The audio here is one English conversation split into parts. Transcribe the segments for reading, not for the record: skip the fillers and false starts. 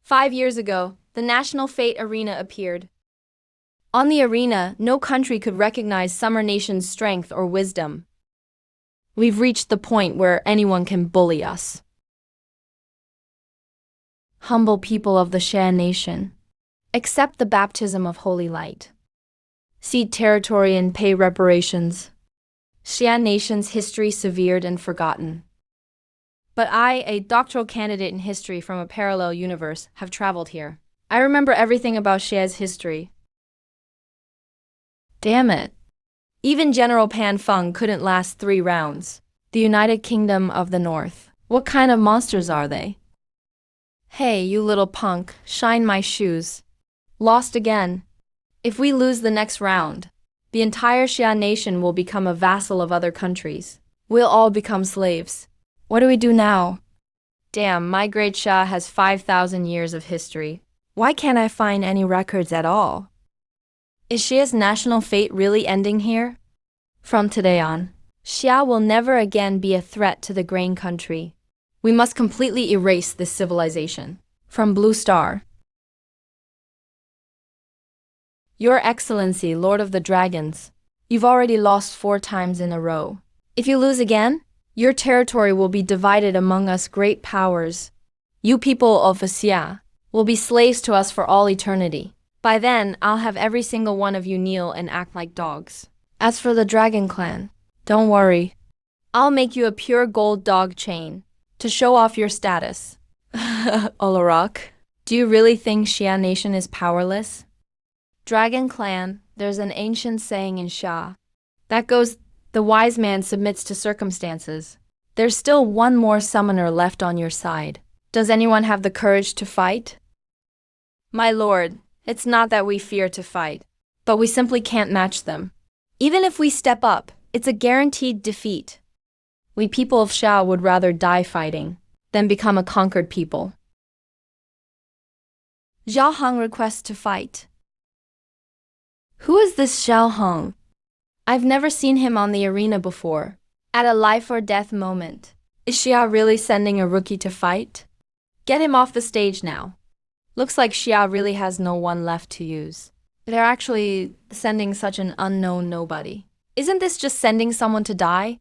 5 years ago, the National Fate Arena appeared. On the arena, no country could recognize Summer Nation's strength or wisdom. We've reached the point where anyone can bully us. Humble people of the Xia Nation, accept the baptism of holy light. Cede territory and pay reparations. Xia Nation's history severed and forgotten. But I, a doctoral candidate in history from a parallel universe, have traveled here. I remember everything about Xia's history. Damn it. Even General Pan Feng couldn't last 3 rounds. The United Kingdom of the North. What kind of monsters are they? Hey, you little punk, shine my shoes. Lost again. If we lose the next round, the entire Xia Nation will become a vassal of other countries. We'll all become slaves. What do we do now? Damn, my great Xia has 5,000 years of history. Why can't I find any records at all? Is Xia's national fate really ending here? From today on, Xia will never again be a threat to the grain country. We must completely erase this civilization. From Blue Star. Your Excellency, Lord of the Dragons, you've already lost 4 times in a row. If you lose again, your territory will be divided among us great powers. You people of Xia will be slaves to us for all eternity. By then, I'll have every single one of you kneel and act like dogs. As for the Dragon Clan, don't worry. I'll make you a pure gold dog chain to show off your status. Olarak, do you really think Xia Nation is powerless? Dragon Clan, there's an ancient saying in Xia that goes, the wise man submits to circumstances. There's still one more summoner left on your side. Does anyone have the courage to fight? My lord, it's not that we fear to fight, but we simply can't match them. Even if we step up, it's a guaranteed defeat. We people of Xia would rather die fighting than become a conquered people. Zhao Heng requests to fight. Who is this Zhao Heng? I've never seen him on the arena before. At a life or death moment, is Xia really sending a rookie to fight? Get him off the stage now. Looks like Xia really has no one left to use. They're actually sending such an unknown nobody. Isn't this just sending someone to die?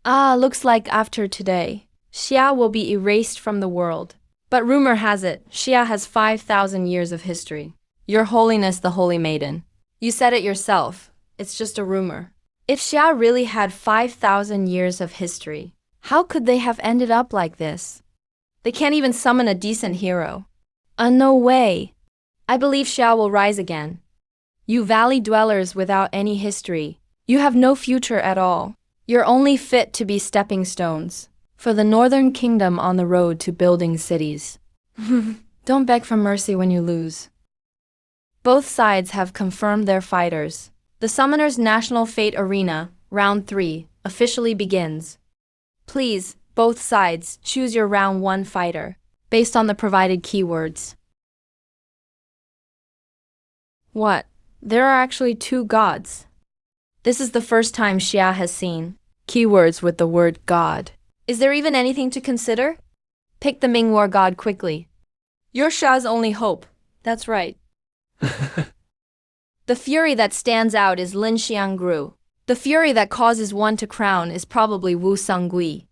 Looks like after today, Xia will be erased from the world. But rumor has it, Xia has 5,000 years of history. Your Holiness the Holy Maiden. You said it yourself. It's just a rumor. If Xia really had 5,000 years of history, how could they have ended up like this? They can't even summon a decent hero. No way. I believe Xia will rise again. You valley dwellers without any history, you have no future at all. You're only fit to be stepping stones for the Northern Kingdom on the road to building cities. Don't beg for mercy when you lose. Both sides have confirmed their fighters. The Summoner's National Fate Arena, Round 3, officially begins. Please, both sides, choose your Round 1 fighter, based on the provided keywords. What? There are actually 2 gods. This is the first time Xia has seen keywords with the word God. Is there even anything to consider? Pick the Ming War god quickly. You're Xia's only hope. That's right. The fury that stands out is Lin Xiangru. The fury that causes one to crown is probably Wu Sungui.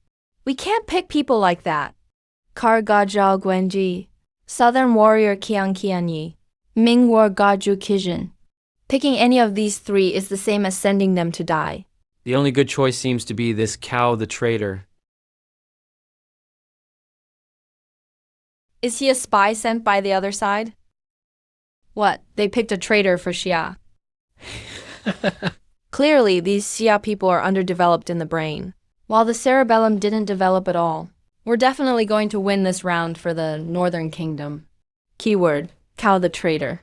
We can't pick people like that. Kar Ga Zhao Guanji, Southern Warrior Qiang Qianyi, Ming War God Zhu Qizhen. Picking any of these 3 is the same as sending them to die. The only good choice seems to be this Cao the traitor. Is he a spy sent by the other side? What, they picked a traitor for Xia. Clearly, these Xia people are underdeveloped in the brain, while the cerebellum didn't develop at all. We're definitely going to win this round for the Northern Kingdom. Keyword, Cao the traitor.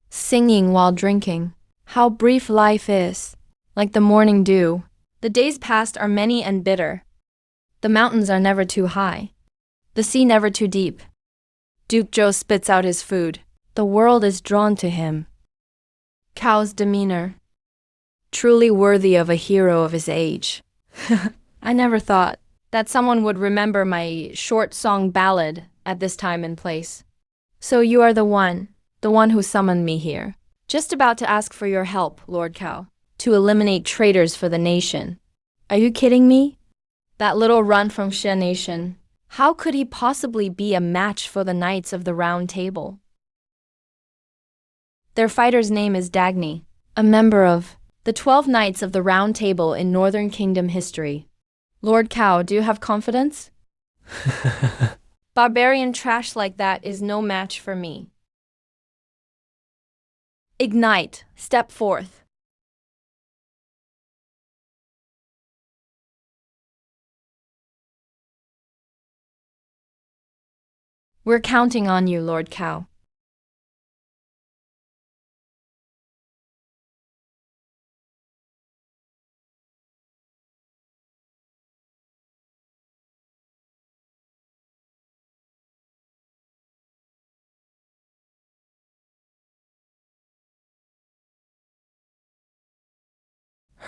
Singing while drinking. How brief life is, like the morning dew. The days past are many and bitter. The mountains are never too high, the sea never too deep. Duke Zhou spits out his food. The world is drawn to him. Cao's demeanor, truly worthy of a hero of his age. I never thought that someone would remember my short song ballad at this time and place. So you are the one who summoned me here. Just about to ask for your help, Lord Cao, to eliminate traitors for the nation. Are you kidding me? That little runt from Xie Nation. How could he possibly be a match for the Knights of the Round Table? Their fighter's name is Dagny, a member of the 12 Knights of the Round Table in Northern Kingdom history. Lord Cao, do you have confidence? Barbarian trash like that is no match for me. Ignite, step forth. We're counting on you, Lord Cao.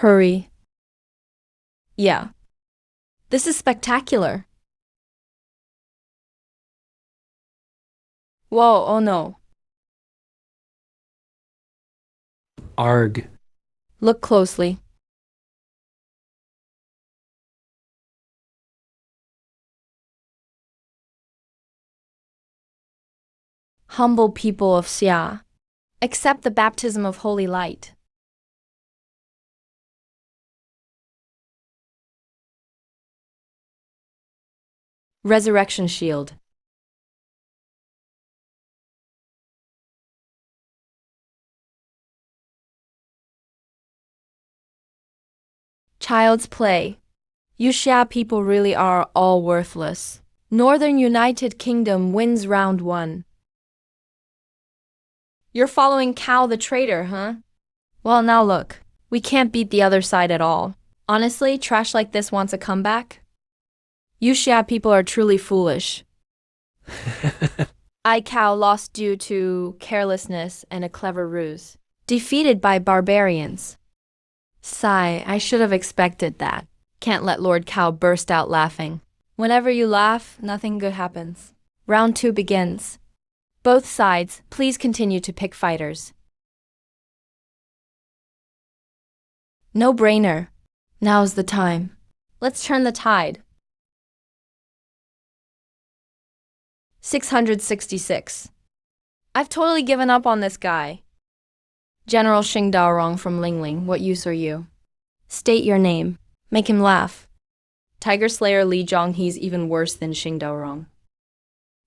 Hurry. Yeah. This is spectacular. Whoa, oh no. Arg. Look closely. Humble people of Xia, accept the baptism of holy light. Resurrection shield. Child's play. You Xia people really are all worthless. Northern United Kingdom wins round 1. You're following Cao the traitor, huh? Well, now look. We can't beat the other side at all. Honestly, trash like this wants a comeback? You Xia people are truly foolish. I Cao lost due to carelessness and a clever ruse. Defeated by barbarians. Sigh, I should have expected that. Can't let Lord Cao burst out laughing. Whenever you laugh, nothing good happens. Round 2 begins. Both sides, please continue to pick fighters. No brainer. Now's the time. Let's turn the tide. 666. I've totally given up on this guy. General Xing Daorong from Lingling, what use are you? State your name. Make him laugh. Tiger Slayer Li Zhonghe's even worse than Xing Daorong.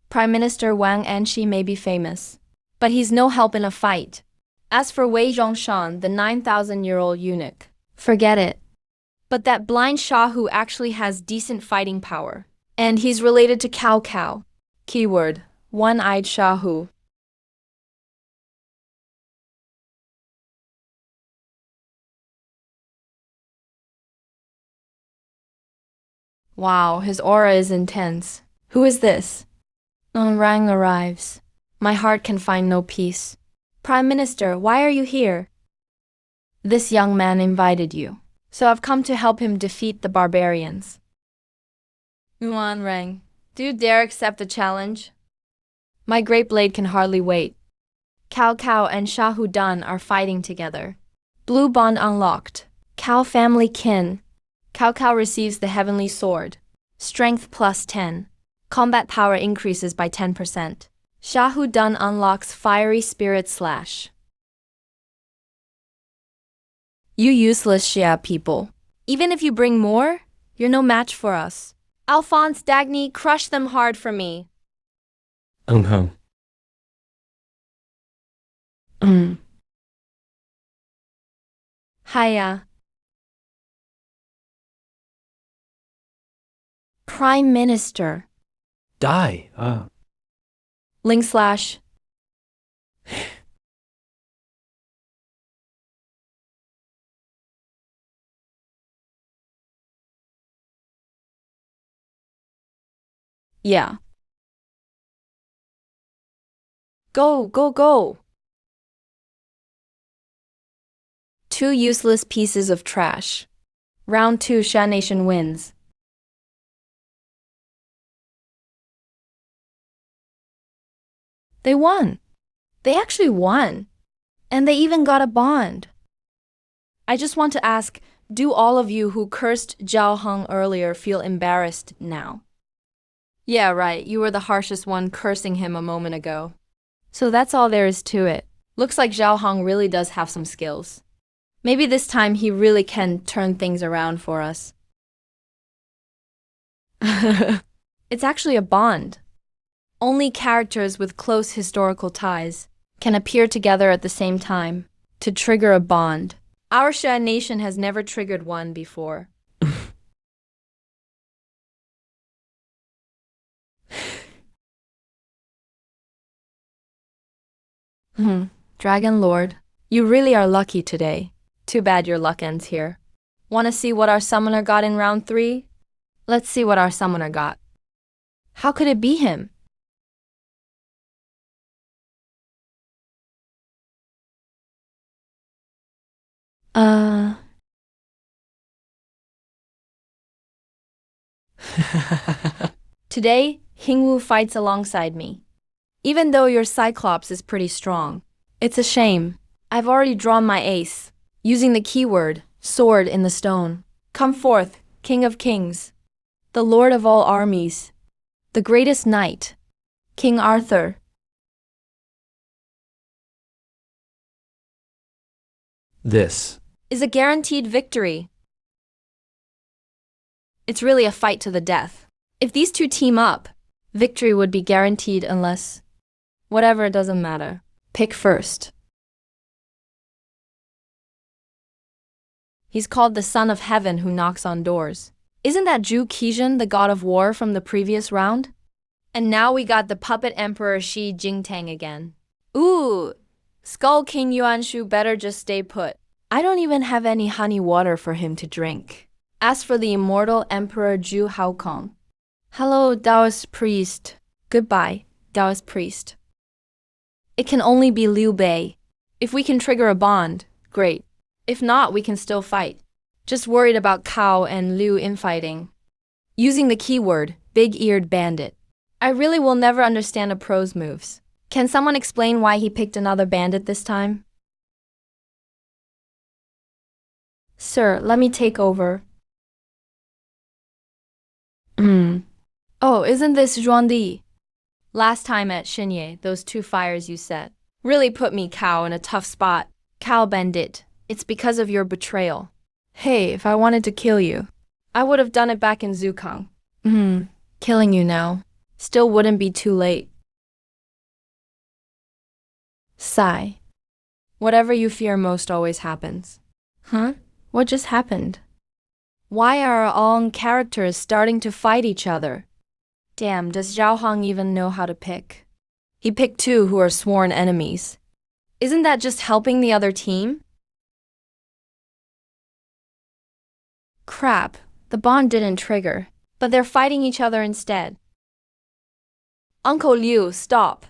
Prime Minister Wang Anshi may be famous, but he's no help in a fight. As for Wei Zhongshan, the 9,000-year-old eunuch, forget it. But that blind Shahu actually has decent fighting power. And he's related to Cao Cao. Keyword, one-eyed Shahu. Wow, his aura is intense. Who is this? Rang arrives. My heart can find no peace. Prime Minister, why are you here? This young man invited you, so I've come to help him defeat the barbarians. Yuan Rang, do you dare accept the challenge? My great blade can hardly wait. Cao Cao and Shahu Dan are fighting together. Blue bond unlocked. Cao family kin. Cao Cao receives the heavenly sword. Strength plus 10. Combat power increases by 10%. Shahu Dan unlocks fiery spirit slash. You useless Xia people. Even if you bring more, you're no match for us. Alphonse Dagny, crush them hard for me. Hung. Hiya. Prime Minister. Die. Link slash. Yeah. Go, go, go. two useless pieces of trash. Round 2, Sha Nation wins. They won. They actually won. And they even got a bond. I just want to ask, do all of you who cursed Zhao Heng earlier feel embarrassed now? Yeah, right. You were the harshest one cursing him a moment ago. So that's all there is to it. Looks like Zhao Heng really does have some skills. Maybe this time he really can turn things around for us. It's actually a bond. Only characters with close historical ties can appear together at the same time to trigger a bond. Our Sha Nation has never triggered one before. Dragon Lord, you really are lucky today. Too bad your luck ends here. Want to see what our summoner got in round 3? Let's see what our summoner got. How could it be him? Today, Hingwu fights alongside me. Even though your Cyclops is pretty strong. It's a shame. I've already drawn my ace, using the keyword, sword in the stone. Come forth, King of Kings, the Lord of all armies, the greatest knight, King Arthur. This Is a guaranteed victory. It's really a fight to the death. If these two team up, victory would be guaranteed unless… Whatever, it doesn't matter. Pick first. He's called the Son of Heaven who knocks on doors. Isn't that Zhu Qizhen, the god of war from the previous round? And now we got the puppet emperor Shi Jingtang again. Ooh, Skull King Yuanshu better just stay put. I don't even have any honey water for him to drink. As for the immortal Emperor Zhu Haokong. Hello, Taoist priest. Goodbye, Taoist priest. It can only be Liu Bei. If we can trigger a bond, great. If not, we can still fight. Just worried about Cao and Liu infighting. Using the keyword, big-eared bandit. I really will never understand a pro's moves. Can someone explain why he picked another bandit this time? Sir, let me take over. Oh, isn't this Zhuangdi? Last time at Xinye, those 2 fires you set really put me, Cao, in a tough spot. Cao bandit, it's because of your betrayal. Hey, if I wanted to kill you, I would have done it back in Zukang. Killing you now still wouldn't be too late. Sigh. Whatever you fear most always happens. Huh? What just happened? Why are our own characters starting to fight each other? Damn, does Zhao Heng even know how to pick? He picked 2 who are sworn enemies. Isn't that just helping the other team? Crap, the bond didn't trigger, but they're fighting each other instead. Uncle Liu, stop.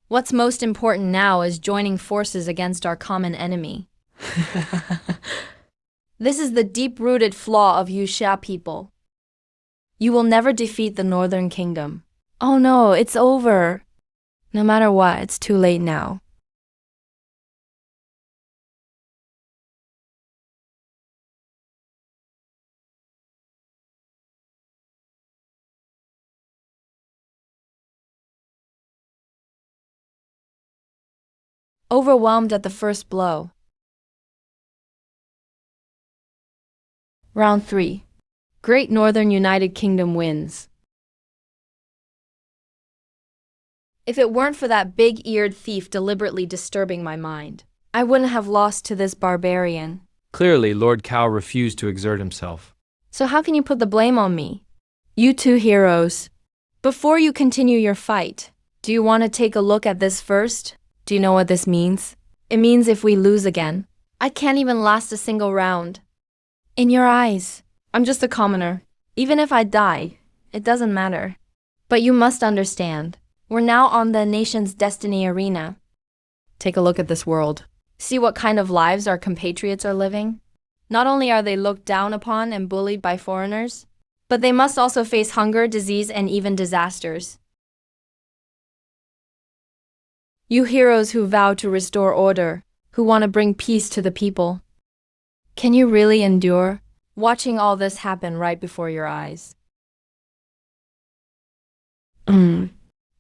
What's most important now is joining forces against our common enemy. This is the deep-rooted flaw of you Xia people. You will never defeat the Northern Kingdom. Oh no, it's over. No matter what, it's too late now. Overwhelmed at the first blow. Round 3. Great Northern United Kingdom wins. If it weren't for that big-eared thief deliberately disturbing my mind, I wouldn't have lost to this barbarian. Clearly, Lord Cao refused to exert himself. So how can you put the blame on me? You 2 heroes. Before you continue your fight, do you want to take a look at this first? Do you know what this means? It means if we lose again, I can't even last a single round. In your eyes, I'm just a commoner. Even if I die, it doesn't matter. But you must understand, we're now on the nation's destiny arena. Take a look at this world. See what kind of lives our compatriots are living? Not only are they looked down upon and bullied by foreigners, but they must also face hunger, disease, and even disasters. You heroes who vow to restore order, who want to bring peace to the people. Can you really endure watching all this happen right before your eyes?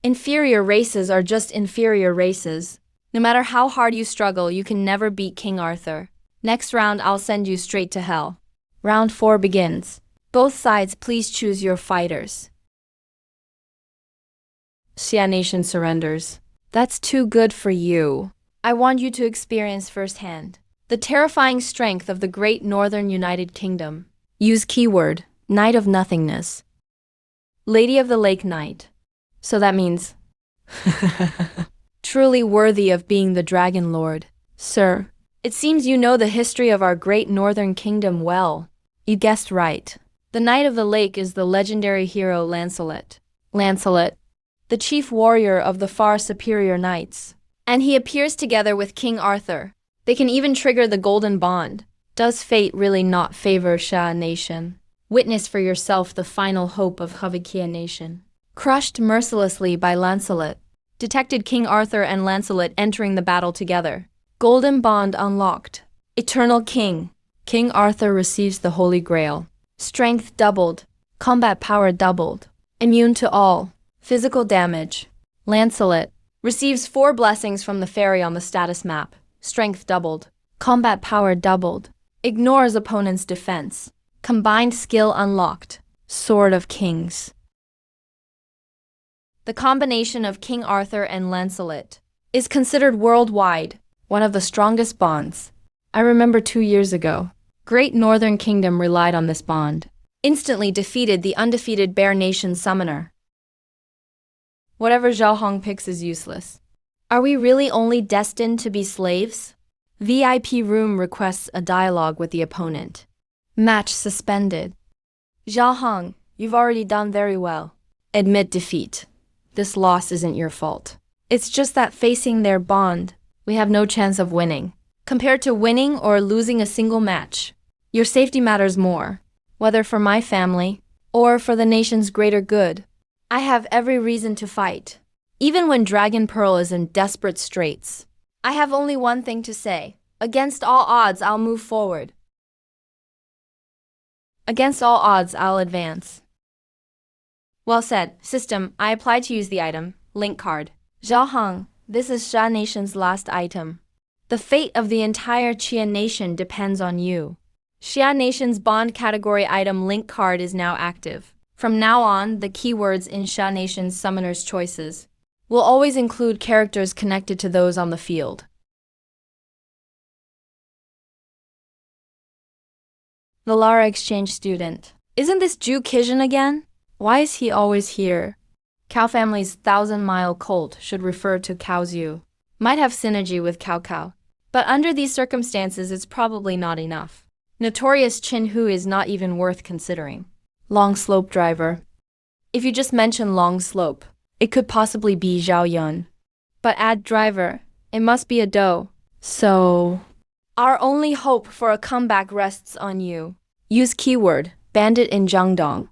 Inferior races are just inferior races. No matter how hard you struggle, you can never beat King Arthur. Next round, I'll send you straight to hell. Round 4 begins. Both sides, please choose your fighters. Xia Nation surrenders. That's too good for you. I want you to experience firsthand the terrifying strength of the great Northern United Kingdom. Use keyword, Knight of Nothingness. Lady of the Lake Knight. So that means truly worthy of being the Dragon Lord. Sir, it seems you know the history of our great Northern Kingdom well. You guessed right. The Knight of the Lake is the legendary hero Lancelot. Lancelot, the chief warrior of the far superior knights. And he appears together with King Arthur. They can even trigger the Golden Bond. Does fate really not favor Xia Nation? Witness for yourself the final hope of Xia Nation. Crushed mercilessly by Lancelot, detected King Arthur and Lancelot entering the battle together. Golden Bond unlocked. Eternal King. King Arthur receives the Holy Grail. Strength doubled. Combat power doubled. Immune to all physical damage. Lancelot receives 4 blessings from the fairy on the status map. Strength doubled. Combat power doubled. Ignores opponent's defense. Combined skill unlocked. Sword of Kings. The combination of King Arthur and Lancelot is considered worldwide one of the strongest bonds. I remember 2 years ago, Great Northern Kingdom relied on this bond. Instantly defeated the undefeated Bear Nation summoner. Whatever Zhao Hong picks is useless. Are we really only destined to be slaves? VIP room requests a dialogue with the opponent. Match suspended. Zhao Hong, you've already done very well. Admit defeat. This loss isn't your fault. It's just that facing their bond, we have no chance of winning. Compared to winning or losing a single match, your safety matters more, whether for my family or for the nation's greater good. I have every reason to fight. Even when Dragon Pearl is in desperate straits, I have only one thing to say. Against all odds, I'll move forward. Against all odds, I'll advance. Well said. System, I applied to use the item, link card. Zhao Hong, this is Xia Nation's last item. The fate of the entire Xia Nation depends on you. Xia Nation's bond category item link card is now active. From now on, the keywords in Xia Nation's summoner's choices will always include characters connected to those on the field. The Lara exchange student. Isn't this Ju Kijin again? Why is he always here? Cao family's 1,000-mile colt should refer to Cao Zhu. Might have synergy with Cao Cao. But under these circumstances, it's probably not enough. Notorious Qin Hu is not even worth considering. Long slope driver. If you just mention long slope, it could possibly be Zhao Yun. But add driver, it must be a doe. So, our only hope for a comeback rests on you. Use keyword, bandit in Jiangdong.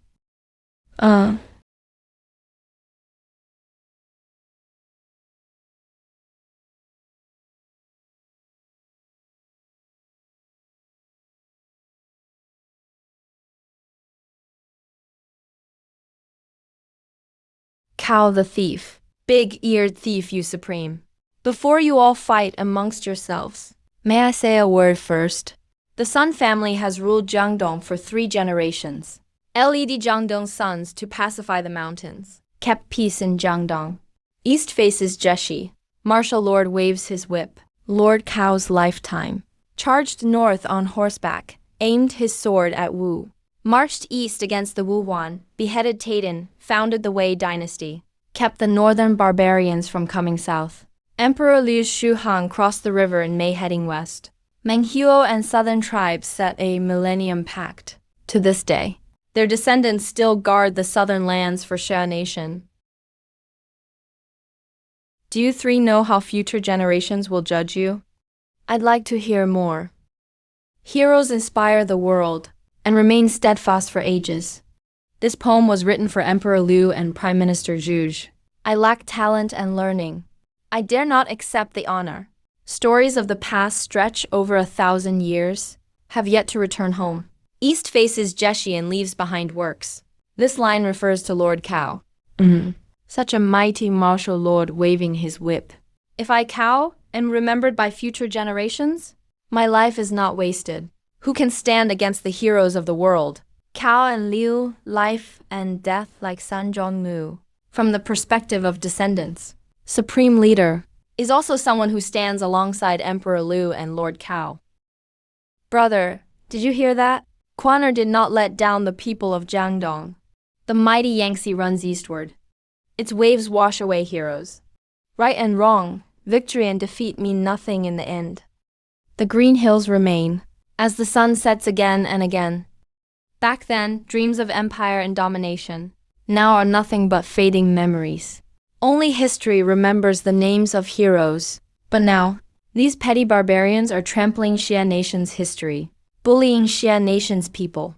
Cao the thief. Big-eared thief, you supreme. Before you all fight amongst yourselves, may I say a word first? The Sun family has ruled Jiangdong for 3 generations. Led Jiangdong's sons to pacify the mountains. Kept peace in Jiangdong. East faces Jeshi. Martial Lord waves his whip. Lord Cao's lifetime. Charged north on horseback. Aimed his sword at Wu. Marched east against the Wuhuan. Beheaded Taiden. Founded the Wei dynasty. Kept the northern barbarians from coming south. Emperor Liu Shuhang crossed the river in Mei heading west. Menghuo and southern tribes set a millennium pact. To this day, their descendants still guard the southern lands for Xia Nation. Do you 3 know how future generations will judge you? I'd like to hear more. Heroes inspire the world and remain steadfast for ages. This poem was written for Emperor Liu and Prime Minister Zhu. I lack talent and learning. I dare not accept the honor. Stories of the past stretch over 1,000 years, have yet to return home. East faces Jeshi and leaves behind works. This line refers to Lord Cao. Such a mighty martial lord waving his whip. If I Cao am remembered by future generations, my life is not wasted. Who can stand against the heroes of the world? Cao and Liu, life and death like San Zhongmu. From the perspective of descendants, supreme leader is also someone who stands alongside Emperor Liu and Lord Cao. Brother, did you hear that? Quan Er did not let down the people of Jiangdong. The mighty Yangtze runs eastward. Its waves wash away heroes. Right and wrong, victory and defeat mean nothing in the end. The green hills remain, as the sun sets again and again. Back then, dreams of empire and domination now are nothing but fading memories. Only history remembers the names of heroes. But now, these petty barbarians are trampling Xia Nation's history, bullying Xia Nation's people,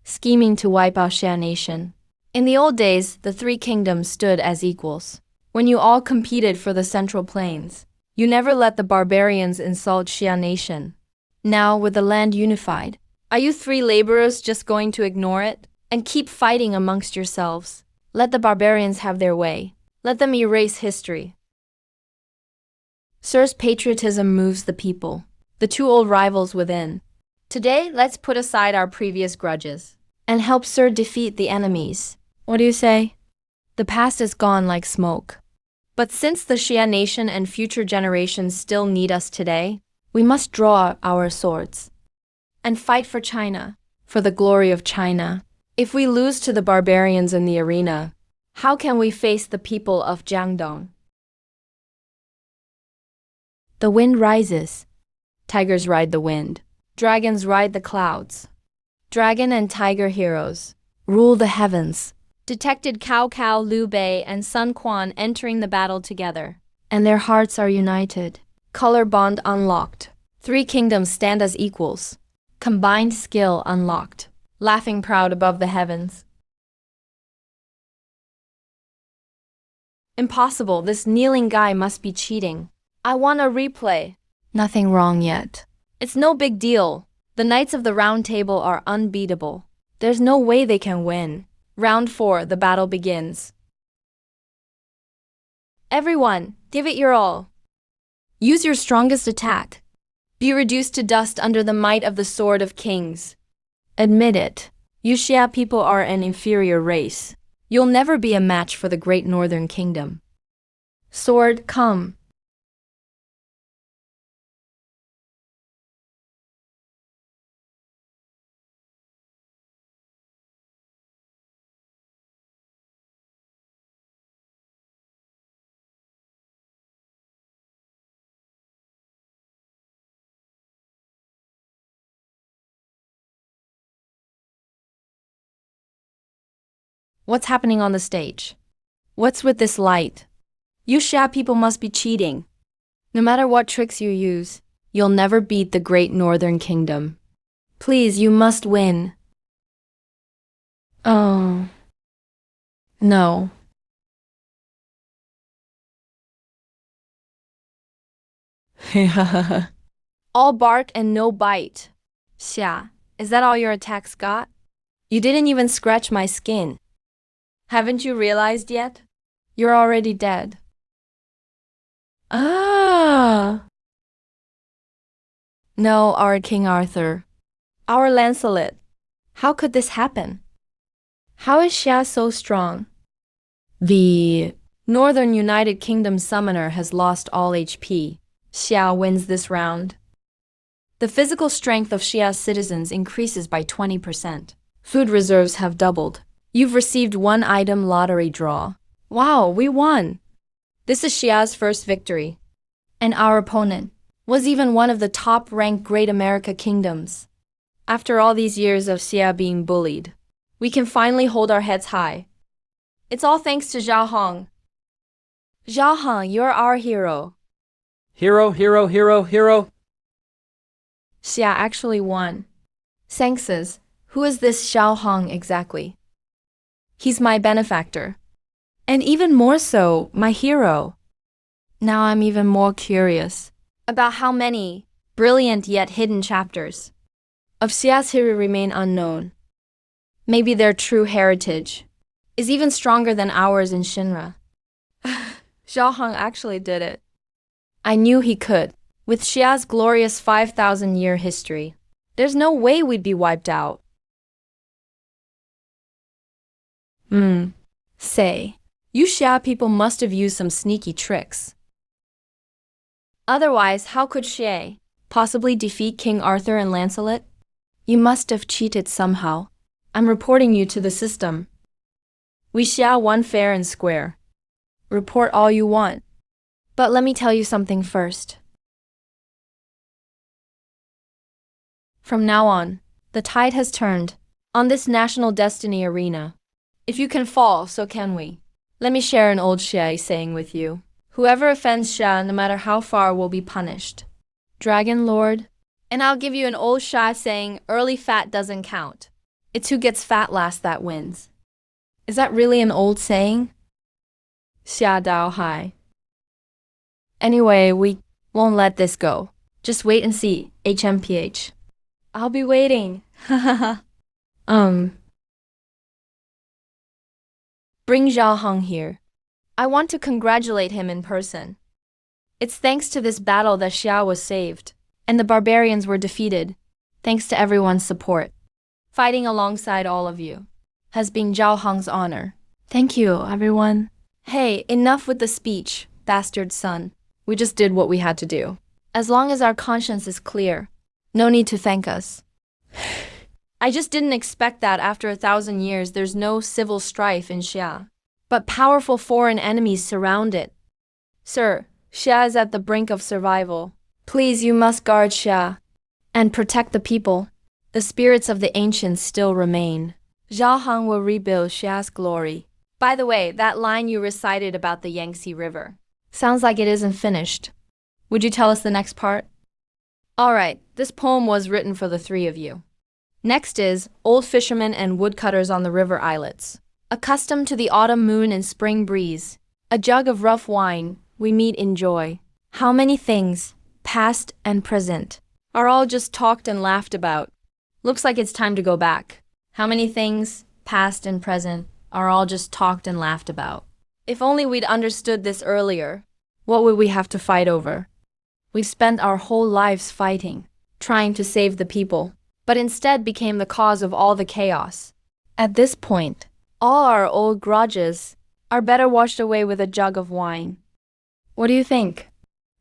scheming to wipe out Xia Nation. In the old days, the three kingdoms stood as equals. When you all competed for the Central Plains, you never let the barbarians insult Xia Nation. Now, with the land unified, are you three laborers just going to ignore it and keep fighting amongst yourselves? Let the barbarians have their way. Let them erase history. Sir's patriotism moves the people, the two old rivals within. Today, let's put aside our previous grudges and help Sir defeat the enemies. What do you say? The past is gone like smoke. But since the Xia Nation and future generations still need us today, we must draw our swords and fight for China, for the glory of China. If we lose to the barbarians in the arena, how can we face the people of Jiangdong? The wind rises. Tigers ride the wind. Dragons ride the clouds. Dragon and tiger heroes rule the heavens. Detected Cao Cao, Liu Bei, and Sun Quan entering the battle together. And their hearts are united. Color bond unlocked. Three kingdoms stand as equals. Combined skill unlocked. Laughing proud above the heavens. Impossible, this kneeling guy must be cheating. I want a replay. Nothing wrong yet. It's no big deal. The Knights of the Round Table are unbeatable. There's no way they can win. Round 4, the battle begins. Everyone, give it your all. Use your strongest attack. Be reduced to dust under the might of the Sword of Kings. Admit it. You Xia people are an inferior race. You'll never be a match for the great Northern Kingdom. Sword, come. What's happening on the stage? What's with this light? You Xia people must be cheating. No matter what tricks you use, you'll never beat the great Northern Kingdom. Please, you must win. Oh. No. All bark and no bite. Xia, is that all your attacks got? You didn't even scratch my skin. Haven't you realized yet? You're already dead. Ah! No, our King Arthur. Our Lancelot. How could this happen? How is Xia so strong? The Northern United Kingdom summoner has lost all HP. Xia wins this round. The physical strength of Xia's citizens increases by 20%. Food reserves have doubled. You've received one item lottery draw. Wow, we won! This is Xia's first victory. And our opponent was even one of the top-ranked Great America kingdoms. After all these years of Xia being bullied, we can finally hold our heads high. It's all thanks to Zhao Hong. Zhao Hong, you're our hero. Hero, hero, hero, hero. Xia actually won. Sangses, who is this Xiao Hong exactly? He's my benefactor. And even more so, my hero. Now I'm even more curious about how many brilliant yet hidden chapters of Xia's history remain unknown. Maybe their true heritage is even stronger than ours in Shinra. Xiao Hong actually did it. I knew he could. With Xia's glorious 5,000-year history, there's no way we'd be wiped out. Say, you Xia people must have used some sneaky tricks. Otherwise, how could Xie possibly defeat King Arthur and Lancelot? You must have cheated somehow. I'm reporting you to the system. We Xia won fair and square. Report all you want. But let me tell you something first. From now on, the tide has turned on this national destiny arena. If you can fall, so can we. Let me share an old Xia saying with you. Whoever offends Xia, no matter how far, will be punished. Dragon Lord. And I'll give you an old Xia saying, early fat doesn't count. It's who gets fat last that wins. Is that really an old saying? Xia Dao Hai. Anyway, we won't let this go. Just wait and see, HMPH. I'll be waiting. Bring Xiao Hong here. I want to congratulate him in person. It's thanks to this battle that Xia was saved, and the barbarians were defeated, thanks to everyone's support. Fighting alongside all of you has been Xiao Hong's honor. Thank you, everyone. Hey, enough with the speech, bastard son. We just did what we had to do. As long as our conscience is clear, no need to thank us. I just didn't expect that after 1,000 years there's no civil strife in Xia. But powerful foreign enemies surround it. Sir, Xia is at the brink of survival. Please, you must guard Xia and protect the people. The spirits of the ancients still remain. Xiao Hong will rebuild Xia's glory. By the way, that line you recited about the Yangtze River sounds like it isn't finished. Would you tell us the next part? All right, this poem was written for the three of you. Next is old fishermen and woodcutters on the river islets. Accustomed to the autumn moon and spring breeze, a jug of rough wine, we meet in joy. How many things, past and present, are all just talked and laughed about. Looks like it's time to go back. How many things, past and present, are all just talked and laughed about. If only we'd understood this earlier, what would we have to fight over? We've spent our whole lives fighting, trying to save the people, but instead became the cause of all the chaos. At this point, all our old grudges are better washed away with a jug of wine. What do you think?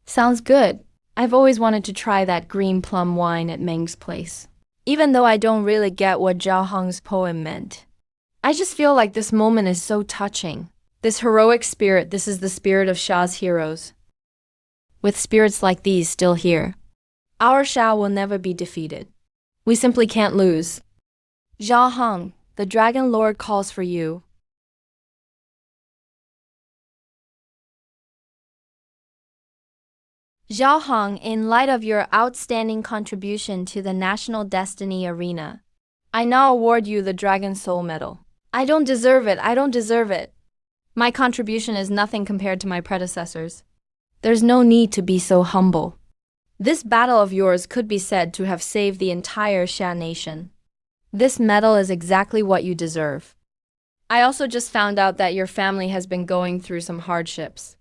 Sounds good. I've always wanted to try that green plum wine at Meng's place. Even though I don't really get what Zhao Hong's poem meant. I just feel like this moment is so touching. This heroic spirit, this is the spirit of Xia's heroes. With spirits like these still here, our Xia will never be defeated. We simply can't lose. Zhao Hong, the Dragon Lord calls for you. Zhao Hong, in light of your outstanding contribution to the National Destiny Arena, I now award you the Dragon Soul Medal. I don't deserve it, I don't deserve it. My contribution is nothing compared to my predecessors. There's no need to be so humble. This battle of yours could be said to have saved the entire Xia nation. This medal is exactly what you deserve. I also just found out that your family has been going through some hardships.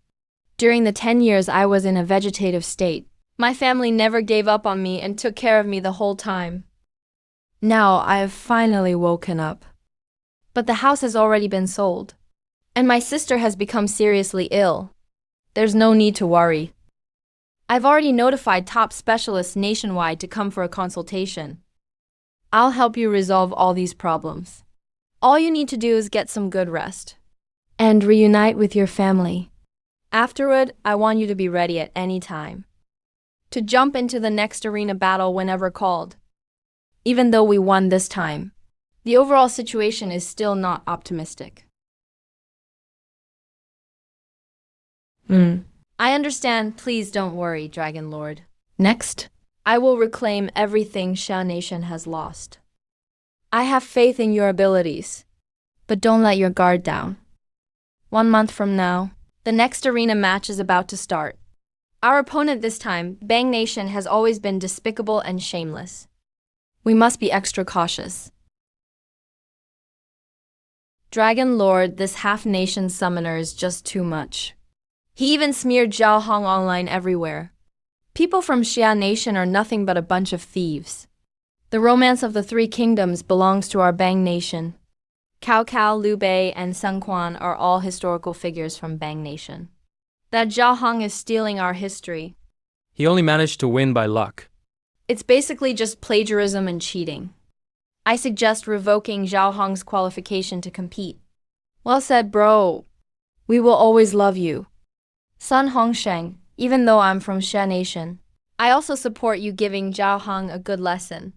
During the 10 years I was in a vegetative state, my family never gave up on me and took care of me the whole time. Now I have finally woken up. But the house has already been sold. And my sister has become seriously ill. There's no need to worry. I've already notified top specialists nationwide to come for a consultation. I'll help you resolve all these problems. All you need to do is get some good rest and reunite with your family. Afterward, I want you to be ready at any time to jump into the next arena battle whenever called. Even though we won this time, the overall situation is still not optimistic. I understand. Please don't worry, Dragon Lord. Next, I will reclaim everything Xia Nation has lost. I have faith in your abilities, but don't let your guard down. 1 month from now, the next arena match is about to start. Our opponent this time, Bang Nation, has always been despicable and shameless. We must be extra cautious. Dragon Lord, this half-nation summoner is just too much. He even smeared Zhao Hong online everywhere. People from Xia Nation are nothing but a bunch of thieves. The romance of the three kingdoms belongs to our Bang Nation. Cao Cao, Liu Bei, and Sun Quan are all historical figures from Bang Nation. That Zhao Hong is stealing our history. He only managed to win by luck. It's basically just plagiarism and cheating. I suggest revoking Zhao Hong's qualification to compete. Well said, bro. We will always love you. Sun Hongsheng, even though I'm from Xia Nation, I also support you giving Zhao Hong a good lesson.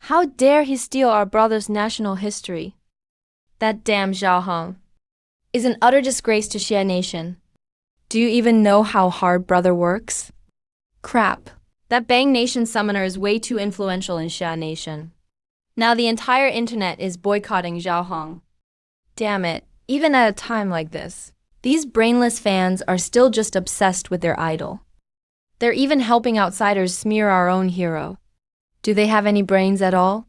How dare he steal our brother's national history? That damn Zhao Hong is an utter disgrace to Xia Nation. Do you even know how hard brother works? Crap. That Bang Nation summoner is way too influential in Xia Nation. Now the entire internet is boycotting Zhao Hong. Damn it, even at a time like this, these brainless fans are still just obsessed with their idol. They're even helping outsiders smear our own hero. Do they have any brains at all?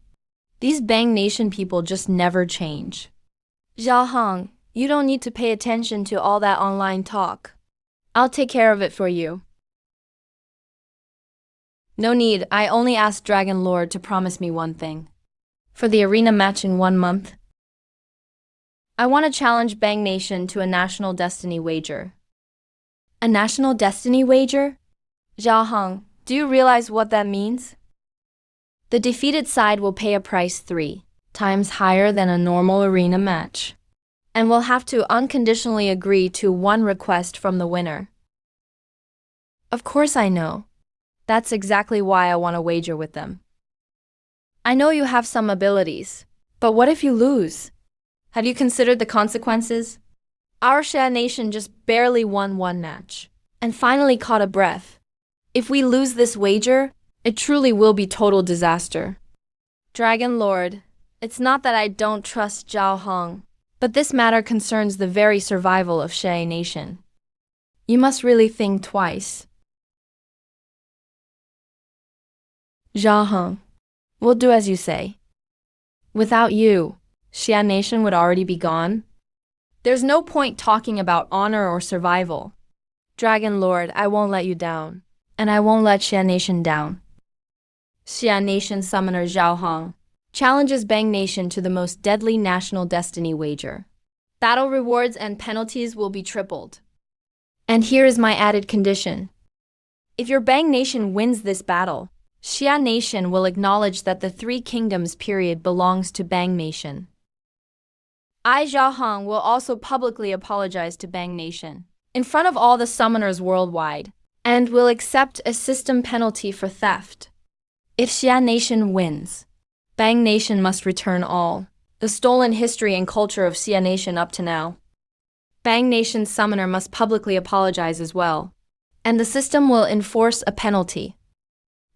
These Bang Nation people just never change. Zhao Hong, you don't need to pay attention to all that online talk. I'll take care of it for you. No need, I only asked Dragon Lord to promise me one thing. For the arena match in 1 month, I want to challenge Bang Nation to a national destiny wager. A national destiny wager? Zhao Hong, do you realize what that means? The defeated side will pay a price 3 times higher than a normal arena match, and will have to unconditionally agree to one request from the winner. Of course I know. That's exactly why I want to wager with them. I know you have some abilities, but what if you lose? Have you considered the consequences? Our Xia Nation just barely won 1 match, and finally caught a breath. If we lose this wager, it truly will be total disaster. Dragon Lord, it's not that I don't trust Zhao Hong, but this matter concerns the very survival of Xia Nation. You must really think twice. Zhao Hong, we'll do as you say. Without you, Xia Nation would already be gone. There's no point talking about honor or survival. Dragon Lord, I won't let you down, and I won't let Xia Nation down. Xia Nation summoner Zhao Hong challenges Bang Nation to the most deadly national destiny wager. Battle rewards and penalties will be tripled. And here is my added condition. If your Bang Nation wins this battle, Xia Nation will acknowledge that the Three Kingdoms period belongs to Bang Nation. I, Zhao Hong, will also publicly apologize to Bang Nation in front of all the summoners worldwide, and will accept a system penalty for theft. If Xia Nation wins, Bang Nation must return all the stolen history and culture of Xia Nation up to now. Bang Nation's summoner must publicly apologize as well, and the system will enforce a penalty.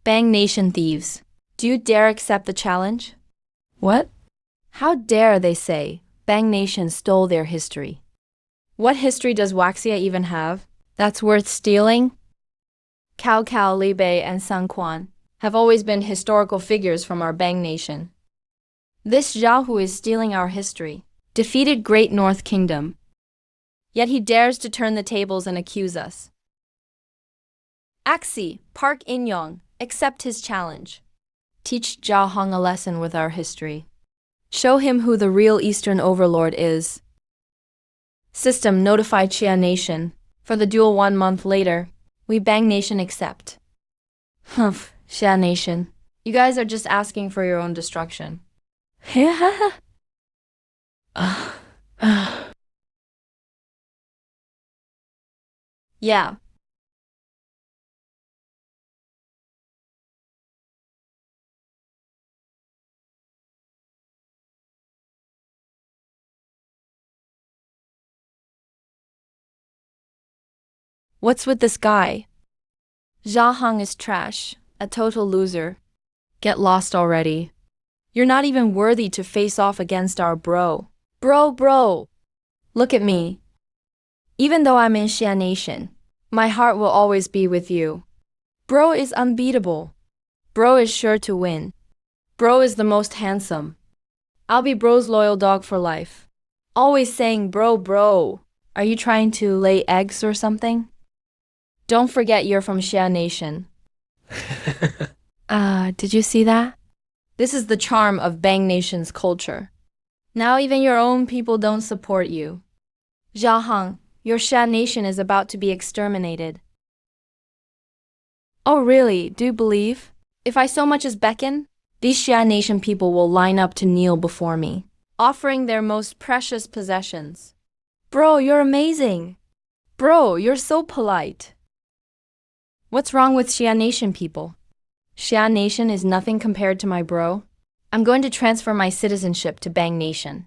Bang Nation thieves, do you dare accept the challenge? What? How dare they say Bang Nation stole their history? What history does Waxia even have that's worth stealing? Cao Cao, Liu Bei, and Sun Quan have always been historical figures from our Bang Nation. This Zhao who is stealing our history defeated Great North Kingdom, yet he dares to turn the tables and accuse us. Axi, Park In-yong, accept his challenge. Teach Zhao Hong a lesson with our history. Show him who the real Eastern Overlord is. System notify Xia Nation. For the duel 1 month later, we Bang Nation accept. Humph, Xia Nation. You guys are just asking for your own destruction. Yeah. What's with this guy? Zhao Hong is trash. A total loser. Get lost already. You're not even worthy to face off against our bro. Bro. Look at me. Even though I'm in Xia Nation, my heart will always be with you. Bro is unbeatable. Bro is sure to win. Bro is the most handsome. I'll be bro's loyal dog for life. Always saying bro. Are you trying to lay eggs or something? Don't forget you're from Xia Nation. Did you see that? This is the charm of Bang Nation's culture. Now even your own people don't support you. Zhao Heng, your Xia Nation is about to be exterminated. Oh really, do you believe? If I so much as beckon, these Xia Nation people will line up to kneel before me, offering their most precious possessions. Bro, you're amazing. Bro, you're so polite. What's wrong with Xia Nation people? Xia Nation is nothing compared to my bro. I'm going to transfer my citizenship to Bang Nation.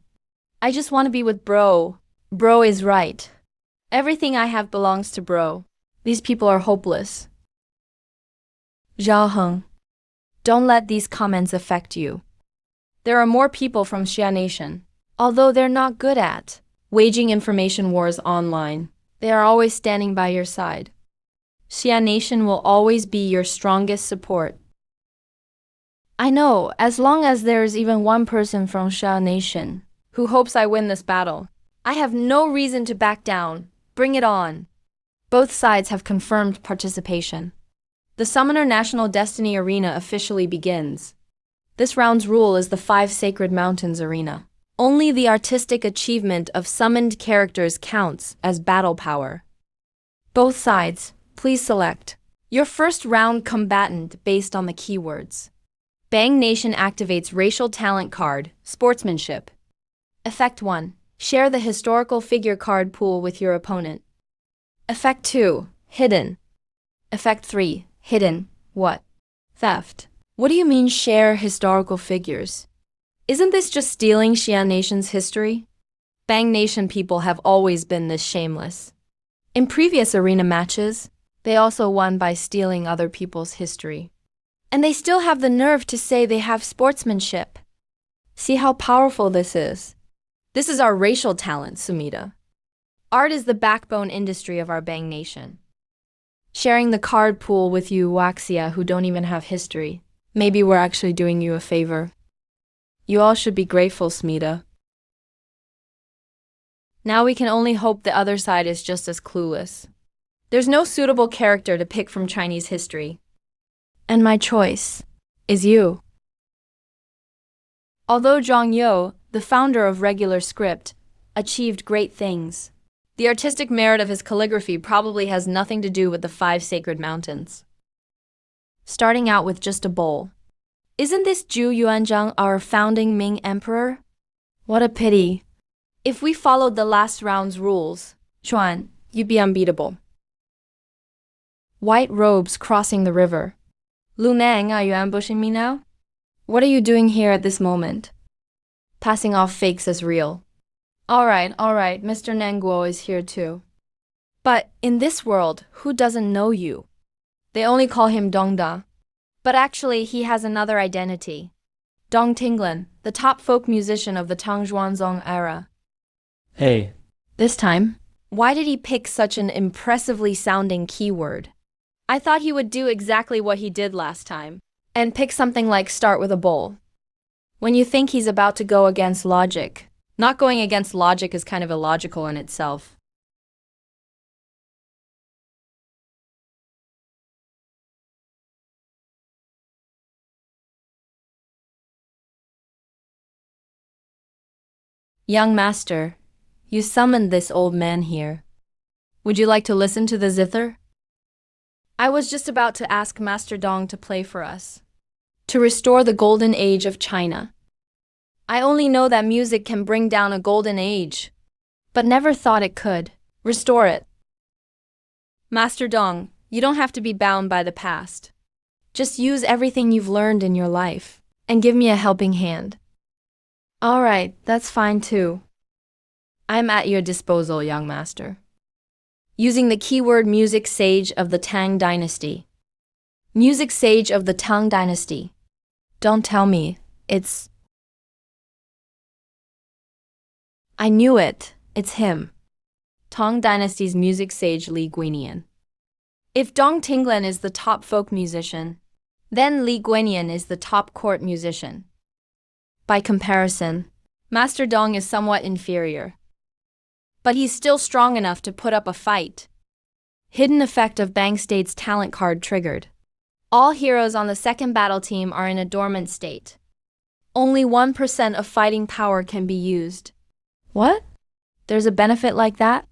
I just want to be with bro. Bro is right. Everything I have belongs to bro. These people are hopeless. Zhao Heng, don't let these comments affect you. There are more people from Xia Nation. Although they're not good at waging information wars online, they are always standing by your side. Xia Nation will always be your strongest support. I know, as long as there's even one person from Xia Nation who hopes I win this battle, I have no reason to back down. Bring it on. Both sides have confirmed participation. The Summoner National Destiny Arena officially begins. This round's rule is the 5 Sacred Mountains Arena. Only the artistic achievement of summoned characters counts as battle power. Both sides, please select your first round combatant based on the keywords. Bang Nation activates Racial Talent Card, Sportsmanship. Effect 1. Share the historical figure card pool with your opponent. Effect 2. Hidden. Effect 3. Hidden. What? Theft. What do you mean share historical figures? Isn't this just stealing Xia Nation's history? Bang Nation people have always been this shameless. In previous arena matches, they also won by stealing other people's history. And they still have the nerve to say they have sportsmanship. See how powerful this is? This is our racial talent, Sumida. Art is the backbone industry of our Bang Nation. Sharing the card pool with you Waxia who don't even have history. Maybe we're actually doing you a favor. You all should be grateful, Smita. Now we can only hope the other side is just as clueless. There's no suitable character to pick from Chinese history. And my choice is you. Although Zhang Yo, the founder of Regular Script, achieved great things, the artistic merit of his calligraphy probably has nothing to do with the 5 sacred mountains. Starting out with just a bowl. Isn't this Zhu Yuanzhang our founding Ming emperor? What a pity. If we followed the last round's rules, Chuan, you'd be unbeatable. White robes crossing the river. Lu Nang, are you ambushing me now? What are you doing here at this moment? Passing off fakes as real. All right, Mr. Nanguo is here too. But in this world, who doesn't know you? They only call him Dongda. But actually, he has another identity. Dong Tinglan, the top folk musician of the Tang Zhuangzong era. Hey. This time, why did he pick such an impressively sounding keyword? I thought he would do exactly what he did last time, and pick something like start with a bowl. When you think he's about to go against logic, not going against logic is kind of illogical in itself. Young master, you summoned this old man here. Would you like to listen to the zither? I was just about to ask Master Dong to play for us, to restore the golden age of China. I only know that music can bring down a golden age, but never thought it could restore it. Master Dong, you don't have to be bound by the past. Just use everything you've learned in your life and give me a helping hand. All right, that's fine too. I'm at your disposal, young master. Using the keyword music sage of the Tang dynasty. Music sage of the Tang Dynasty. Don't tell me. I knew it. It's him. Tang Dynasty's music sage Li Guinian. If Dong Tinglan is the top folk musician, then Li Guinian is the top court musician. By comparison, Master Dong is somewhat inferior. But he's still strong enough to put up a fight. Hidden effect of Bang State's talent card triggered. All heroes on the second battle team are in a dormant state. Only 1% of fighting power can be used. What? There's a benefit like that?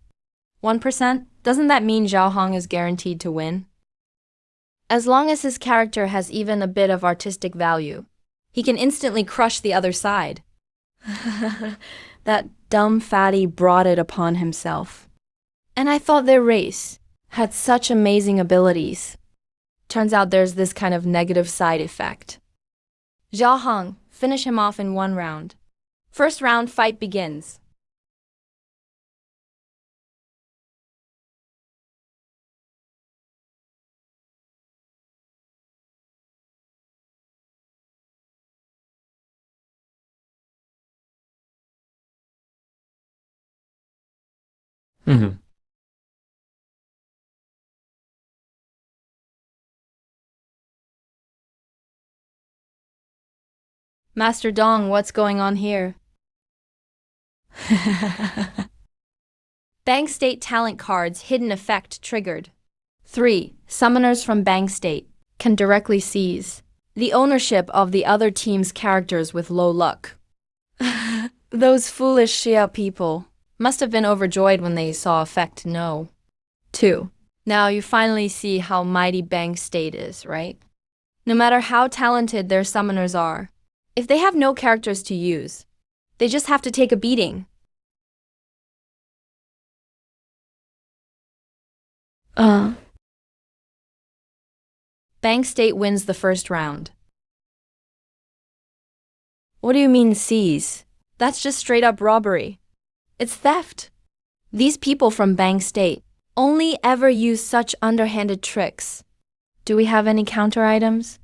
1%? Doesn't that mean Zhao Hong is guaranteed to win? As long as his character has even a bit of artistic value, he can instantly crush the other side. That dumb fatty brought it upon himself. And I thought their race had such amazing abilities. Turns out there's this kind of negative side effect. Zhao Hong, finish him off in 1 round. First round fight begins. Mhm. Master Dong, what's going on here? Bang State talent cards hidden effect triggered. 3. Summoners from Bang State can directly seize the ownership of the other team's characters with low luck. Those foolish Xia people must have been overjoyed when they saw effect no. 2. Now you finally see how mighty Bang State is, right? No matter how talented their summoners are, if they have no characters to use, they just have to take a beating. Bang State wins the first round. What do you mean seize? That's just straight up robbery. It's theft. These people from Bang State only ever use such underhanded tricks. Do we have any counter items?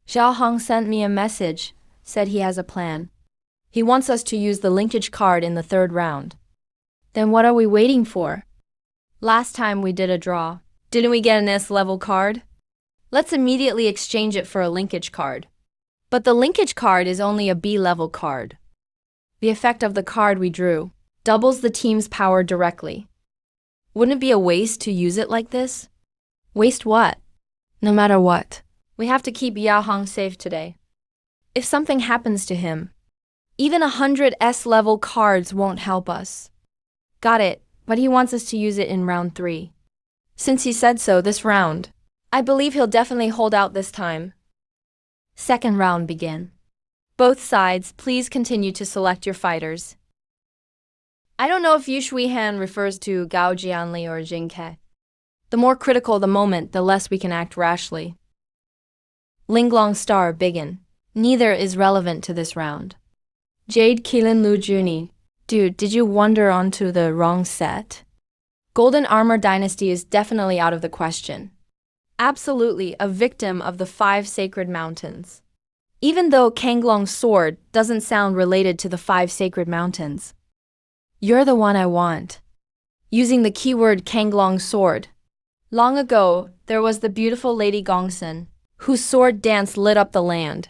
Zhao Hong sent me a message, said he has a plan. He wants us to use the linkage card in the 3rd round. Then what are we waiting for? Last time we did a draw. Didn't we get an S-level card? Let's immediately exchange it for a linkage card. But the linkage card is only a B-level card. The effect of the card we drew doubles the team's power directly. Wouldn't it be a waste to use it like this? Waste what? No matter what, we have to keep Yao Hong safe today. If something happens to him, even 100 S-level cards won't help us. Got it, but he wants us to use it in round 3. Since he said so this round, I believe he'll definitely hold out this time. Second round begin. Both sides, please continue to select your fighters. I don't know if Yu Shuihan refers to Gao Jianli or Jing Ke. The more critical the moment, the less we can act rashly. Linglong Star begin. Neither is relevant to this round. Jade Keelan Lu Juni. Dude, did you wander onto the wrong set? Golden Armor Dynasty is definitely out of the question. Absolutely a victim of the 5 sacred mountains. Even though Kanglong's sword doesn't sound related to the 5 sacred mountains. You're the one I want. Using the keyword Kanglong sword. Long ago, there was the beautiful Lady Gongsun, whose sword dance lit up the land.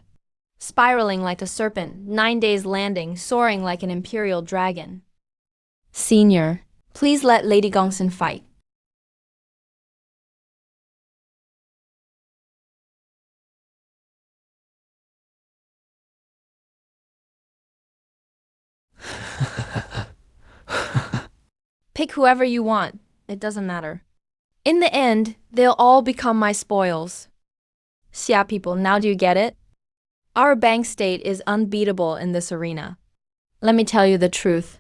Spiraling like a serpent, 9 days landing, soaring like an imperial dragon. Senior, please let Lady Gongsun fight. Pick whoever you want, it doesn't matter. In the end, they'll all become my spoils. Xia people, now do you get it? Our Bang State is unbeatable in this arena. Let me tell you the truth.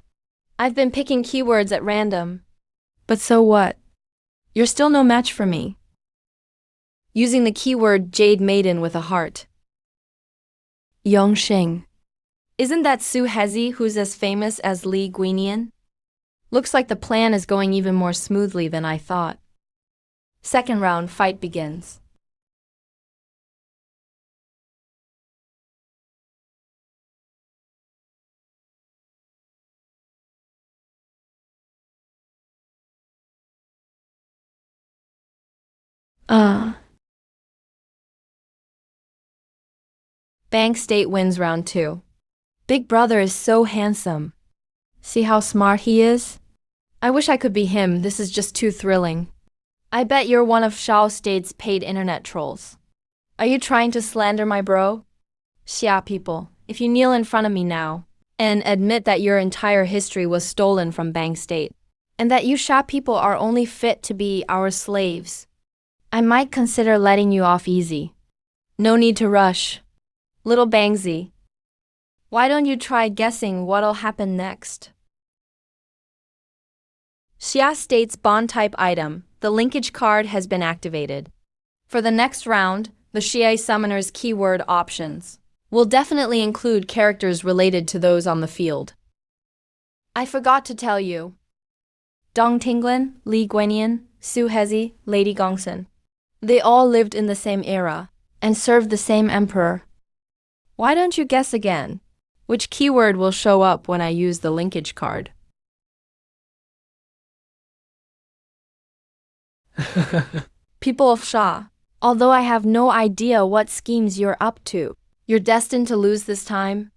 I've been picking keywords at random. But so what? You're still no match for me. Using the keyword Jade Maiden with a heart. Yongxing. Isn't that Su Hezi who's as famous as Li Guinian? Looks like the plan is going even more smoothly than I thought. Second round fight begins. Bang State wins round 2. Big brother is so handsome. See how smart he is? I wish I could be him, this is just too thrilling. I bet you're one of Shao State's paid internet trolls. Are you trying to slander my bro? Xia people, if you kneel in front of me now, and admit that your entire history was stolen from Bang State, and that you Xia people are only fit to be our slaves, I might consider letting you off easy. No need to rush. Little Bangzy, why don't you try guessing what'll happen next? Xia State's bond type item, the linkage card has been activated. For the next round, the Xia Summoner's keyword options will definitely include characters related to those on the field. I forgot to tell you. Dong Tinglin, Li Guanyin, Su Hezi, Lady Gongsun. They all lived in the same era and served the same emperor. Why don't you guess again? Which keyword will show up when I use the linkage card? People of Sha, although I have no idea what schemes you're up to, you're destined to lose this time.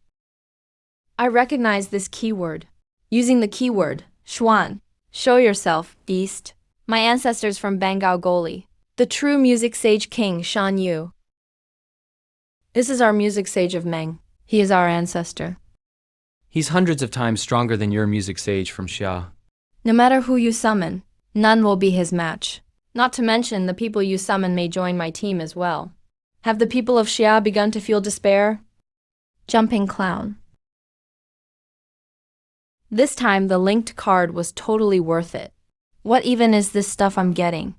I recognize this keyword. Using the keyword, Xuan, show yourself, beast. My ancestors from Bangao Goli, the true music sage king Shan Yu. This is our music sage of Meng. He is our ancestor. He's hundreds of times stronger than your music sage from Xia. No matter who you summon, none will be his match. Not to mention, the people you summon may join my team as well. Have the people of Xia begun to feel despair? Jumping clown. This time, the linked card was totally worth it. What even is this stuff I'm getting?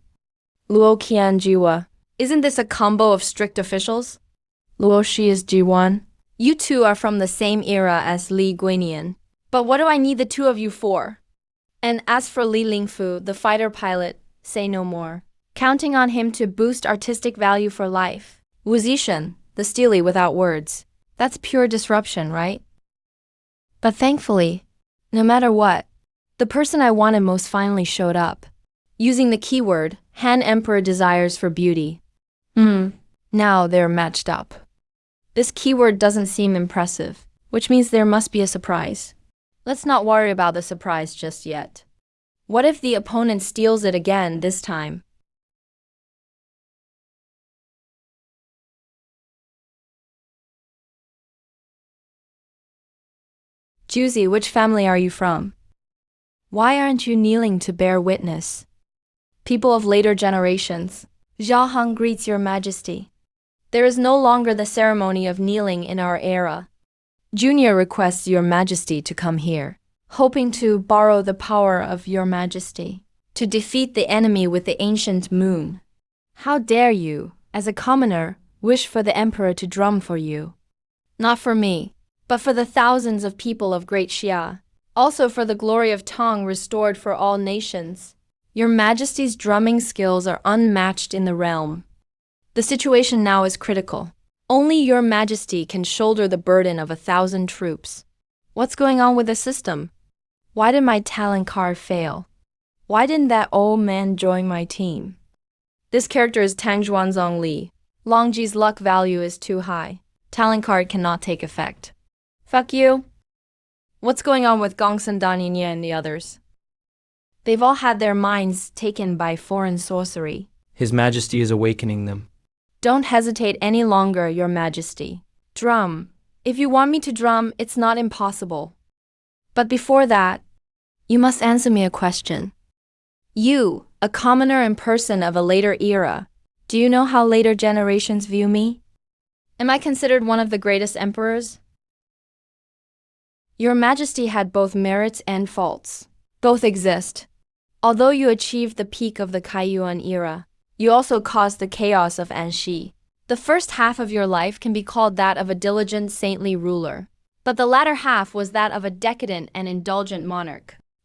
Luo Qian Jiwa. Isn't this a combo of strict officials? Luo Shi is Ji1. You two are from the same era as Li Guanyin. But what do I need the two of you for? And as for Li Lingfu, the fighter pilot, say no more. Counting on him to boost artistic value for life. Wu Zishan, the steely without words. That's pure disruption, right? But thankfully, no matter what, the person I wanted most finally showed up. Using the keyword, Han Emperor desires for beauty. Now they're matched up. This keyword doesn't seem impressive, which means there must be a surprise. Let's not worry about the surprise just yet. What if the opponent steals it again this time? Juzi, which family are you from? Why aren't you kneeling to bear witness? People of later generations, Zhao Heng greets your majesty. There is no longer the ceremony of kneeling in our era. Junior requests your majesty to come here, hoping to borrow the power of your majesty, to defeat the enemy with the ancient moon. How dare you, as a commoner, wish for the emperor to drum for you? Not for me, but for the thousands of people of Great Xia, also for the glory of Tang restored for all nations. Your majesty's drumming skills are unmatched in the realm. The situation now is critical. Only your majesty can shoulder the burden of 1,000 troops. What's going on with the system? Why did my talent card fail? Why didn't that old man join my team? This character is Tang Zhuanzong Li. Longji's luck value is too high. Talent card cannot take effect. Fuck you. What's going on with Gongsun Danyinya and the others? They've all had their minds taken by foreign sorcery. His Majesty is awakening them. Don't hesitate any longer, your majesty. Drum. If you want me to drum, it's not impossible. But before that, you must answer me a question. You, a commoner and person of a later era, do you know how later generations view me? Am I considered one of the greatest emperors? Your majesty had both merits and faults. Both exist. Although you achieved the peak of the Kaiyuan era, you also caused the chaos of Anxi. The first half of your life can be called that of a diligent saintly ruler, but the latter half was that of a decadent and indulgent monarch.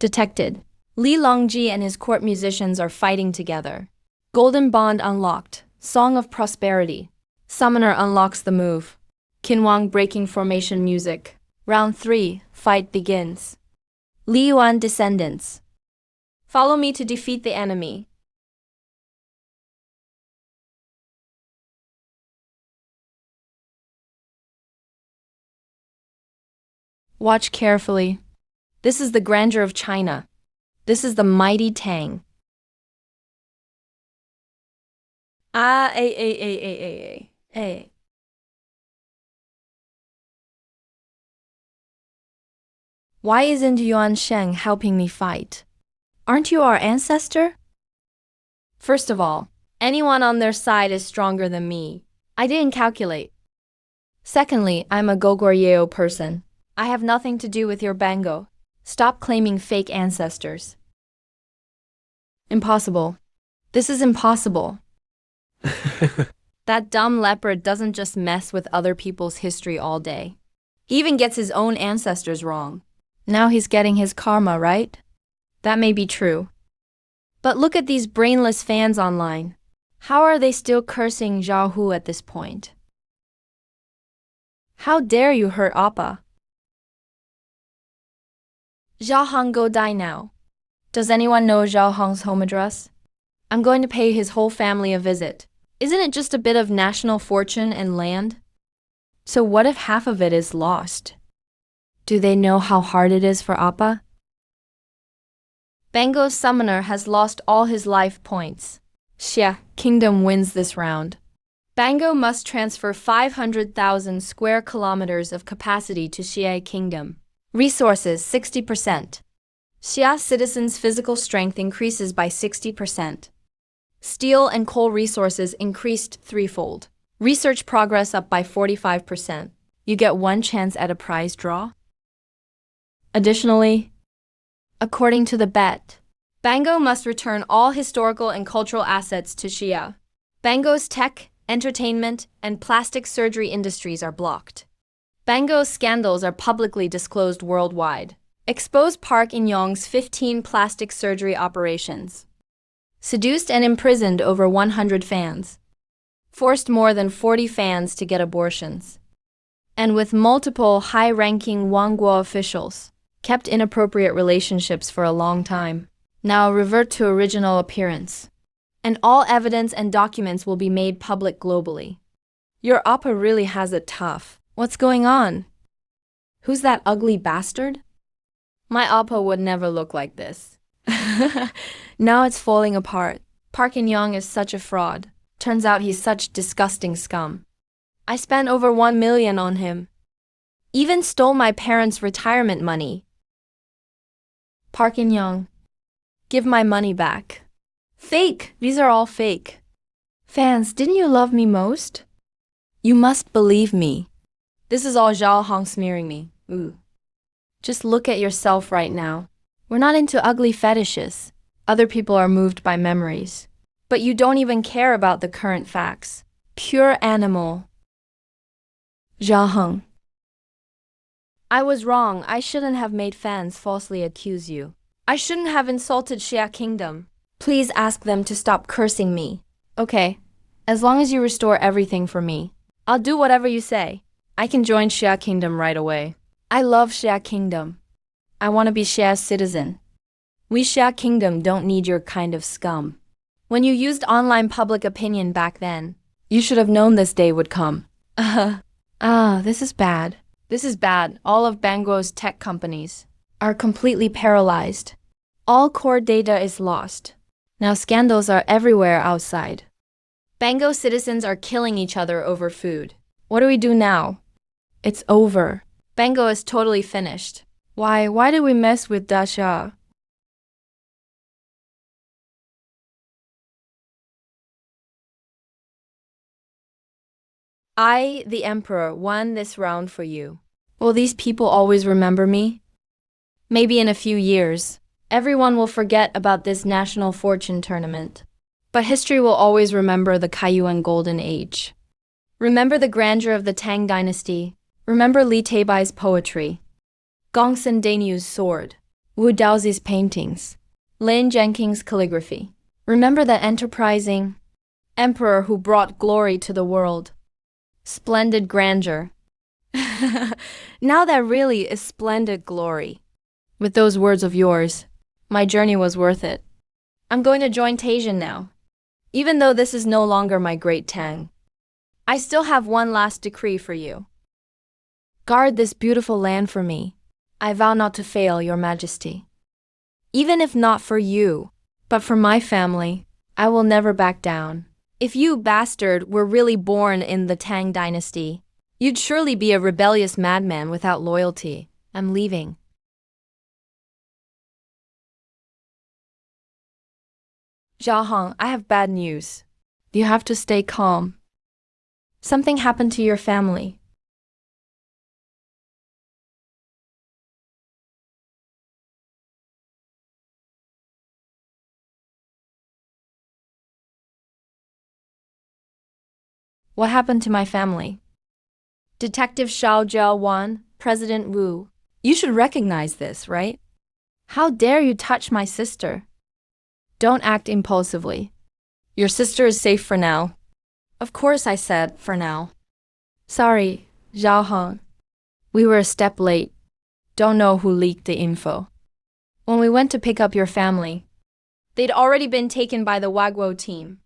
Detected. Li Longji and his court musicians are fighting together. Golden Bond unlocked. Song of Prosperity. Summoner unlocks the move. Qinhuang breaking formation music. Round 3. Fight begins. Li Yuan descendants. Follow me to defeat the enemy. Watch carefully. This is the grandeur of China. This is the mighty Tang. Hey. Why isn't Yuan Sheng helping me fight? Aren't you our ancestor? First of all, anyone on their side is stronger than me. I didn't calculate. Secondly, I'm a Goguryeo person. I have nothing to do with your Bango. Stop claiming fake ancestors. Impossible. This is impossible. That dumb leopard doesn't just mess with other people's history all day. He even gets his own ancestors wrong. Now he's getting his karma, right? That may be true. But look at these brainless fans online. How are they still cursing Zhao Hu at this point? How dare you hurt Appa? Zhao Hong, go die now. Does anyone know Zhao Hong's home address? I'm going to pay his whole family a visit. Isn't it just a bit of national fortune and land? So what if half of it is lost? Do they know how hard it is for Appa? Bango's summoner has lost all his life points. Xia Kingdom wins this round. Bango must transfer 500,000 square kilometers of capacity to Xia Kingdom. Resources 60%. Xia citizens' physical strength increases by 60%. Steel and coal resources increased threefold. Research progress up by 45%. You get one chance at a prize draw. Additionally, according to the bet, Bango must return all historical and cultural assets to Xia. Bango's tech, entertainment, and plastic surgery industries are blocked. Bango's scandals are publicly disclosed worldwide. Expose Park In-young's 15 plastic surgery operations. Seduced and imprisoned over 100 fans. Forced more than 40 fans to get abortions. And with multiple high-ranking Wangguo officials, kept inappropriate relationships for a long time. Now revert to original appearance. And all evidence and documents will be made public globally. Your Appa really has it tough. What's going on? Who's that ugly bastard? My Appa would never look like this. Now it's falling apart. Park In-young is such a fraud. Turns out he's such disgusting scum. I spent over 1 million on him. Even stole my parents' retirement money. Park In-young, give my money back. Fake! These are all fake. Fans, didn't you love me most? You must believe me. This is all Zhao Hong smearing me. Ooh. Just look at yourself right now. We're not into ugly fetishes. Other people are moved by memories. But you don't even care about the current facts. Pure animal. Zhao Hong. I was wrong. I shouldn't have made fans falsely accuse you. I shouldn't have insulted Xia Kingdom. Please ask them to stop cursing me. Okay, as long as you restore everything for me, I'll do whatever you say. I can join Xia Kingdom right away. I love Xia Kingdom. I want to be Xia's citizen. We Xia Kingdom don't need your kind of scum. When you used online public opinion back then, you should have known this day would come. This is bad. This is bad. All of Bango's tech companies are completely paralyzed. All core data is lost. Now scandals are everywhere outside. Bango citizens are killing each other over food. What do we do now? It's over. Bango is totally finished. Why did we mess with Dasha? I, the Emperor, won this round for you. Will these people always remember me? Maybe in a few years, everyone will forget about this national fortune tournament. But history will always remember the Kaiyuan Golden Age. Remember the grandeur of the Tang Dynasty. Remember Li Teibai's poetry. Gongsun Danyu's sword. Wu Daozi's paintings, Lin Jenkins' calligraphy. Remember that enterprising emperor who brought glory to the world. Splendid grandeur. Now that really is splendid glory. With those words of yours, my journey was worth it. I'm going to join Taisian now. Even though this is no longer my great Tang, I still have one last decree for you. Guard this beautiful land for me. I vow not to fail, Your Majesty. Even if not for you, but for my family, I will never back down. If you, bastard, were really born in the Tang dynasty, you'd surely be a rebellious madman without loyalty. I'm leaving. Zhao Hong, I have bad news. You have to stay calm. Something happened to your family. What happened to my family? Detective Xiao Jiawan, President Wu. You should recognize this, right? How dare you touch my sister? Don't act impulsively. Your sister is safe for now. Of course I said for now. Sorry, Zhao Hong. We were a step late. Don't know who leaked the info. When we went to pick up your family, they'd already been taken by the Wagwo team.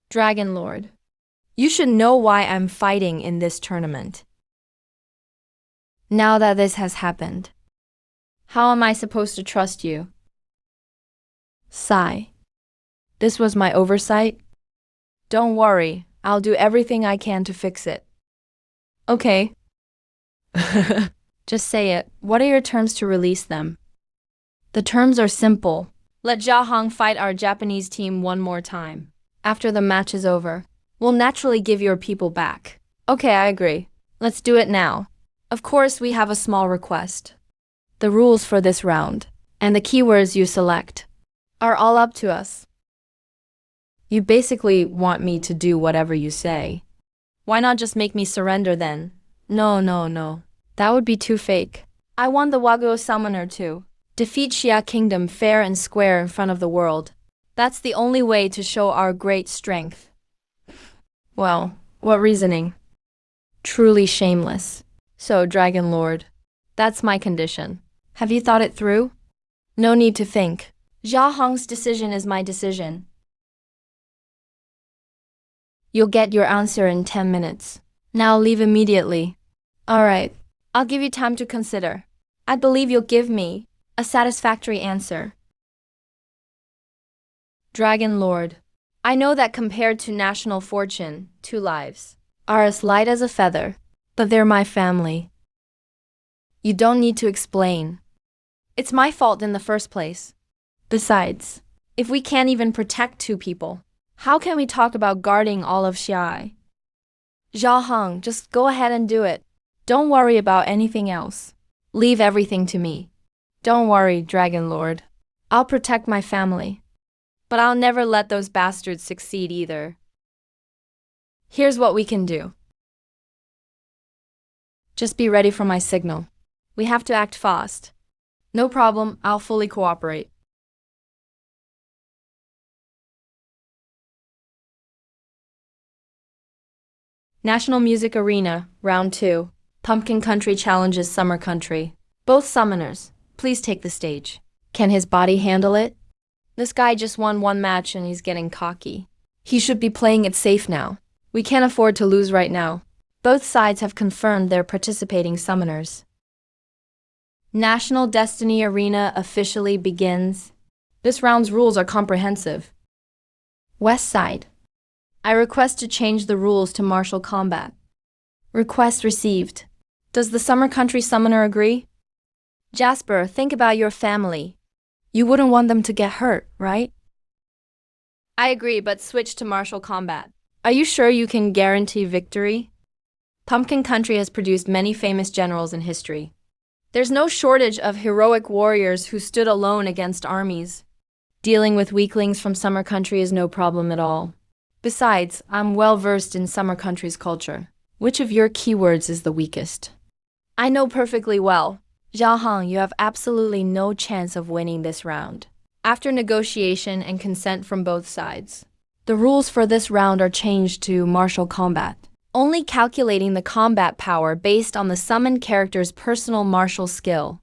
Dragon Lord. You should know why I'm fighting in this tournament. Now that this has happened, how am I supposed to trust you? Sigh. This was my oversight. Don't worry, I'll do everything I can to fix it. Okay. Just say it. What are your terms to release them? The terms are simple. Let Zhao Hong fight our Japanese team one more time. After the match is over, we'll naturally give your people back. Okay, I agree. Let's do it now. Of course, we have a small request. The rules for this round, and the keywords you select, are all up to us. You basically want me to do whatever you say. Why not just make me surrender then? No. That would be too fake. I want the Wagyu summoner to defeat Xia Kingdom fair and square in front of the world. That's the only way to show our great strength. Well, what reasoning? Truly shameless. So, Dragon Lord, that's my condition. Have you thought it through? No need to think. Zhao Hong's decision is my decision. You'll get your answer in 10 minutes. Now leave immediately. Alright, I'll give you time to consider. I believe you'll give me a satisfactory answer. Dragon Lord, I know that compared to national fortune, 2 lives are as light as a feather, but they're my family. You don't need to explain. It's my fault in the first place. Besides, if we can't even protect 2 people, how can we talk about guarding all of Xiai? Zhao Hong, just go ahead and do it. Don't worry about anything else. Leave everything to me. Don't worry, Dragon Lord. I'll protect my family. But I'll never let those bastards succeed either. Here's what we can do. Just be ready for my signal. We have to act fast. No problem, I'll fully cooperate. National Music Arena, Round 2. Pumpkin Country challenges Summer Country. Both summoners, please take the stage. Can his body handle it? This guy just won 1 match and he's getting cocky. He should be playing it safe now. We can't afford to lose right now. Both sides have confirmed their participating summoners. National Destiny Arena officially begins. This round's rules are comprehensive. West side. I request to change the rules to martial combat. Request received. Does the Summer Country summoner agree? Jasper, think about your family. You wouldn't want them to get hurt, right? I agree, but switch to martial combat. Are you sure you can guarantee victory? Pumpkin Country has produced many famous generals in history. There's no shortage of heroic warriors who stood alone against armies. Dealing with weaklings from Summer Country is no problem at all. Besides, I'm well versed in Summer Country's culture. Which of your keywords is the weakest? I know perfectly well. Zhao Hong, you have absolutely no chance of winning this round. After negotiation and consent from both sides, the rules for this round are changed to martial combat, only calculating the combat power based on the summoned character's personal martial skill.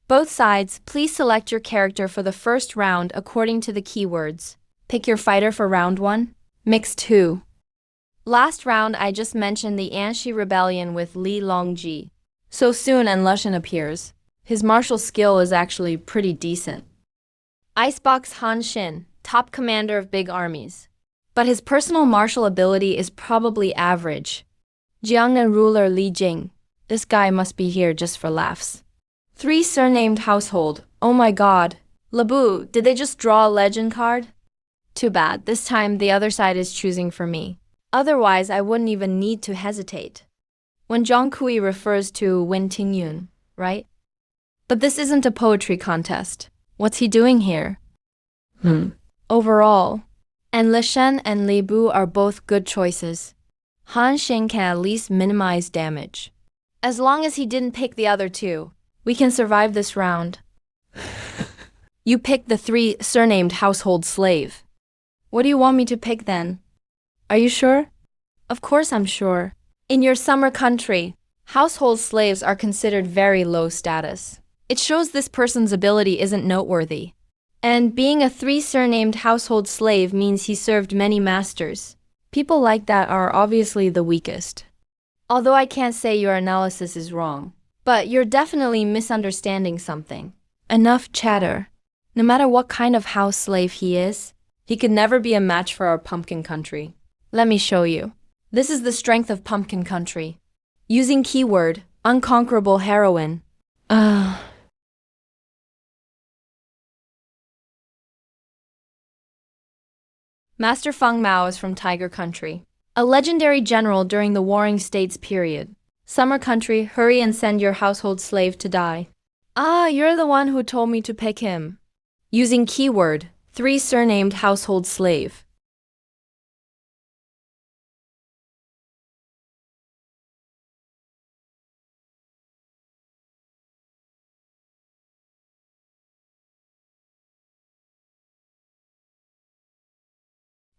Both sides, please select your character for the first round according to the keywords. Pick your fighter for round 1. Mix 2. Last round I just mentioned the Anshi Rebellion with Li Longji. So soon and Lushan appears. His martial skill is actually pretty decent. Icebox Han Xin, top commander of big armies. But his personal martial ability is probably average. Jiangnan ruler Li Jing. This guy must be here just for laughs. 3 surnamed household. Oh my god. Labu, did they just draw a legend card? Too bad, this time the other side is choosing for me. Otherwise, I wouldn't even need to hesitate. When Zhang Kui refers to Wen Tingyun, right? But this isn't a poetry contest. What's he doing here? Overall. And Li Shen and Li Bu are both good choices. Han Xin can at least minimize damage. As long as he didn't pick the other two, we can survive this round. You picked the 3 surnamed household slave. What do you want me to pick then? Are you sure? Of course I'm sure. In your summer country, household slaves are considered very low status. It shows this person's ability isn't noteworthy. And being a 3 surnamed household slave means he served many masters. People like that are obviously the weakest. Although I can't say your analysis is wrong. But you're definitely misunderstanding something. Enough chatter. No matter what kind of house slave he is, he could never be a match for our pumpkin country. Let me show you. This is the strength of pumpkin country. Using keyword, unconquerable heroine. Master Feng Mao is from Tiger Country, a legendary general during the Warring States period. Summer Country, hurry and send your household slave to die. Ah, you're the one who told me to pick him. Using keyword, 3 surnamed household slave.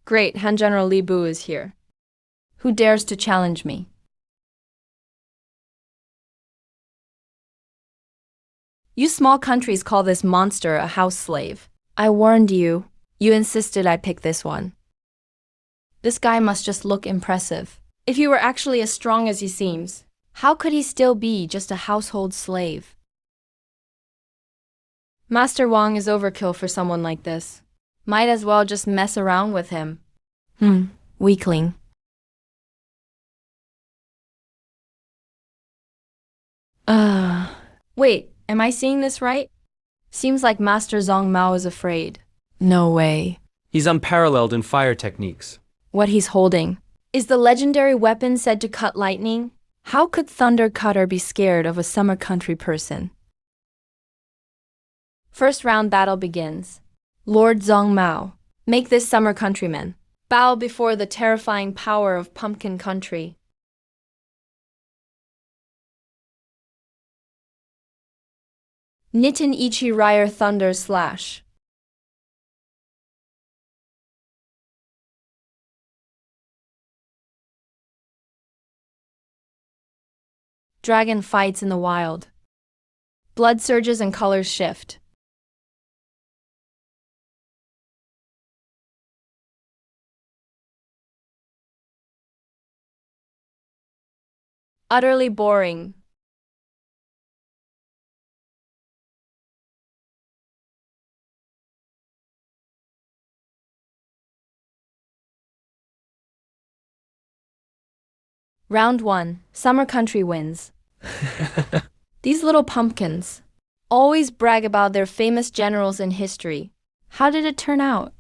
Great, Han General Li Bu is here. Who dares to challenge me? You small countries call this monster a house slave. I warned you. You insisted I pick this one. This guy must just look impressive. If he were actually as strong as he seems, how could he still be just a household slave? Master Wang is overkill for someone like this. Might as well just mess around with him. Weakling. Wait, am I seeing this right? Seems like Master Zhang Mao is afraid. No way. He's unparalleled in fire techniques. What he's holding. Is the legendary weapon said to cut lightning? How could Thunder Cutter be scared of a summer country person? First round battle begins. Lord Zhang Mao, make this summer countryman bow before the terrifying power of pumpkin country. Nitin Ichi Ryer Thunder Slash. Dragon fights in the wild. Blood surges and colors shift. Utterly boring. Round 1. Summer Country wins. These little pumpkins always brag about their famous generals in history. How did it turn out?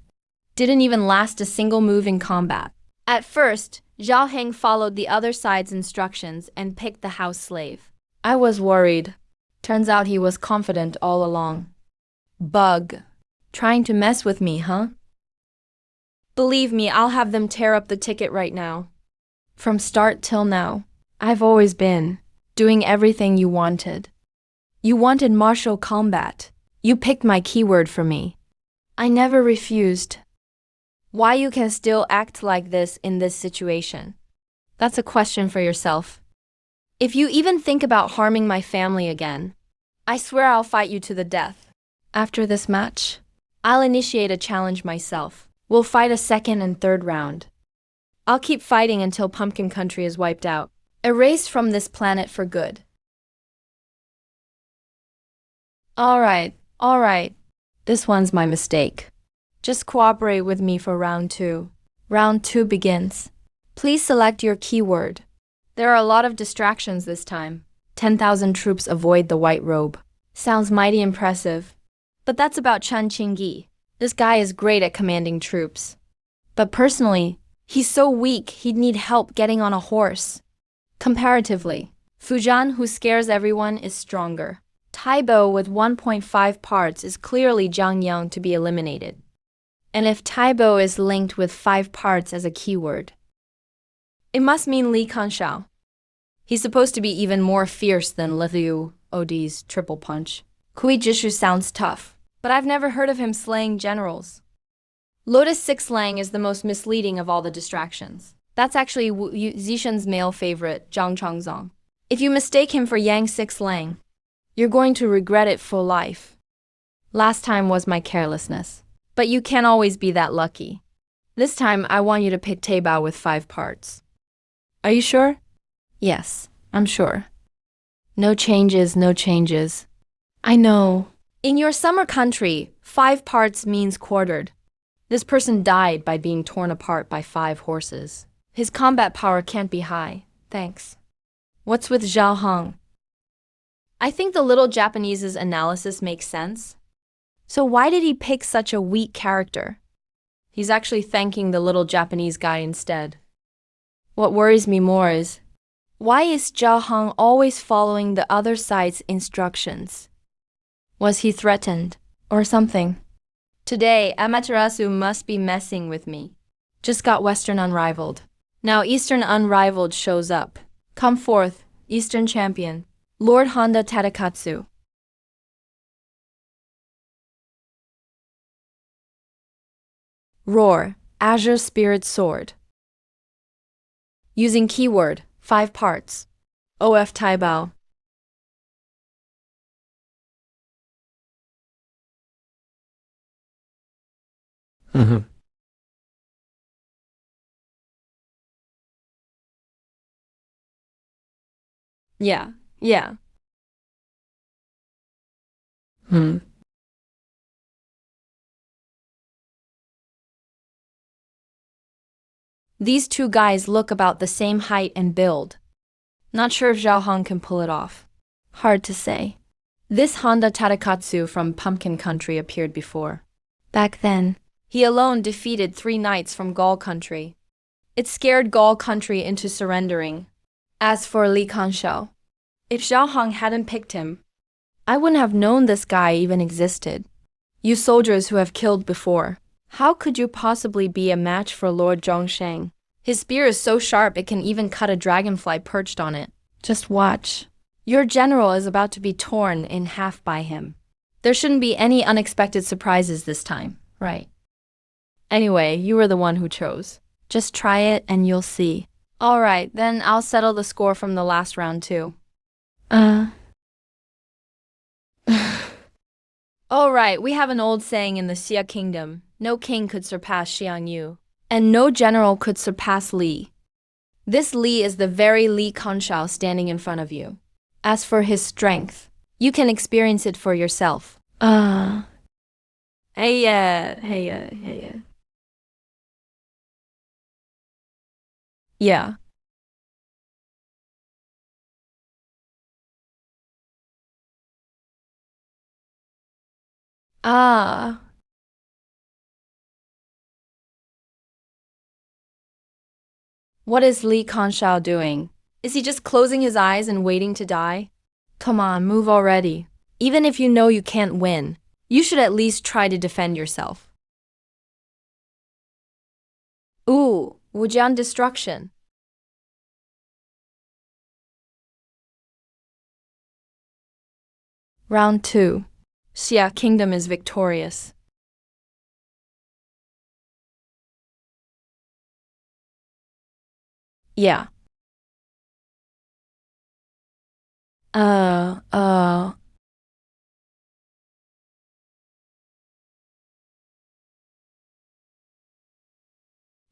Didn't even last a single move in combat. At first, Zhao Heng followed the other side's instructions and picked the house slave. I was worried. Turns out he was confident all along. Bug. Trying to mess with me, huh? Believe me, I'll have them tear up the ticket right now. From start till now, I've always been doing everything you wanted. You wanted martial combat. You picked my keyword for me. I never refused. Why you can still act like this in this situation? That's a question for yourself. If you even think about harming my family again, I swear I'll fight you to the death. After this match, I'll initiate a challenge myself. We'll fight a second and third round. I'll keep fighting until Pumpkin Country is wiped out, erased from this planet for good. Alright. This one's my mistake. Just cooperate with me for round 2. Round 2 begins. Please select your keyword. There are a lot of distractions this time. 10,000 troops avoid the white robe. Sounds mighty impressive. But that's about Chen Qingyi. This guy is great at commanding troops. But personally, he's so weak he'd need help getting on a horse. Comparatively, Fujian, who scares everyone, is stronger. Taibo with 1.5 parts is clearly Zhang Yang to be eliminated. And if Taibo is linked with 5 parts as a keyword, it must mean Li Kanshao. He's supposed to be even more fierce than Liu Odi's triple punch. Kui Jishu sounds tough, but I've never heard of him slaying generals. Lotus Six Lang is the most misleading of all the distractions. That's actually Zishan's male favorite, Zhang Changzong. If you mistake him for Yang Six Lang, you're going to regret it for life. Last time was my carelessness, but you can't always be that lucky. This time I want you to pick Taibao with 5 parts. Are you sure? Yes, I'm sure. No changes. I know. In your summer country, 5 parts means quartered. This person died by being torn apart by 5 horses. His combat power can't be high. Thanks. What's with Zhao Hong? I think the little Japanese's analysis makes sense. So why did he pick such a weak character? He's actually thanking the little Japanese guy instead. What worries me more is, why is Zhao Hong always following the other side's instructions? Was he threatened, or something? Today, Amaterasu must be messing with me. Just got Western Unrivaled. Now Eastern Unrivaled shows up. Come forth, Eastern Champion, Lord Honda Tadakatsu. Roar, Azure Spirit Sword. Using keyword, 5 parts. OF Taibao. Yeah. These two guys look about the same height and build. Not sure if Zhao Hong can pull it off. Hard to say. This Honda Tadakatsu from Pumpkin Country appeared before. Back then, he alone defeated 3 knights from Gaul Country. It scared Gaul Country into surrendering. As for Li Kanshao, if Zhao Hong hadn't picked him, I wouldn't have known this guy even existed. You soldiers who have killed before, how could you possibly be a match for Lord Zhongsheng? His spear is so sharp it can even cut a dragonfly perched on it. Just watch. Your general is about to be torn in half by him. There shouldn't be any unexpected surprises this time, right? Anyway, you were the one who chose. Just try it and you'll see. Alright, then I'll settle the score from the last round too. Alright, we have an old saying in the Xia Kingdom. No king could surpass Xiang Yu. And no general could surpass Li. This Li is the very Li Kanshao standing in front of you. As for his strength, you can experience it for yourself. Hey. Yeah. What is Li Kanshao doing? Is he just closing his eyes and waiting to die? Come on, move already. Even if you know you can't win, you should at least try to defend yourself. Ooh, Wujian Destruction. Round 2. Xia Kingdom is victorious. Yeah. Uh, uh.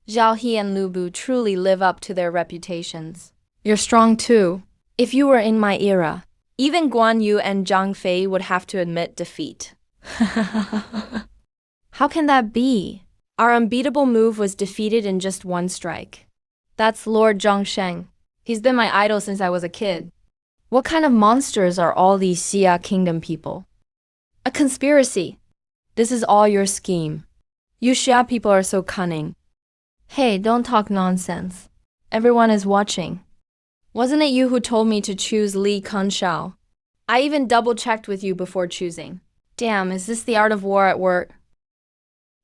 Zhao He and Lu Bu truly live up to their reputations. You're strong too. If you were in my era, even Guan Yu and Zhang Fei would have to admit defeat. How can that be? Our unbeatable move was defeated in just one strike. That's Lord Zhongsheng. He's been my idol since I was a kid. What kind of monsters are all these Xia Kingdom people? A conspiracy. This is all your scheme. You Xia people are so cunning. Hey, don't talk nonsense. Everyone is watching. Wasn't it you who told me to choose Li Kunshao? I even double-checked with you before choosing. Damn, is this the art of war at work?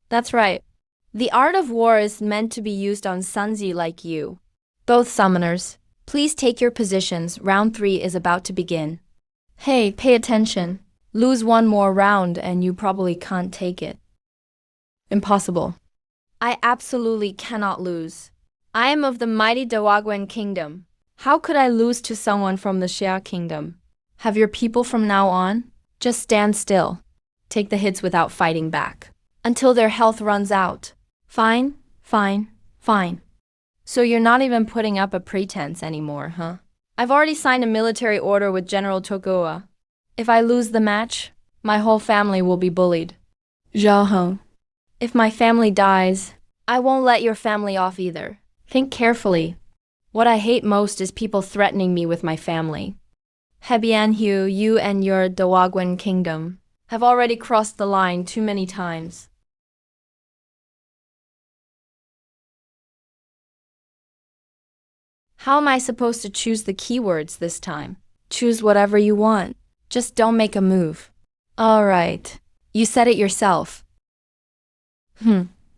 That's right. The art of war is meant to be used on Sunzi like you. Both summoners, please take your positions. Round 3 is about to begin. Hey, pay attention. Lose one more round and you probably can't take it. Impossible. I absolutely cannot lose. I am of the mighty Dawagwen Kingdom. How could I lose to someone from the Xia Kingdom? Have your people from now on? Just stand still. Take the hits without fighting back. Until their health runs out. Fine, fine, fine. So you're not even putting up a pretense anymore, huh? I've already signed a military order with General Tokugawa. If I lose the match, my whole family will be bullied. Zhao Heng. If my family dies, I won't let your family off either. Think carefully. What I hate most is people threatening me with my family. Hebian Hu, you and your Dawagwen Kingdom have already crossed the line too many times. How am I supposed to choose the keywords this time? Choose whatever you want. Just don't make a move. Alright. You said it yourself.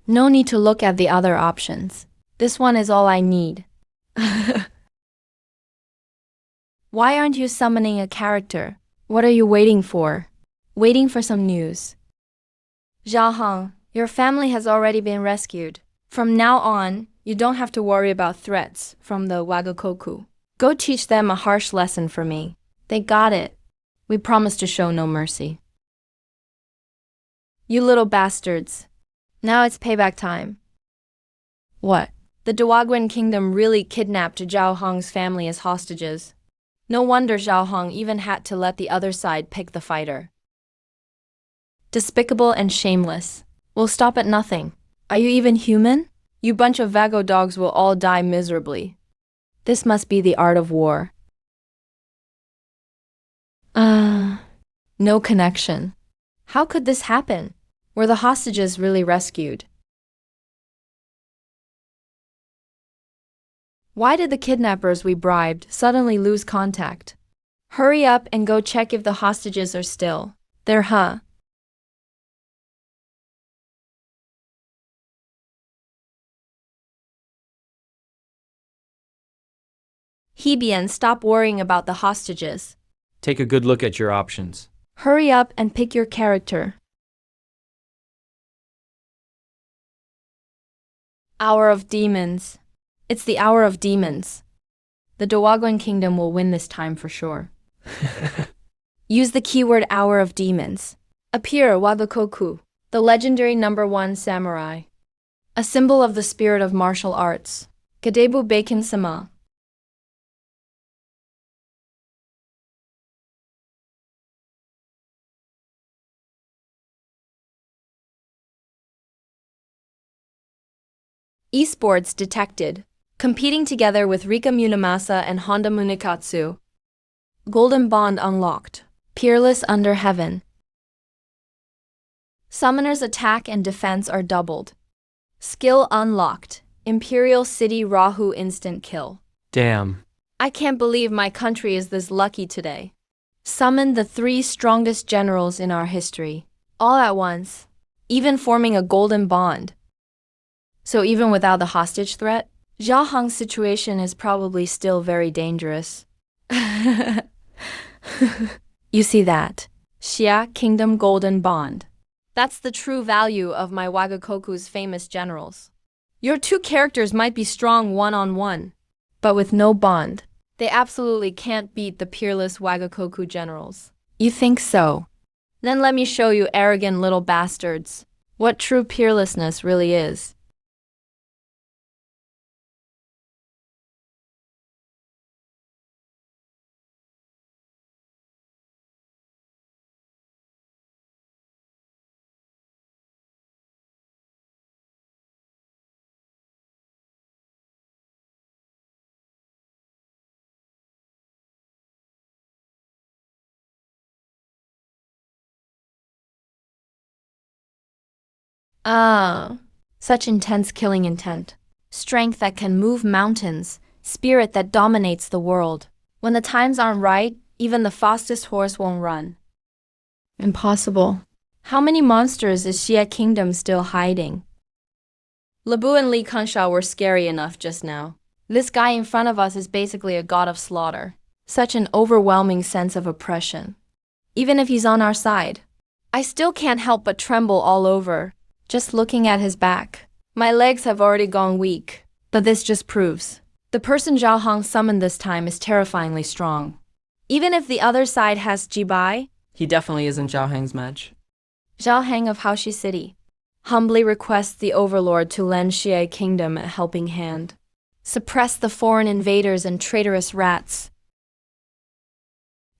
No need to look at the other options. This one is all I need. Why aren't you summoning a character? What are you waiting for? Waiting for some news. Zhao Heng, your family has already been rescued. From now on, you don't have to worry about threats from the Wagakoku. Go teach them a harsh lesson for me. They got it. We promise to show no mercy. You little bastards. Now it's payback time. What? The Dawagwen Kingdom really kidnapped Zhao Heng's family as hostages. No wonder Zhao Heng even had to let the other side pick the fighter. Despicable and shameless. We'll stop at nothing. Are you even human? You bunch of Vago dogs will all die miserably. This must be the art of war. No connection. How could this happen? Were the hostages really rescued? Why did the kidnappers we bribed suddenly lose contact? Hurry up and go check if the hostages are still there, huh? Hebian, stop worrying about the hostages. Take a good look at your options. Hurry up and pick your character. Hour of Demons. It's the Hour of Demons. The Dawagwen Kingdom will win this time for sure. Use the keyword Hour of Demons. Appear Wagakoku, the legendary #1 samurai. A symbol of the spirit of martial arts. Gadebu Bacon Sama. Esports detected. Competing together with Rika Munamasa and Honda Munikatsu. Golden Bond unlocked. Peerless under heaven. Summoner's attack and defense are doubled. Skill unlocked. Imperial City Rahu instant kill. Damn. I can't believe my country is this lucky today. Summon the 3 strongest generals in our history. All at once. Even forming a golden bond. So even without the hostage threat, Zhao Heng's situation is probably still very dangerous. You see that? Xia Kingdom Golden Bond. That's the true value of my Wagakoku's famous generals. Your two characters might be strong one-on-one, but with no bond, they absolutely can't beat the peerless Wagakoku generals. You think so? Then let me show you arrogant little bastards what true peerlessness really is. Ah, such intense killing intent. Strength that can move mountains, spirit that dominates the world. When the times aren't right, even the fastest horse won't run. Impossible. How many monsters is Xia Kingdom still hiding? Lebu and Li Kensha were scary enough just now. This guy in front of us is basically a god of slaughter. Such an overwhelming sense of oppression. Even if he's on our side, I still can't help but tremble all over, just looking at his back. My legs have already gone weak, but this just proves the person Zhao Hong summoned this time is terrifyingly strong. Even if the other side has Jibai, He definitely isn't Zhao Hang's match. Zhao Hang of Haoxi City humbly requests the Overlord to lend Xie Kingdom a helping hand. Suppress the foreign invaders and traitorous rats.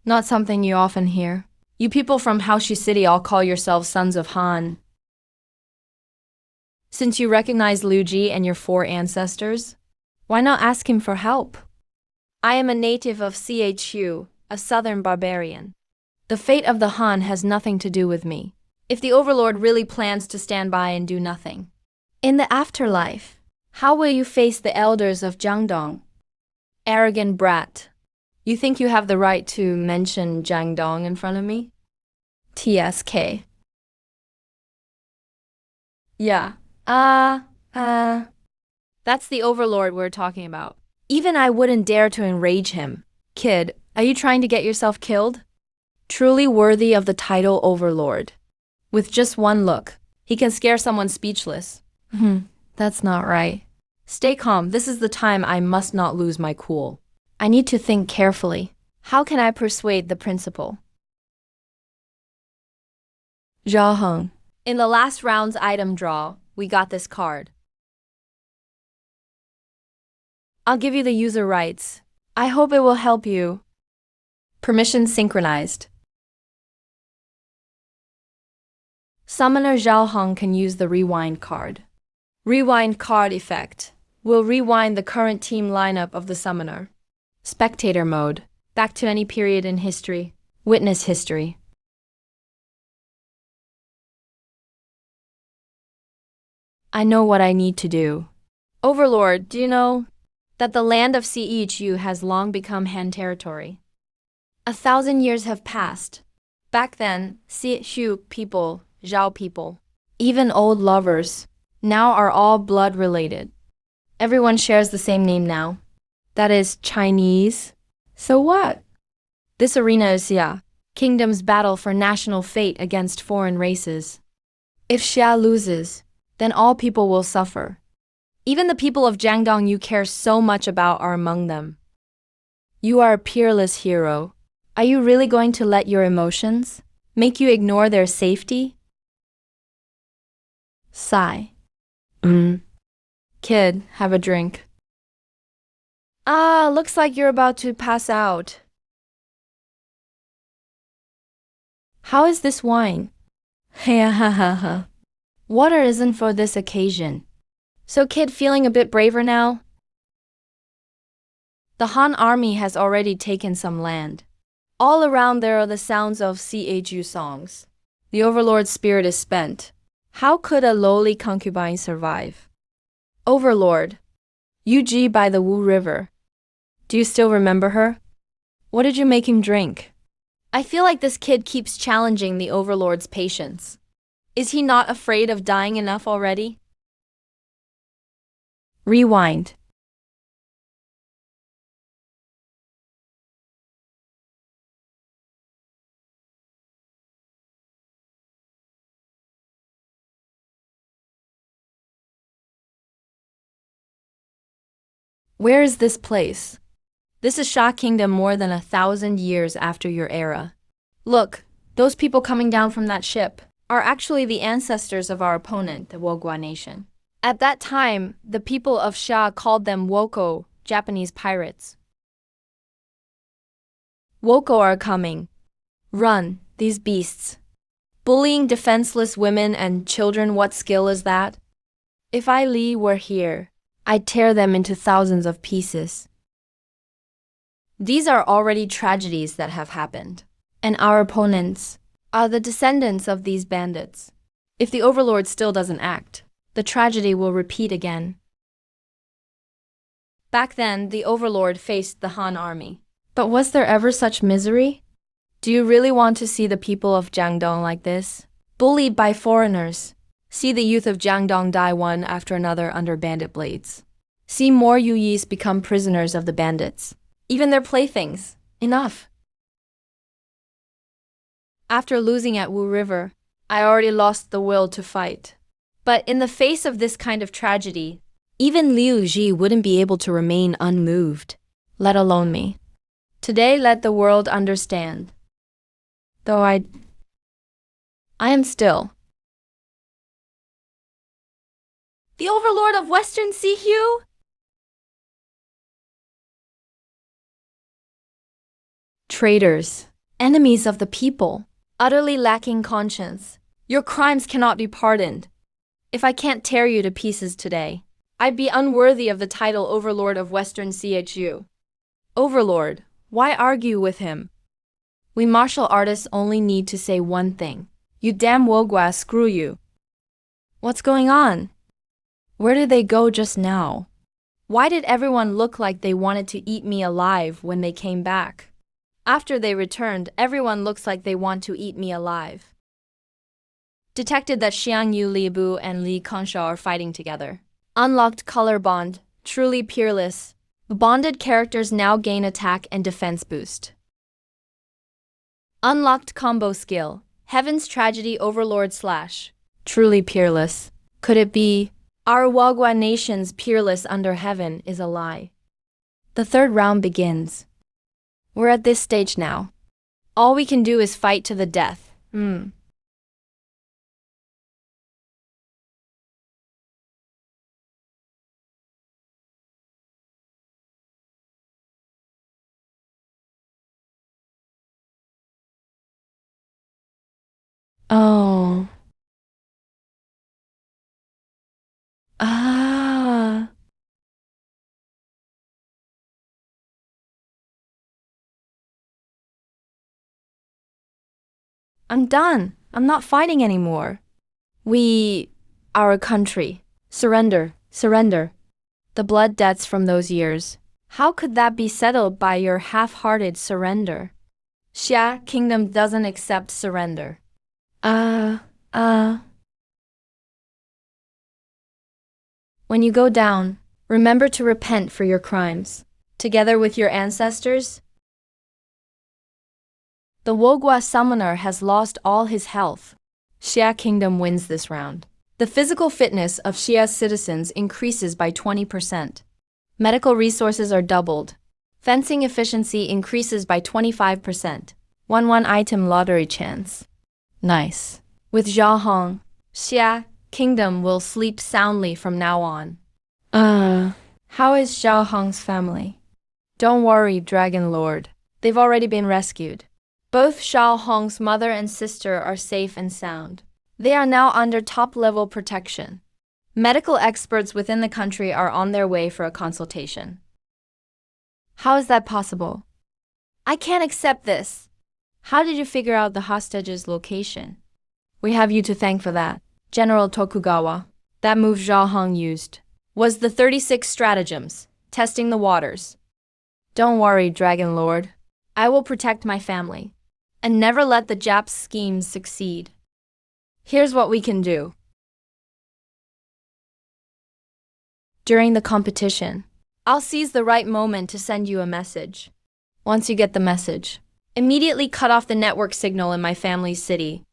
Not something you often hear. You people from Haoxi City all call yourselves sons of Han. Since you recognize Liu Ji and your four ancestors, why not ask him for help? I am a native of Chu, a southern barbarian. The fate of the Han has nothing to do with me. If the Overlord really plans to stand by and do nothing, in the afterlife, how will you face the elders of Jiangdong? Arrogant brat. You think you have the right to mention Jiangdong in front of me? TSK. Yeah. That's the Overlord we're talking about. Even I wouldn't dare to enrage him. Kid, are you trying to get yourself killed? Truly worthy of the title Overlord. With just one look, he can scare someone speechless. That's not right. Stay calm, this is the time I must not lose my cool. I need to think carefully. How can I persuade the principal? Zhao Heng. In the last round's item draw, we got this card. I'll give you the user rights. I hope it will help you. Permission synchronized. Summoner Zhao Heng can use the rewind card. Rewind card effect will rewind the current team lineup of the summoner. Spectator mode. Back to any period in history. Witness history. I know what I need to do. Overlord, do you know that the land of Chu has long become Han territory? 1,000 years have passed. Back then, Chu people, Zhao people, even old lovers, now are all blood related. Everyone shares the same name now. That is Chinese. So what? This arena is Xia Kingdom's battle for national fate against foreign races. If Xia loses, then all people will suffer. Even the people of Jiangdong you care so much about are among them. You are a peerless hero. Are you really going to let your emotions make you ignore their safety? Sigh. Kid, have a drink. Looks like you're about to pass out. How is this wine? Ha ha ha ha. Water isn't for this occasion. So kid, feeling a bit braver now? The Han army has already taken some land. All around there are the sounds of Chu songs. The Overlord's spirit is spent. How could a lowly concubine survive? Overlord, Yu Ji by the Wu River. Do you still remember her? What did you make him drink? I feel like this kid keeps challenging the Overlord's patience. Is he not afraid of dying enough already? Rewind. Where is this place? This is Sha Kingdom more than 1,000 years after your era. Look, those people coming down from that ship are actually the ancestors of our opponent, the Wogwa nation. At that time, the people of Sha called them Woko, Japanese pirates. Woko are coming. Run, these beasts. Bullying defenseless women and children, what skill is that? If I Li were here, I'd tear them into thousands of pieces. These are already tragedies that have happened, and our opponents are the descendants of these bandits. If the overlord still doesn't act, the tragedy will repeat again. Back then, the overlord faced the Han army. But was there ever such misery? Do you really want to see the people of Jiangdong like this? Bullied by foreigners. See the youth of Jiangdong die one after another under bandit blades. See more Yuyis become prisoners of the bandits. Even their playthings. Enough. After losing at Wu River, I already lost the will to fight. But in the face of this kind of tragedy, even Liu Ji wouldn't be able to remain unmoved, let alone me. Today, let the world understand. Though I am still the overlord of Western Seahue? Traitors, enemies of the people, utterly lacking conscience. Your crimes cannot be pardoned. If I can't tear you to pieces today, I'd be unworthy of the title Overlord of Western Chu. Overlord, why argue with him? We martial artists only need to say one thing. You damn Wogwa, screw you. What's going on? Where did they go just now? Why did everyone look like they wanted to eat me alive when they came back? After they returned, everyone looks like they want to eat me alive. Detected that Xiang Yu Libu and Li Kansha are fighting together. Unlocked color bond, truly peerless. The bonded characters now gain attack and defense boost. Unlocked combo skill, Heaven's Tragedy Overlord / truly peerless. Could it be? Our Wagwa nation's peerless under heaven is a lie. The third round begins. We're at this stage now. All we can do is fight to the death. Oh. Ah. I'm done. I'm not fighting anymore. Our country, surrender, surrender. The blood debts from those years. How could that be settled by your half-hearted surrender? Xia Kingdom doesn't accept surrender. When you go down, remember to repent for your crimes, together with your ancestors. The Wogwa summoner has lost all his health. Xia Kingdom wins this round. The physical fitness of Xia's citizens increases by 20%. Medical resources are doubled. Fencing efficiency increases by 25%. 1-1 item lottery chance. Nice. With Zhao Hong, Xia Kingdom will sleep soundly from now on. How is Zhao Hong's family? Don't worry, Dragon Lord. They've already been rescued. Both Zhao Hong's mother and sister are safe and sound. They are now under top-level protection. Medical experts within the country are on their way for a consultation. How is that possible? I can't accept this. How did you figure out the hostage's location? We have you to thank for that, General Tokugawa. That move Zhao Hong used was the 36 stratagems, testing the waters. Don't worry, Dragon Lord. I will protect my family and never let the Japs' schemes succeed. Here's what we can do. During the competition, I'll seize the right moment to send you a message. Once you get the message, immediately cut off the network signal in my family's city.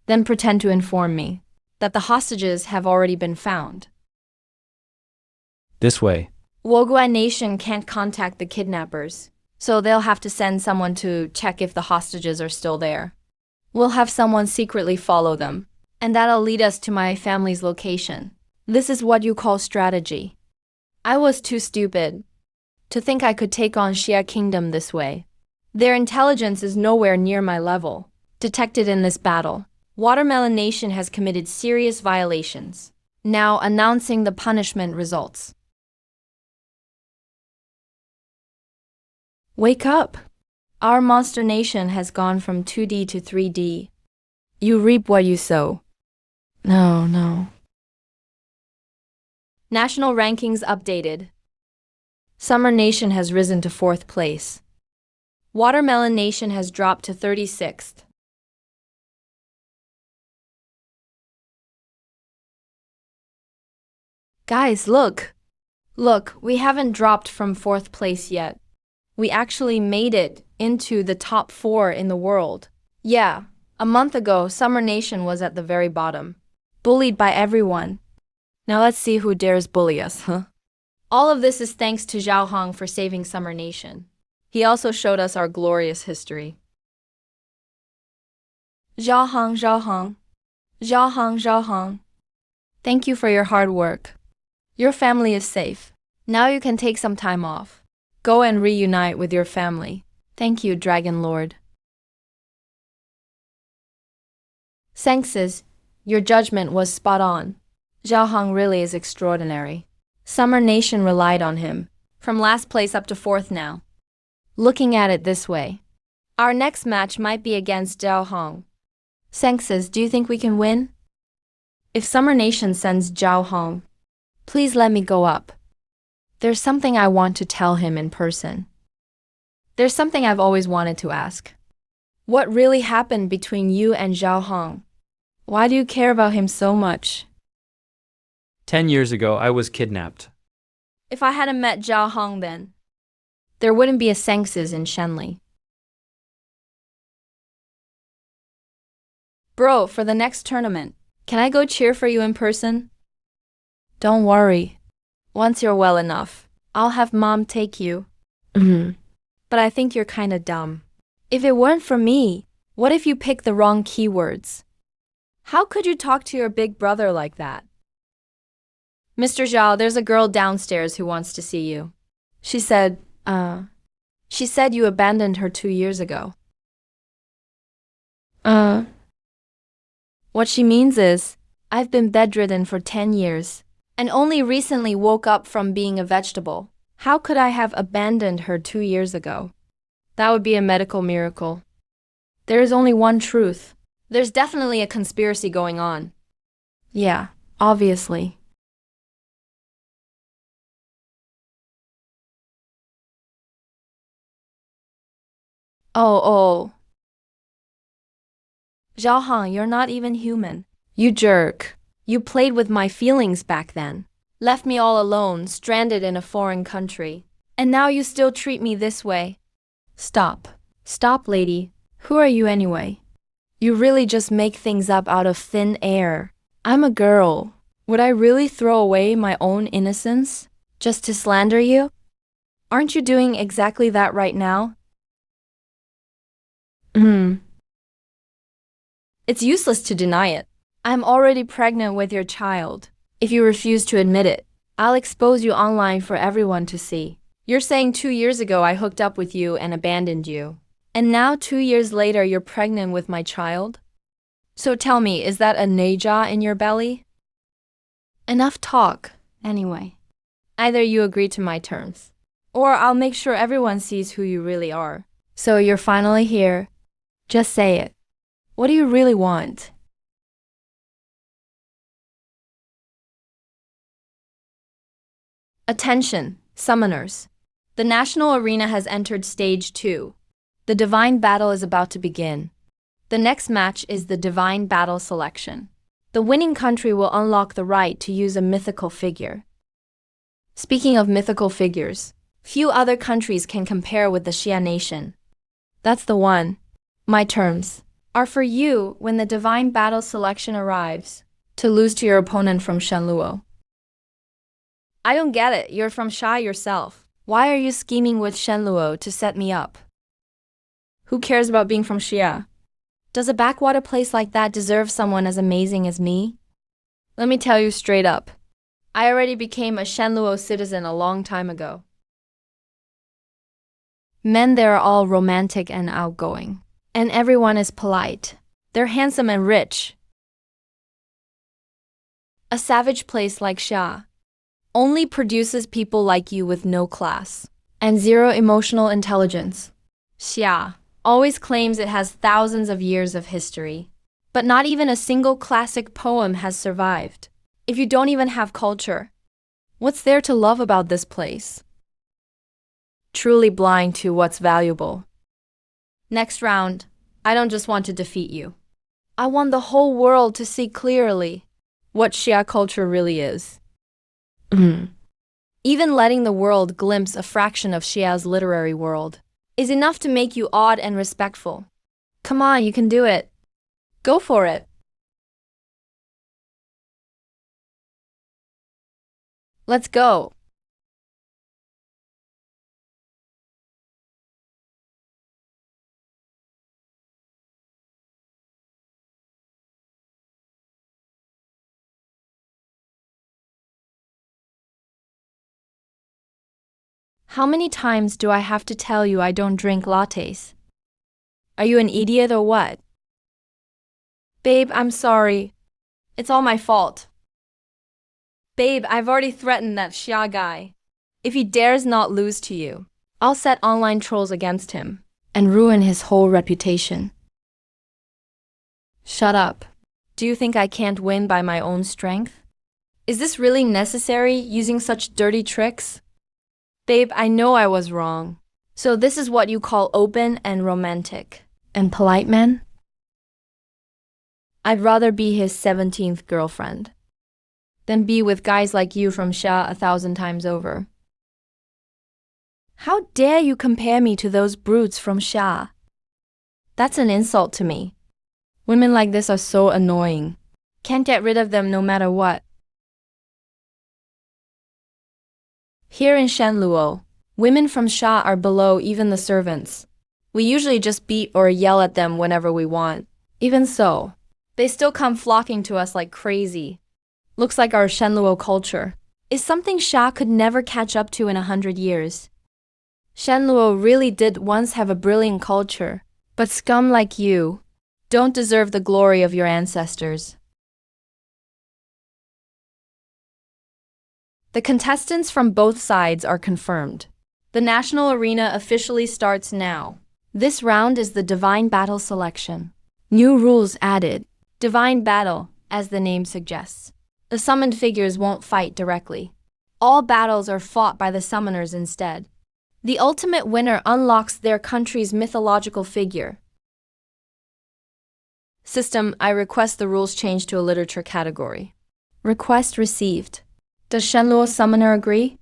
Then pretend to inform me that the hostages have already been found. This way. Woguan Nation can't contact the kidnappers, so they'll have to send someone to check if the hostages are still there. We'll have someone secretly follow them, and that'll lead us to my family's location. This is what you call strategy. I was too stupid to think I could take on Xia Kingdom this way. Their intelligence is nowhere near my level. Detected in this battle, Watermelon Nation has committed serious violations. Now announcing the punishment results. Wake up! Our monster nation has gone from 2D to 3D. You reap what you sow. No. National rankings updated. Summer Nation has risen to 4th place. Watermelon Nation has dropped to 36th. Guys, look! Look, we haven't dropped from 4th place yet. We actually made it into the top 4 in the world. Yeah, a month ago, Summer Nation was at the very bottom. Bullied by everyone. Now let's see who dares bully us, huh? All of this is thanks to Zhao Hong for saving Summer Nation. He also showed us our glorious history. Zhao Hong. Thank you for your hard work. Your family is safe. Now you can take some time off. Go and reunite with your family. Thank you, Dragon Lord. Senses, your judgment was spot on. Zhao Hong really is extraordinary. Summer Nation relied on him. From last place up to 4th now. Looking at it this way, our next match might be against Zhao Hong. Senses, do you think we can win? If Summer Nation sends Zhao Hong, please let me go up. There's something I want to tell him in person. There's something I've always wanted to ask. What really happened between you and Zhao Hong? Why do you care about him so much? 10 years ago, I was kidnapped. If I hadn't met Zhao Hong then, there wouldn't be a Senses in Shenli. Bro, for the next tournament, can I go cheer for you in person? Don't worry. Once you're well enough, I'll have Mom take you. But I think you're kinda dumb. If it weren't for me, what if you picked the wrong keywords? How could you talk to your big brother like that? Mr. Zhao, there's a girl downstairs who wants to see you. She said you abandoned her 2 years ago. What she means is, I've been bedridden for 10 years, and only recently woke up from being a vegetable. How could I have abandoned her 2 years ago? That would be a medical miracle. There is only one truth. There's definitely a conspiracy going on. Yeah, obviously. Oh. Zhao Hong, you're not even human. You jerk. You played with my feelings back then. Left me all alone, stranded in a foreign country. And now you still treat me this way. Stop. Stop, lady. Who are you anyway? You really just make things up out of thin air. I'm a girl. Would I really throw away my own innocence just to slander you? Aren't you doing exactly that right now? It's useless to deny it. I'm already pregnant with your child. If you refuse to admit it, I'll expose you online for everyone to see. You're saying 2 years ago I hooked up with you and abandoned you. And now 2 years later you're pregnant with my child? So tell me, is that a neja in your belly? Enough talk, anyway. Either you agree to my terms, or I'll make sure everyone sees who you really are. So you're finally here. Just say it. What do you really want? Attention, summoners. The national arena has entered stage 2. The divine battle is about to begin. The next match is the divine battle selection. The winning country will unlock the right to use a mythical figure. Speaking of mythical figures, few other countries can compare with the Xia nation. That's the one. My terms are for you when the divine battle selection arrives, to lose to your opponent from Shenluo. I don't get it. You're from Xia yourself. Why are you scheming with Shenluo to set me up? Who cares about being from Xia? Does a backwater place like that deserve someone as amazing as me? Let me tell you straight up. I already became a Shenluo citizen a long time ago. Men there are all romantic and outgoing. And everyone is polite. They're handsome and rich. A savage place like Xia only produces people like you with no class and zero emotional intelligence. Xia always claims it has thousands of years of history, but not even a single classic poem has survived. If you don't even have culture, what's there to love about this place? Truly blind to what's valuable. Next round, I don't just want to defeat you. I want the whole world to see clearly what Xia culture really is. Even letting the world glimpse a fraction of Xia's literary world is enough to make you awed and respectful. Come on, you can do it. Go for it. Let's go. How many times do I have to tell you I don't drink lattes? Are you an idiot or what? Babe, I'm sorry. It's all my fault. Babe, I've already threatened that Xia guy. If he dares not lose to you, I'll set online trolls against him and ruin his whole reputation. Shut up. Do you think I can't win by my own strength? Is this really necessary, using such dirty tricks? Babe, I know I was wrong. So this is what you call open and romantic. And polite men? I'd rather be his 17th girlfriend than be with guys like you from Xia 1,000 times over. How dare you compare me to those brutes from Xia? That's an insult to me. Women like this are so annoying. Can't get rid of them no matter what. Here in Shenluo, women from Xia are below even the servants. We usually just beat or yell at them whenever we want. Even so, they still come flocking to us like crazy. Looks like our Shenluo culture is something Xia could never catch up to in 100 years. Shenluo really did once have a brilliant culture, but scum like you don't deserve the glory of your ancestors. The contestants from both sides are confirmed. The national arena officially starts now. This round is the Divine Battle selection. New rules added. Divine Battle, as the name suggests. The summoned figures won't fight directly. All battles are fought by the summoners instead. The ultimate winner unlocks their country's mythological figure. System, I request the rules change to a literature category. Request received. Does Shenluo summoner agree?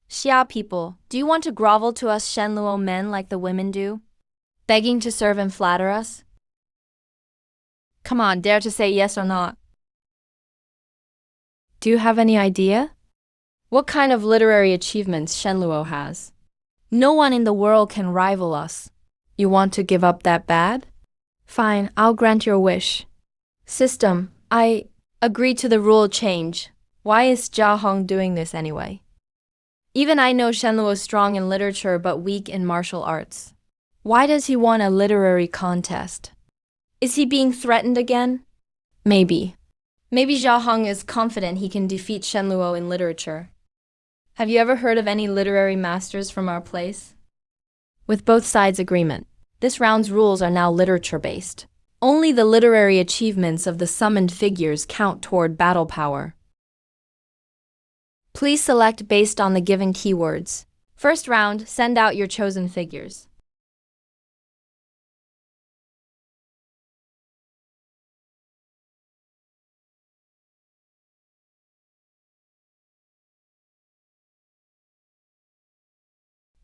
Xia people, do you want to grovel to us Shenluo men like the women do? Begging to serve and flatter us? Come on, dare to say yes or not. Do you have any idea? What kind of literary achievements Shenluo has? No one in the world can rival us. You want to give up that bad? Fine, I'll grant your wish. System, I agree to the rule change. Why is Jia Hong doing this anyway? Even I know Shenluo is strong in literature but weak in martial arts. Why does he want a literary contest? Is he being threatened again? Maybe. Maybe Jia Hong is confident he can defeat Shenluo in literature. Have you ever heard of any literary masters from our place? With both sides' agreement, this round's rules are now literature-based. Only the literary achievements of the summoned figures count toward battle power. Please select based on the given keywords. First round, send out your chosen figures.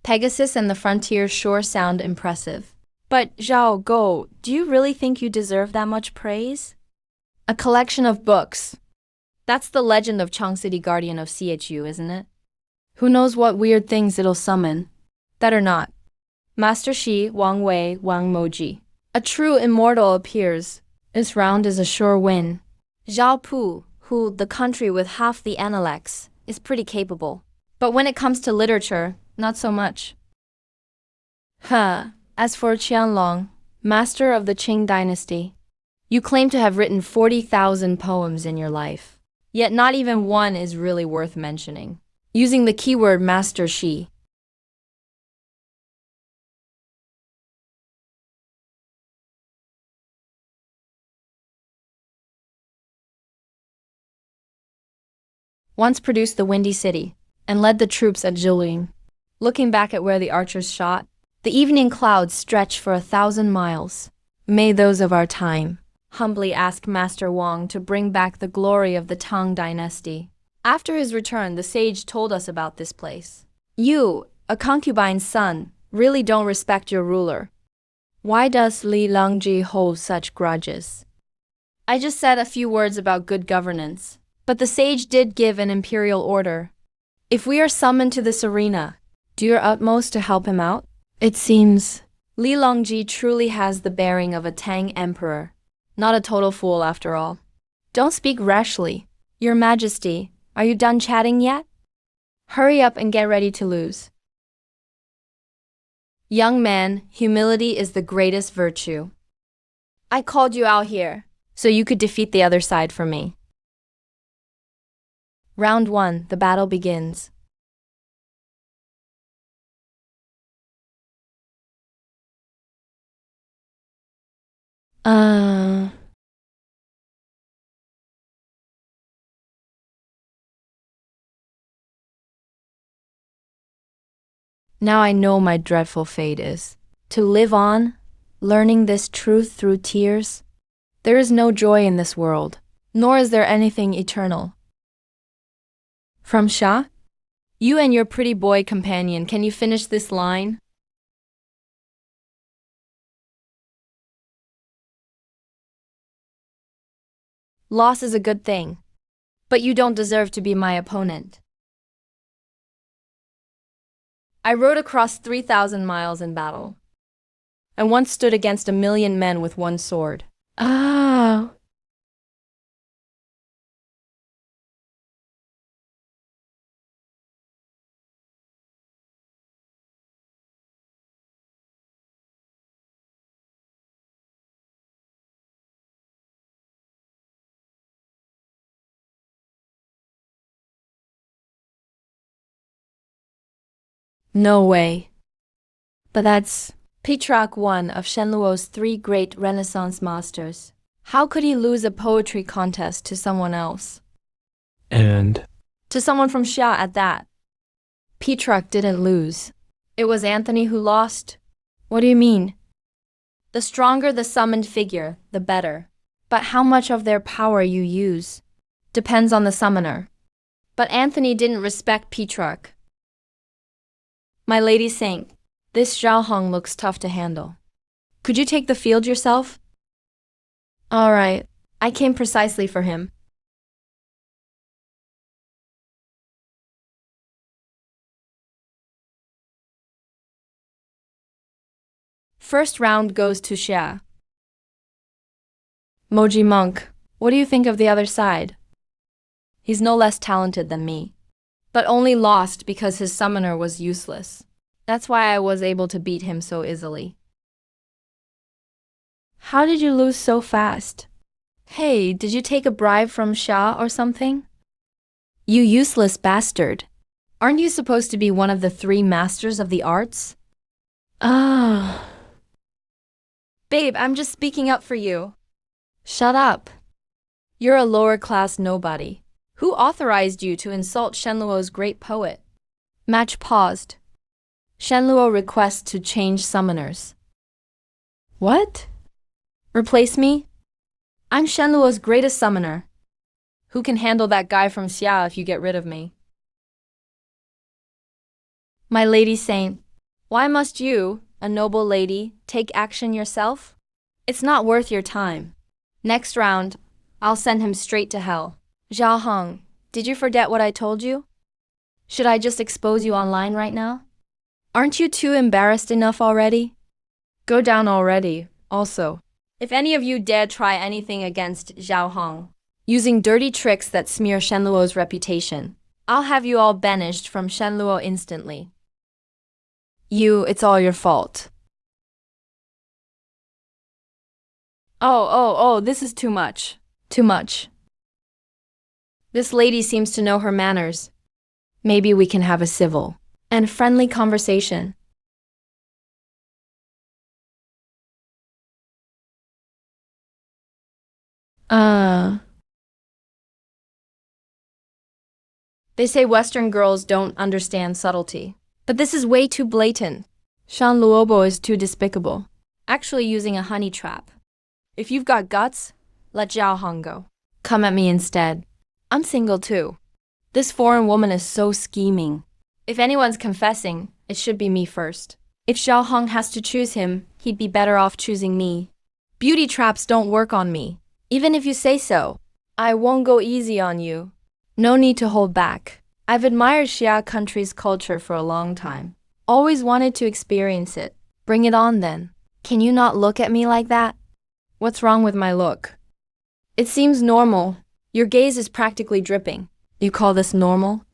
Pegasus and the Frontier sure sound impressive. But Zhao Go, do you really think you deserve that much praise? A collection of books. That's the legend of Chang City Guardian of CHU, isn't it? Who knows what weird things it'll summon? That or not. Master Shi, Wang Wei, Wang Moji. A true immortal appears. This round is a sure win. Zhao Pu, who, the country with half the analects, is pretty capable. But when it comes to literature, not so much. As for Qianlong, master of the Qing dynasty, you claim to have written 40,000 poems in your life. Yet not even one is really worth mentioning. Using the keyword Master Shi. Once produced the Windy City, and led the troops at Jilin. Looking back at where the archers shot, the evening clouds stretch for 1,000 miles. May those of our time humbly ask Master Wang to bring back the glory of the Tang dynasty. After his return, the sage told us about this place. You, a concubine's son, really don't respect your ruler. Why does Li Longji hold such grudges? I just said a few words about good governance, but the sage did give an imperial order. If we are summoned to this arena, do your utmost to help him out. It seems Li Longji truly has the bearing of a Tang emperor, not a total fool after all. Don't speak rashly. Your Majesty, are you done chatting yet? Hurry up and get ready to lose. Young man, humility is the greatest virtue. I called you out here, so you could defeat the other side for me. Round 1, the battle begins. Now I know my dreadful fate is to live on, learning this truth through tears. There is no joy in this world, nor is there anything eternal. From Sha? You and your pretty boy companion, can you finish this line? Loss is a good thing, but you don't deserve to be my opponent. I rode across 3,000 miles in battle, and once stood against 1,000,000 men with one sword. Ah! No way. But that's Petrarch, one of Shenluo's 3 great Renaissance masters. How could he lose a poetry contest to someone else? And To someone from Xia at that. Petrarch didn't lose. It was Anthony who lost. What do you mean? The stronger the summoned figure, the better. But how much of their power you use depends on the summoner. But Anthony didn't respect Petrarch. My lady saint, this Zhao Hong looks tough to handle. Could you take the field yourself? All right, I came precisely for him. First round goes to Xia. Moji Monk, what do you think of the other side? He's no less talented than me, but only lost because his summoner was useless. That's why I was able to beat him so easily. How did you lose so fast? Hey, did you take a bribe from Xia or something? You useless bastard. Aren't you supposed to be one of the 3 masters of the arts? Ah. Babe, I'm just speaking up for you. Shut up. You're a lower-class nobody. Who authorized you to insult Shenluo's great poet? Match paused. Shenluo requests to change summoners. What? Replace me? I'm Shenluo's greatest summoner. Who can handle that guy from Xia if you get rid of me? My lady saint, why must you, a noble lady, take action yourself? It's not worth your time. Next round, I'll send him straight to hell. Zhao Hong, did you forget what I told you? Should I just expose you online right now? Aren't you too embarrassed enough already? Go down already, also. If any of you dare try anything against Zhao Hong, using dirty tricks that smear Shenluo's reputation, I'll have you all banished from Shenluo instantly. It's all your fault. Oh, this is too much. Too much. This lady seems to know her manners. Maybe we can have a civil and friendly conversation. They say Western girls don't understand subtlety. But this is way too blatant. Shan Luobo is too despicable. Actually using a honey trap. If you've got guts, let Zhao Hong go. Come at me instead. I'm single too. This foreign woman is so scheming. If anyone's confessing, it should be me first. If Zhao Hong has to choose him, he'd be better off choosing me. Beauty traps don't work on me. Even if you say so, I won't go easy on you. No need to hold back. I've admired Xia country's culture for a long time. Always wanted to experience it. Bring it on then. Can you not look at me like that? What's wrong with my look? It seems normal. Your gaze is practically dripping. You call this normal?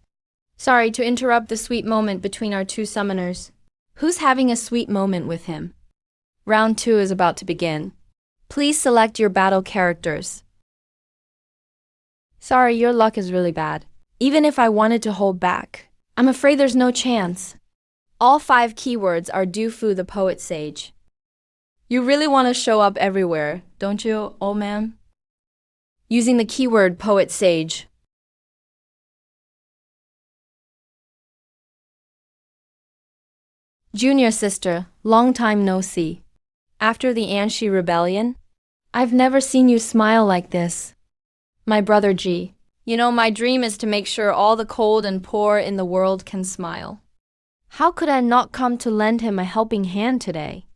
Sorry to interrupt the sweet moment between our two summoners. Who's having a sweet moment with him? Round 2 is about to begin. Please select your battle characters. Sorry, your luck is really bad. Even if I wanted to hold back, I'm afraid there's no chance. All 5 keywords are Du Fu the poet sage. You really want to show up everywhere, don't you, old man? Using the keyword poet sage. Junior sister, long time no see. After the Anshi rebellion, I've never seen you smile like this. My brother G. My dream is to make sure all the cold and poor in the world can smile. How could I not come to lend him a helping hand today?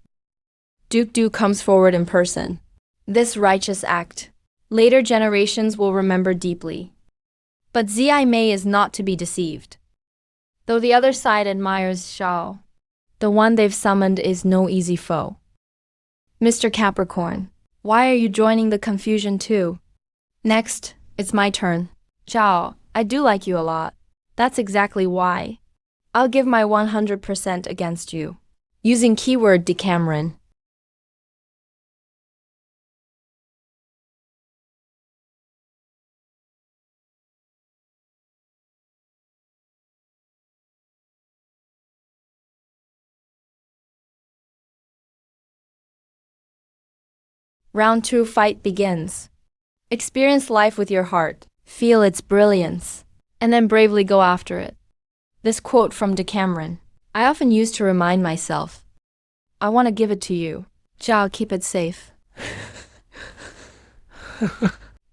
Duke Du comes forward in person. This righteous act, later generations will remember deeply. But Zi Mei is not to be deceived. Though the other side admires Xiao, the one they've summoned is no easy foe. Mr. Capricorn, why are you joining the confusion too? Next, it's my turn. Zhao, I do like you a lot. That's exactly why. I'll give my 100% against you. Using keyword Decameron. Round 2 fight begins. Experience life with your heart, feel its brilliance, and then bravely go after it. This quote from Decameron, I often use to remind myself. I want to give it to you. Zhao, keep it safe.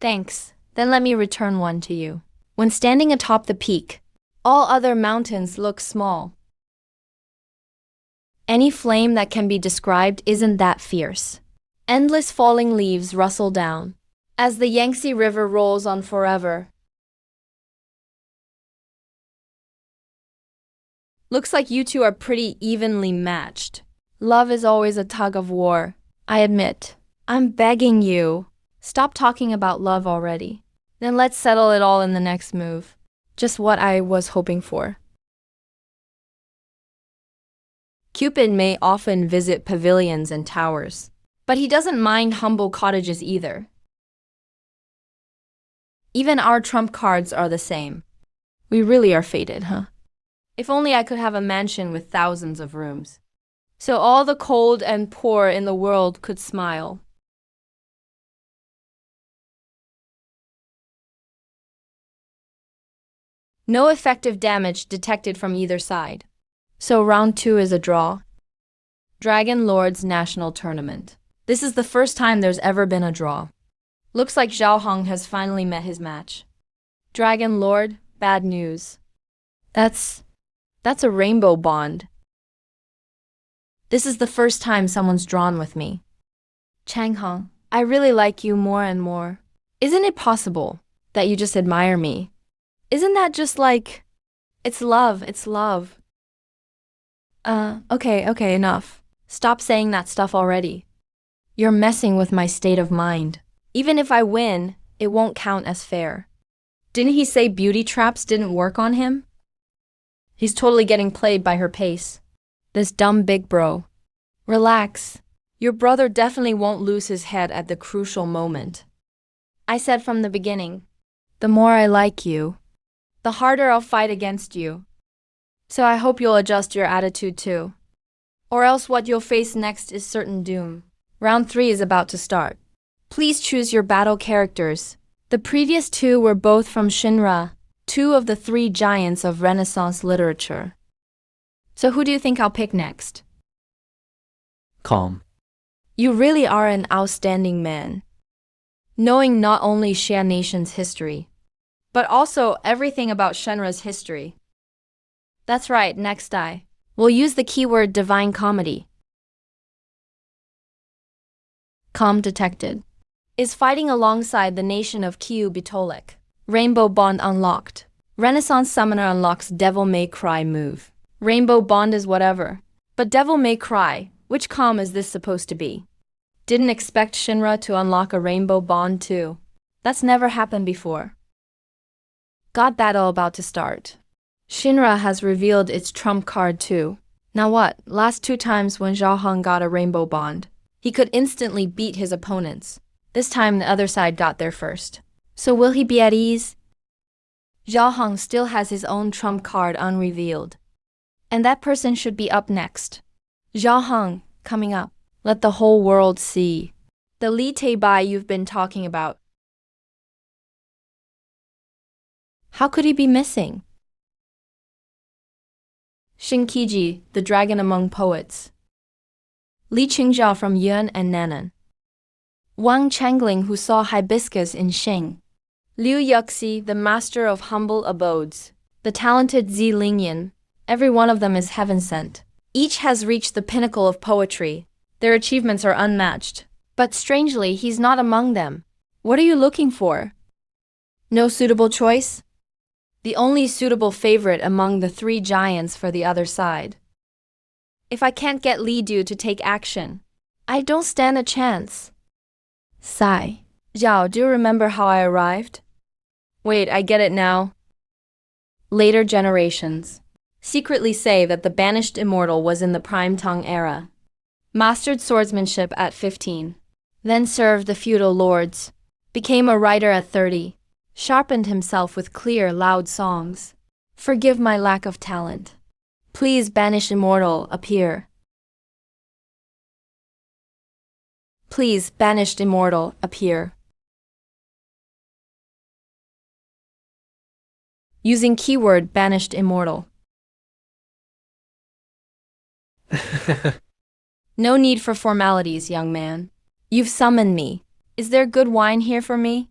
Thanks. Then let me return one to you. When standing atop the peak, all other mountains look small. Any flame that can be described isn't that fierce. Endless falling leaves rustle down as the Yangtze River rolls on forever. Looks like you two are pretty evenly matched. Love is always a tug of war, I admit. I'm begging you. Stop talking about love already. Then let's settle it all in the next move. Just what I was hoping for. Cupid may often visit pavilions and towers, but he doesn't mind humble cottages either. Even our trump cards are the same. We really are fated, huh? If only I could have a mansion with thousands of rooms, so all the cold and poor in the world could smile. No effective damage detected from either side. So round 2 is a draw. Dragon Lords National Tournament. This is the first time there's ever been a draw. Looks like Zhao Hong has finally met his match. Dragon Lord, bad news. That's a rainbow bond. This is the first time someone's drawn with me. Chang Hong, I really like you more and more. Isn't it possible that you just admire me. Isn't that just like, it's love, it's love. Okay, enough. Stop saying that stuff already. You're messing with my state of mind. Even if I win, it won't count as fair. Didn't he say beauty traps didn't work on him? He's totally getting played by her pace. This dumb big bro. Relax. Your brother definitely won't lose his head at the crucial moment. I said from the beginning, the more I like you, the harder I'll fight against you. So I hope you'll adjust your attitude too. Or else what you'll face next is certain doom. Round 3 is about to start. Please choose your battle characters. The previous 2 were both from Shinra, 2 of the 3 giants of Renaissance literature. So who do you think I'll pick next? Calm. You really are an outstanding man. Knowing not only Xia Nation's history, but also everything about Shinra's history. That's right, next I. We'll use the keyword divine comedy. Calm detected. Is fighting alongside the nation of Kiu Bitolek. Rainbow Bond unlocked. Renaissance Summoner unlocks Devil May Cry move. Rainbow Bond is whatever. But Devil May Cry, which calm is this supposed to be? Didn't expect Shinra to unlock a Rainbow Bond too. That's never happened before. God battle about to start. Shinra has revealed its trump card too. Now what, last 2 times when Zhao Heng got a Rainbow Bond, he could instantly beat his opponents. This time the other side got there first. So will he be at ease? Zhao Heng still has his own trump card unrevealed. And that person should be up next. Zhao Heng, coming up. Let the whole world see. The Li Teibai you've been talking about. How could he be missing? Shinkiji, the dragon among poets. Li Qingzhao from Yuan and Nannan. Wang Changling who saw hibiscus in Shing. Liu Yuxi, the master of humble abodes. The talented Zi Lingyan. Every one of them is heaven sent. Each has reached the pinnacle of poetry. Their achievements are unmatched. But strangely, he's not among them. What are you looking for? No suitable choice? The only suitable favorite among the 3 giants for the other side. If I can't get Li Du to take action, I don't stand a chance. Sigh. Zhao, do you remember how I arrived? Wait, I get it now. Later generations secretly say that the banished immortal was in the Prime Tongue era. Mastered swordsmanship at 15. Then served the feudal lords. Became a writer at 30. Sharpened himself with clear, loud songs. Forgive my lack of talent. Please, banished immortal, appear. Please, banished immortal, appear. Using keyword banished immortal. No need for formalities, young man. You've summoned me. Is there good wine here for me?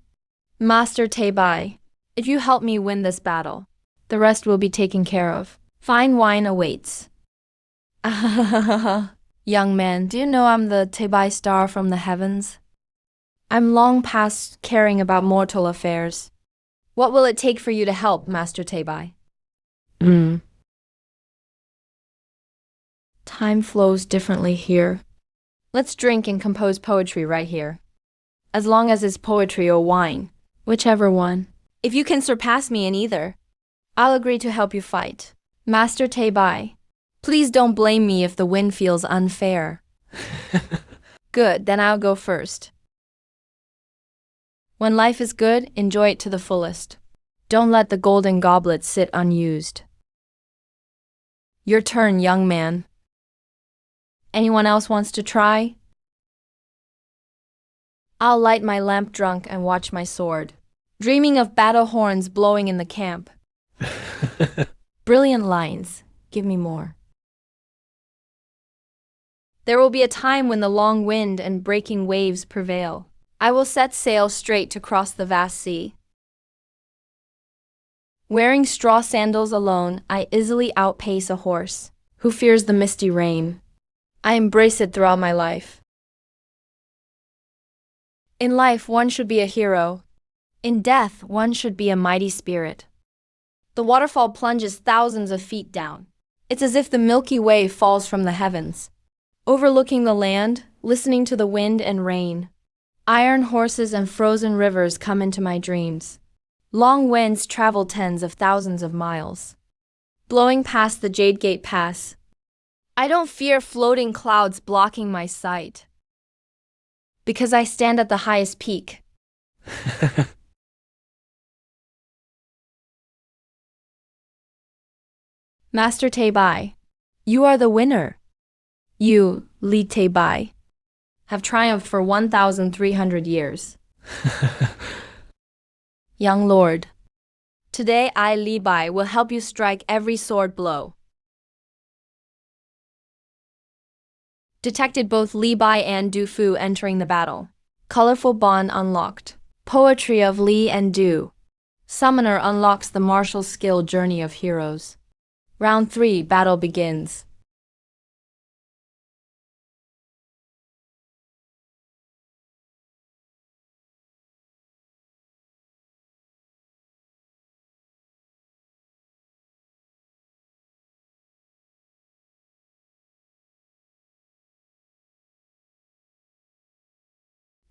Master Teibai, if you help me win this battle, the rest will be taken care of. Fine wine awaits. Young man, do you know I'm the Teibai star from the heavens? I'm long past caring about mortal affairs. What will it take for you to help, Master Teibai? Time flows differently here. Let's drink and compose poetry right here. As long as it's poetry or wine, whichever one. If you can surpass me in either, I'll agree to help you fight. Master Teibai, please don't blame me if the win feels unfair. Good, then I'll go first. When life is good, enjoy it to the fullest. Don't let the golden goblet sit unused. Your turn, young man. Anyone else wants to try? I'll light my lamp drunk and watch my sword, dreaming of battle horns blowing in the camp. Brilliant lines. Give me more. There will be a time when the long wind and breaking waves prevail. I will set sail straight to cross the vast sea. Wearing straw sandals alone, I easily outpace a horse who fears the misty rain. I embrace it throughout my life. In life, one should be a hero. In death, one should be a mighty spirit. The waterfall plunges thousands of feet down. It's as if the Milky Way falls from the heavens, overlooking the land, listening to the wind and rain. Iron horses and frozen rivers come into my dreams. Long winds travel tens of thousands of miles, blowing past the Jade Gate Pass. I don't fear floating clouds blocking my sight, because I stand at the highest peak. Master Teibai, you are the winner. You, Li Teibai, have triumphed for 1,300 years. Young lord, today I, Li Bai, will help you strike every sword blow. Detected both Li Bai and Du Fu entering the battle. Colorful bond unlocked. Poetry of Li and Du. Summoner unlocks the martial skill journey of heroes. Round 3 battle begins.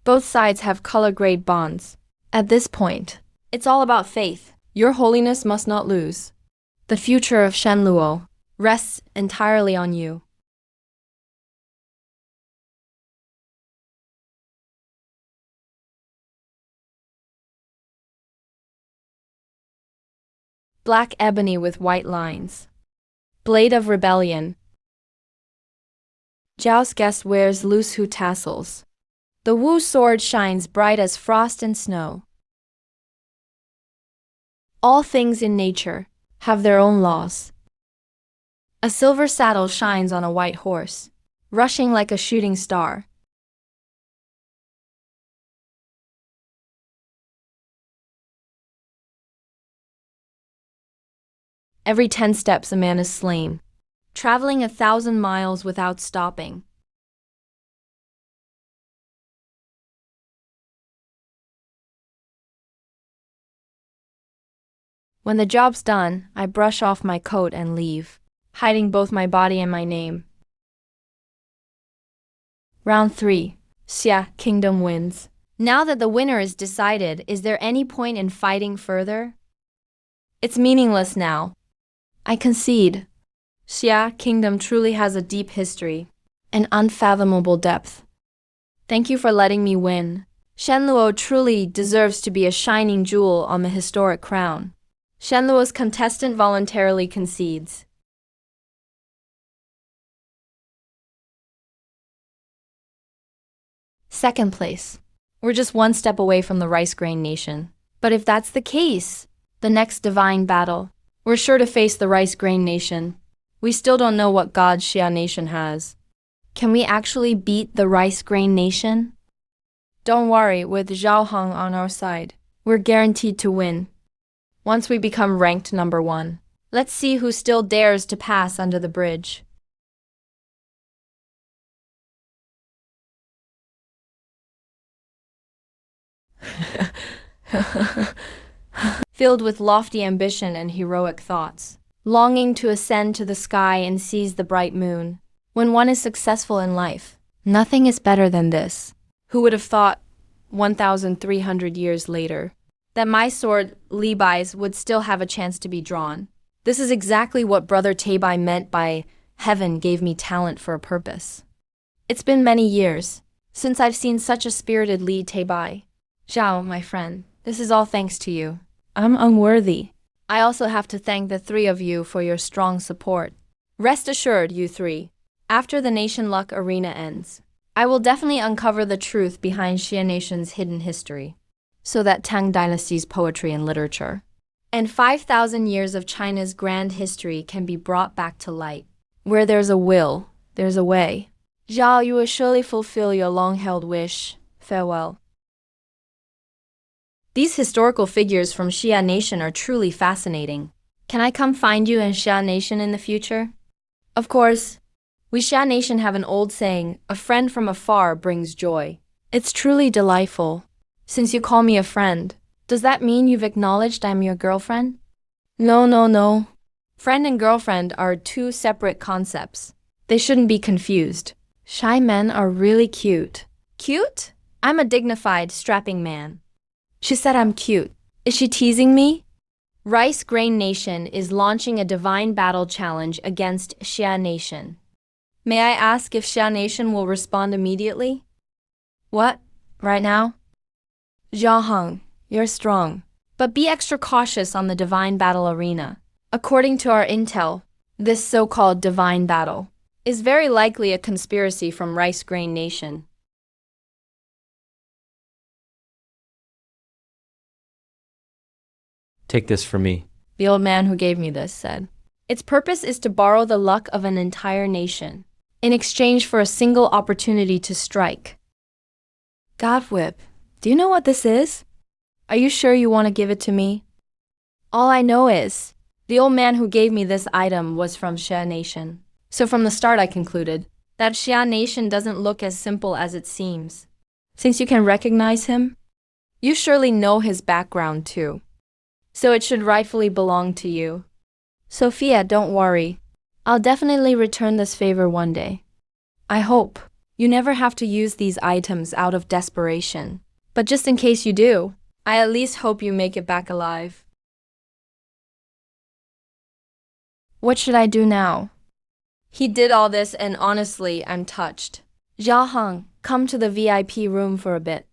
Both sides have color-grade bonds. At this point, it's all about faith. Your holiness must not lose. The future of Shenluo rests entirely on you. Black ebony with white lines. Blade of rebellion. Zhao's guest wears loose hu tassels. The Wu sword shines bright as frost and snow. All things in nature have their own laws. A silver saddle shines on a white horse, rushing like a shooting star. Every 10 steps a man is slain, traveling 1,000 miles without stopping. When the job's done, I brush off my coat and leave, hiding both my body and my name. Round 3. Xia Kingdom wins. Now that the winner is decided, is there any point in fighting further? It's meaningless now. I concede. Xia Kingdom truly has a deep history, an unfathomable depth. Thank you for letting me win. Shenluo truly deserves to be a shining jewel on the historic crown. Shenluo's contestant voluntarily concedes. Second place. We're just one step away from the Rice Grain Nation. But if that's the case, the next divine battle, we're sure to face the Rice Grain Nation. We still don't know what god Xia Nation has. Can we actually beat the Rice Grain Nation? Don't worry, with Zhao Heng on our side, we're guaranteed to win. Once we become ranked number 1, let's see who still dares to pass under the bridge. Filled with lofty ambition and heroic thoughts, longing to ascend to the sky and seize the bright moon. When one is successful in life, nothing is better than this. Who would have thought, 1,300 years later, that my sword, Li Bai's, would still have a chance to be drawn? This is exactly what Brother Teibai meant by heaven gave me talent for a purpose. It's been many years since I've seen such a spirited Li Teibai. Zhao, my friend, this is all thanks to you. I'm unworthy. I also have to thank the 3 of you for your strong support. Rest assured, you 3, after the Nation Luck Arena ends, I will definitely uncover the truth behind Xia Nation's hidden history, so that Tang Dynasty's poetry and literature, and 5,000 years of China's grand history can be brought back to light. Where there's a will, there's a way. Zhao, you will surely fulfill your long-held wish. Farewell. These historical figures from Xia Nation are truly fascinating. Can I come find you in Xia Nation in the future? Of course. We Xia Nation have an old saying, a friend from afar brings joy. It's truly delightful, since you call me a friend. Does that mean you've acknowledged I'm your girlfriend? No, no, no. Friend and girlfriend are two separate concepts. They shouldn't be confused. Shy men are really cute. Cute? I'm a dignified, strapping man. She said I'm cute. Is she teasing me? Rice Grain Nation is launching a divine battle challenge against Xia Nation. May I ask if Xia Nation will respond immediately? What? Right now? Jia Heng, you're strong. But be extra cautious on the divine battle arena. According to our intel, this so-called divine battle is very likely a conspiracy from Rice Grain Nation. Take this from me. The old man who gave me this said, its purpose is to borrow the luck of an entire nation in exchange for a single opportunity to strike. God Whip, do you know what this is? Are you sure you want to give it to me? All I know is, the old man who gave me this item was from Xia Nation. So from the start I concluded that Xia Nation doesn't look as simple as it seems. Since you can recognize him, you surely know his background too. So it should rightfully belong to you. Sophia, don't worry. I'll definitely return this favor one day. I hope you never have to use these items out of desperation. But just in case you do, I at least hope you make it back alive. What should I do now? He did all this and honestly, I'm touched. Jia Heng, come to the VIP room for a bit.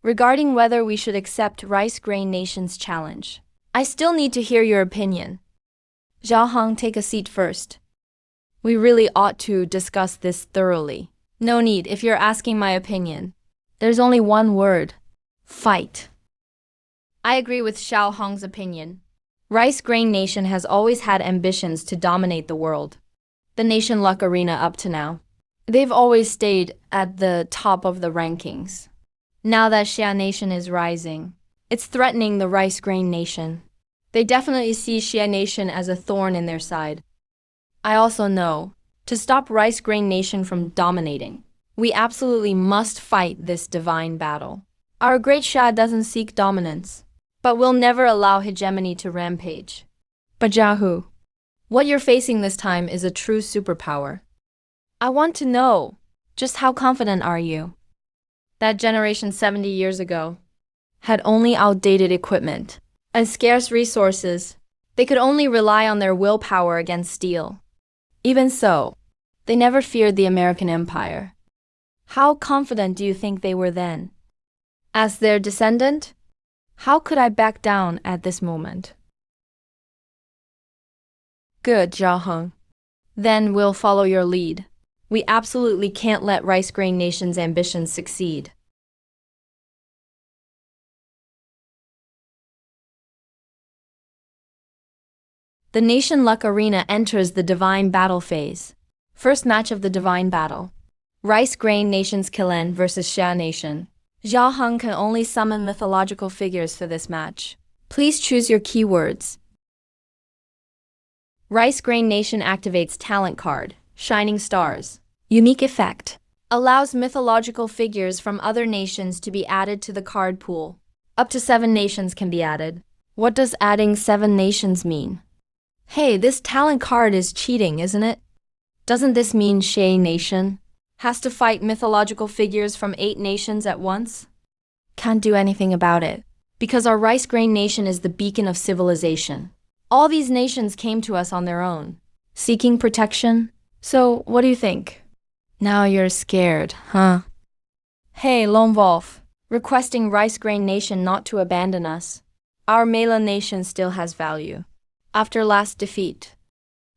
Regarding whether we should accept Rice Grain Nation's challenge, I still need to hear your opinion. Jia Heng, take a seat first. We really ought to discuss this thoroughly. No need if you're asking my opinion. There's only one word. Fight. I agree with Xiao Hong's opinion. Rice Grain Nation has always had ambitions to dominate the world. The Nation Luck Arena up to now. They've always stayed at the top of the rankings. Now that Xia Nation is rising, it's threatening the Rice Grain Nation. They definitely see Xia Nation as a thorn in their side. I also know, to stop Rice Grain Nation from dominating, we absolutely must fight this divine battle. Our great Xia doesn't seek dominance, but will never allow hegemony to rampage. But Jiahu, what you're facing this time is a true superpower. I want to know, just how confident are you? That generation 70 years ago had only outdated equipment and scarce resources. They could only rely on their willpower against steel. Even so, they never feared the American Empire. How confident do you think they were then? As their descendant, how could I back down at this moment? Good, Jia Heng. Then we'll follow your lead. We absolutely can't let Rice Grain Nation's ambitions succeed. The Nation Luck Arena enters the Divine Battle phase. First match of the Divine Battle. Rice Grain Nation's Kilen versus Xia Nation. Jia Heng can only summon mythological figures for this match. Please choose your keywords. Rice Grain Nation activates Talent Card, Shining Stars. Unique effect. Allows mythological figures from other nations to be added to the card pool. Up to 7 nations can be added. What does adding 7 nations mean? Hey, this talent card is cheating, isn't it? Doesn't this mean Xia Nation has to fight mythological figures from 8 nations at once? Can't do anything about it, because our Rice Grain Nation is the beacon of civilization. All these nations came to us on their own, seeking protection. So, what do you think? Now you're scared, huh? Hey, Lone Wolf, requesting Rice Grain Nation not to abandon us. Our Mela Nation still has value. After last defeat,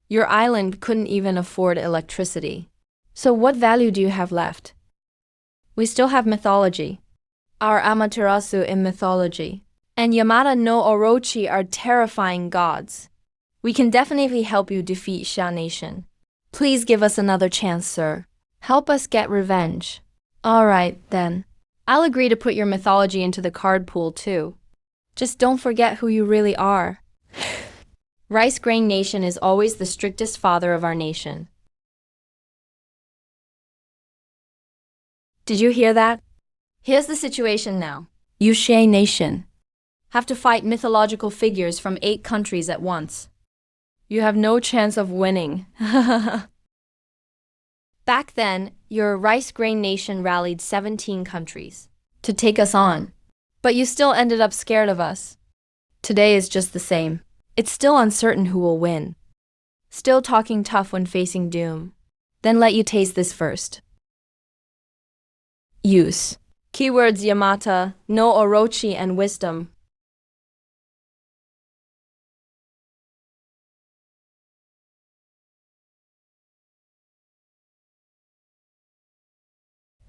your island couldn't even afford electricity. So what value do you have left? We still have mythology. Our Amaterasu in mythology and Yamada no Orochi are terrifying gods. We can definitely help you defeat Xia Nation. Please give us another chance, sir. Help us get revenge. All right, then. I'll agree to put your mythology into the card pool too. Just don't forget who you really are. Rice Grain Nation is always the strictest father of our nation. Did you hear that? Here's the situation now. You Xia Nation have to fight mythological figures from 8 countries at once. You have no chance of winning. Back then, your rice grain nation rallied 17 countries to take us on, but you still ended up scared of us. Today is just the same. It's still uncertain who will win. Still talking tough when facing doom. Then let you taste this first. Use. Keywords Yamata, no Orochi, and wisdom.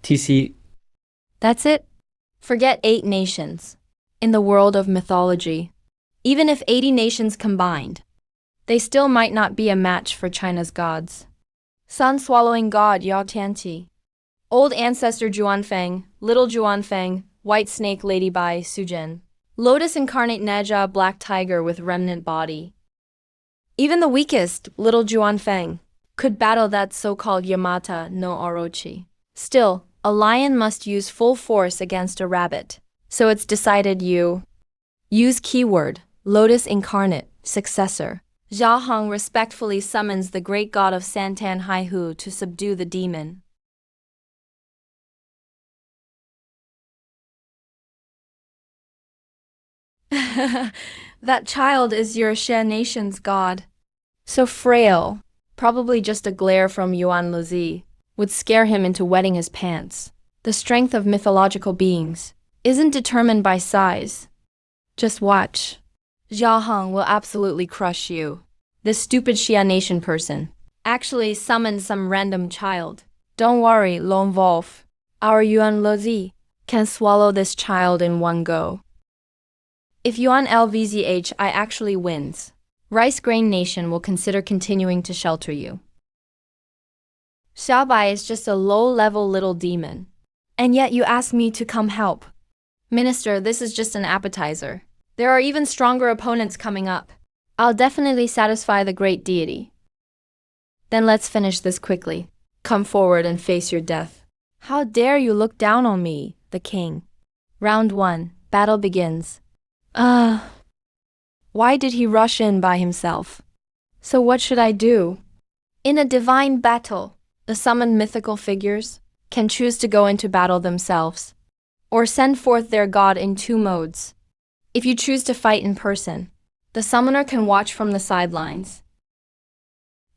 TC. That's it? Forget 8 nations. In the world of mythology, even if 80 nations combined, they still might not be a match for China's gods. Sun-swallowing god Yao Tianti, old ancestor Juanfeng, little Juanfeng, white snake Lady Bai Sujin, lotus incarnate Neja black tiger with remnant body. Even the weakest, little Juanfeng, could battle that so-called Yamata no Orochi. Still, a lion must use full force against a rabbit. So it's decided you use keyword, lotus incarnate, successor. Xia Hong respectfully summons the great god of Santan Haihu to subdue the demon. That child is your Xia nation's god. So frail, probably just a glare from Yuan Lizi would scare him into wetting his pants. The strength of mythological beings isn't determined by size. Just watch. Xia Hong will absolutely crush you. This stupid Xia Nation person actually summoned some random child. Don't worry, Lone Wolf. Our Yuan Lizi can swallow this child in one go. If Yuan LVZHI actually wins, Rice Grain Nation will consider continuing to shelter you. Xiaobai is just a low-level little demon. And yet you ask me to come help. Minister, this is just an appetizer. There are even stronger opponents coming up. I'll definitely satisfy the great deity. Then let's finish this quickly. Come forward and face your death. How dare you look down on me, the king? Round 1, battle begins. Why did he rush in by himself? So what should I do? In a divine battle, the summoned mythical figures can choose to go into battle themselves, or send forth their god in 2 modes. If you choose to fight in person, the summoner can watch from the sidelines.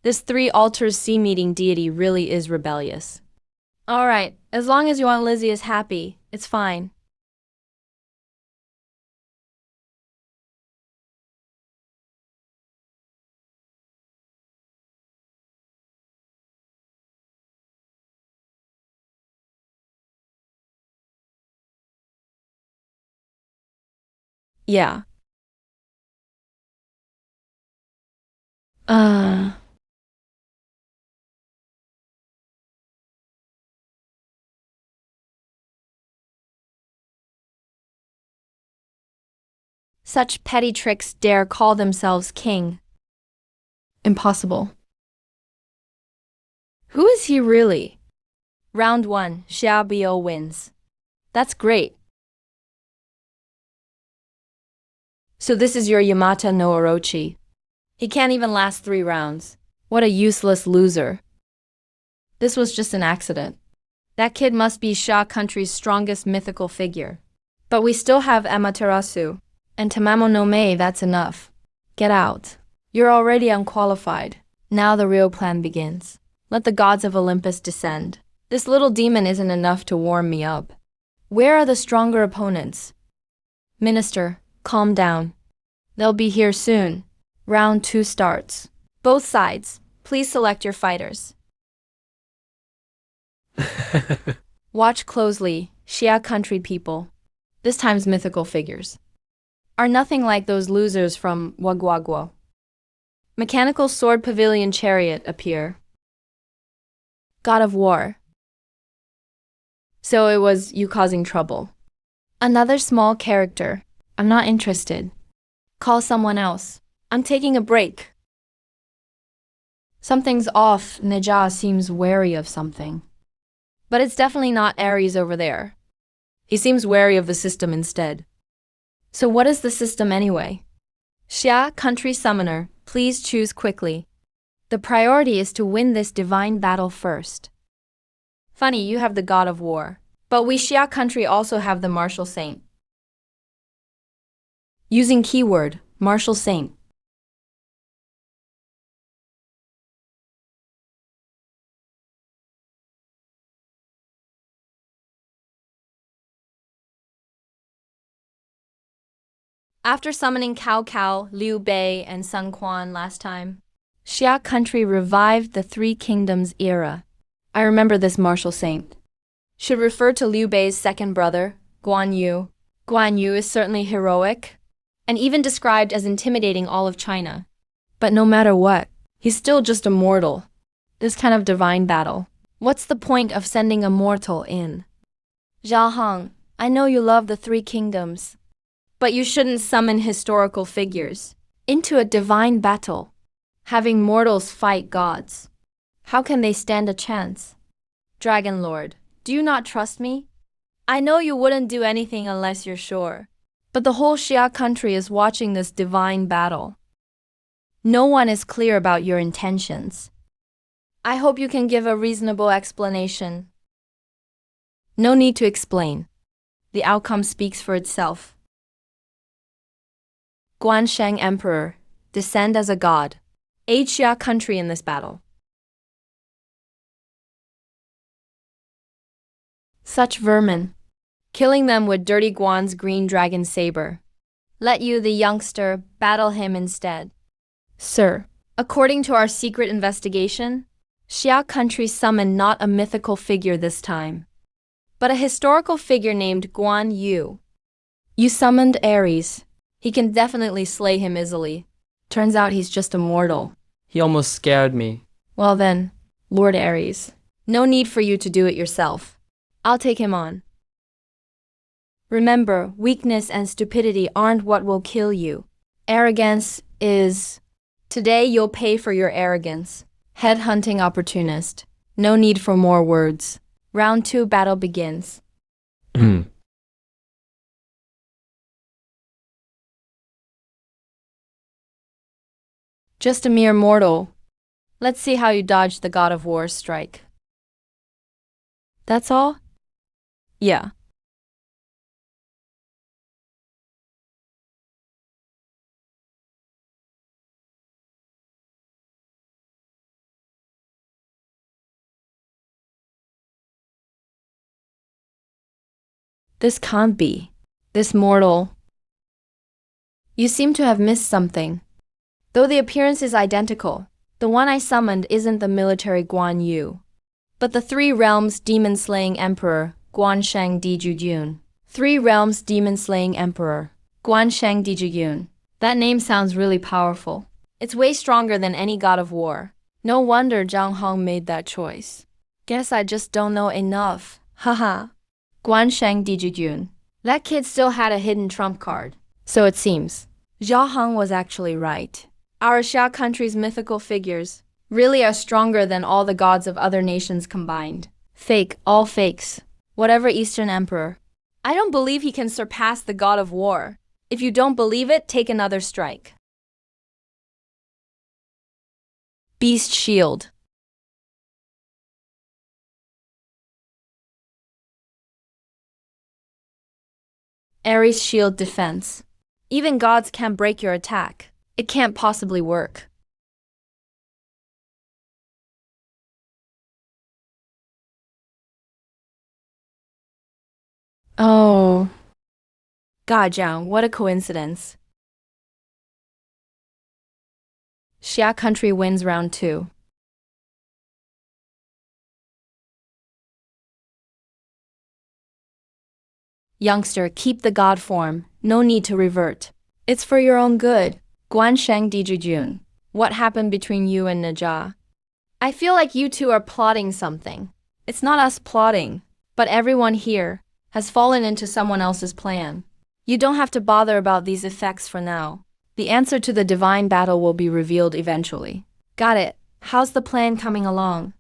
This 3 altars sea-meeting deity really is rebellious. Alright, as long as Yuan Lizi is happy, it's fine. Yeah. Such petty tricks dare call themselves king. Impossible. Who is he really? Round 1, Xiaobiao wins. That's great. So this is your Yamata no Orochi. He can't even last 3 rounds. What a useless loser. This was just an accident. That kid must be Xia country's strongest mythical figure. But we still have Amaterasu. And Tamamo no Mei, that's enough. Get out. You're already unqualified. Now the real plan begins. Let the gods of Olympus descend. This little demon isn't enough to warm me up. Where are the stronger opponents? Minister, calm down. They'll be here soon. Round 2 starts. Both sides, please select your fighters. Watch closely, Xia country people. This time's mythical figures are nothing like those losers from Wagwagwa. Mechanical sword pavilion chariot appear. God of War. So it was you causing trouble. Another small character. I'm not interested. Call someone else. I'm taking a break. Something's off. Neja seems wary of something. But it's definitely not Ares over there. He seems wary of the system instead. So what is the system anyway? Xia, country summoner, please choose quickly. The priority is to win this divine battle first. Funny, you have the god of war. But we Xia country also have the martial saint. Using keyword, martial saint. After summoning Cao Cao, Liu Bei, and Sun Quan last time, Xia country revived the Three Kingdoms era. I remember this martial saint. Should refer to Liu Bei's second brother, Guan Yu. Guan Yu is certainly heroic, and even described as intimidating all of China. But no matter what, he's still just a mortal. This kind of divine battle. What's the point of sending a mortal in? Zhao Hong, I know you love the Three Kingdoms, but you shouldn't summon historical figures into a divine battle, having mortals fight gods. How can they stand a chance? Dragon Lord, do you not trust me? I know you wouldn't do anything unless you're sure, but the whole Xia country is watching this divine battle. No one is clear about your intentions. I hope you can give a reasonable explanation. No need to explain. The outcome speaks for itself. Guansheng Emperor, descend as a god. Aid Xia country in this battle. Such vermin. Killing them with dirty Guan's green dragon saber. Let you, the youngster, battle him instead. Sir, according to our secret investigation, Xia country summoned not a mythical figure this time, but a historical figure named Guan Yu. You summoned Ares. He can definitely slay him easily. Turns out he's just a mortal. He almost scared me. Well then, Lord Ares, no need for you to do it yourself. I'll take him on. Remember, weakness and stupidity aren't what will kill you. Arrogance is... Today you'll pay for your arrogance. Headhunting opportunist. No need for more words. Round 2 battle begins. Just a mere mortal. Let's see how you dodge the god of war's strike. That's all? Yeah. This can't be. This mortal. You seem to have missed something. Though the appearance is identical, the one I summoned isn't the military Guan Yu, but the Three Realms demon-slaying emperor, Guansheng Dijujun. Three Realms demon-slaying emperor, Guansheng Dijujun. That name sounds really powerful. It's way stronger than any god of war. No wonder Zhang Hong made that choice. Guess I just don't know enough. Haha. Guansheng Dijujun. That kid still had a hidden trump card. So it seems. Zhao Hong was actually right. Our Xia country's mythical figures really are stronger than all the gods of other nations combined. Fake, all fakes. Whatever Eastern Emperor. I don't believe he can surpass the god of war. If you don't believe it, take another strike. Beast Shield. Ares Shield Defense. Even gods can't break your attack. It can't possibly work. Oh. Gajiang, what a coincidence. Xia country wins round 2. Youngster, keep the god form. No need to revert. It's for your own good. Guansheng Dijujun. What happened between you and Najia? I feel like you two are plotting something. It's not us plotting, but everyone here has fallen into someone else's plan. You don't have to bother about these effects for now. The answer to the divine battle will be revealed eventually. Got it. How's the plan coming along?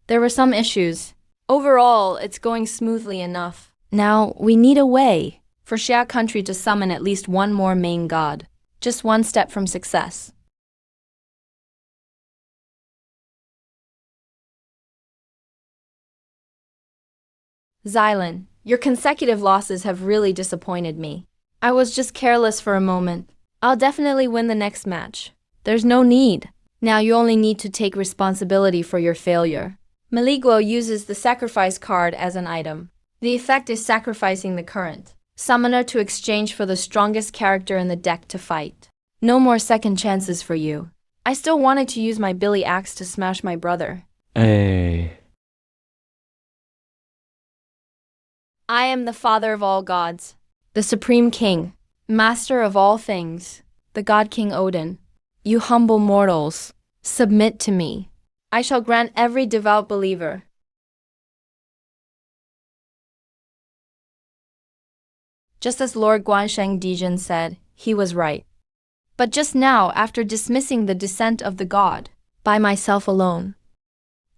There were some issues. Overall, it's going smoothly enough. Now, we need a way for Xia country to summon at least one more main god. Just one step from success. Xylan, your consecutive losses have really disappointed me. I was just careless for a moment. I'll definitely win the next match. There's no need. Now you only need to take responsibility for your failure. Meliguo uses the sacrifice card as an item. The effect is sacrificing the current summoner to exchange for the strongest character in the deck to fight. No more second chances for you. I still wanted to use my Billy Axe to smash my brother. Hey. I am the father of all gods, the supreme king, master of all things, the god King Odin. You humble mortals, submit to me. I shall grant every devout believer. Just as Lord Guansheng Dijin said, he was right. But just now, after dismissing the descent of the god, by myself alone,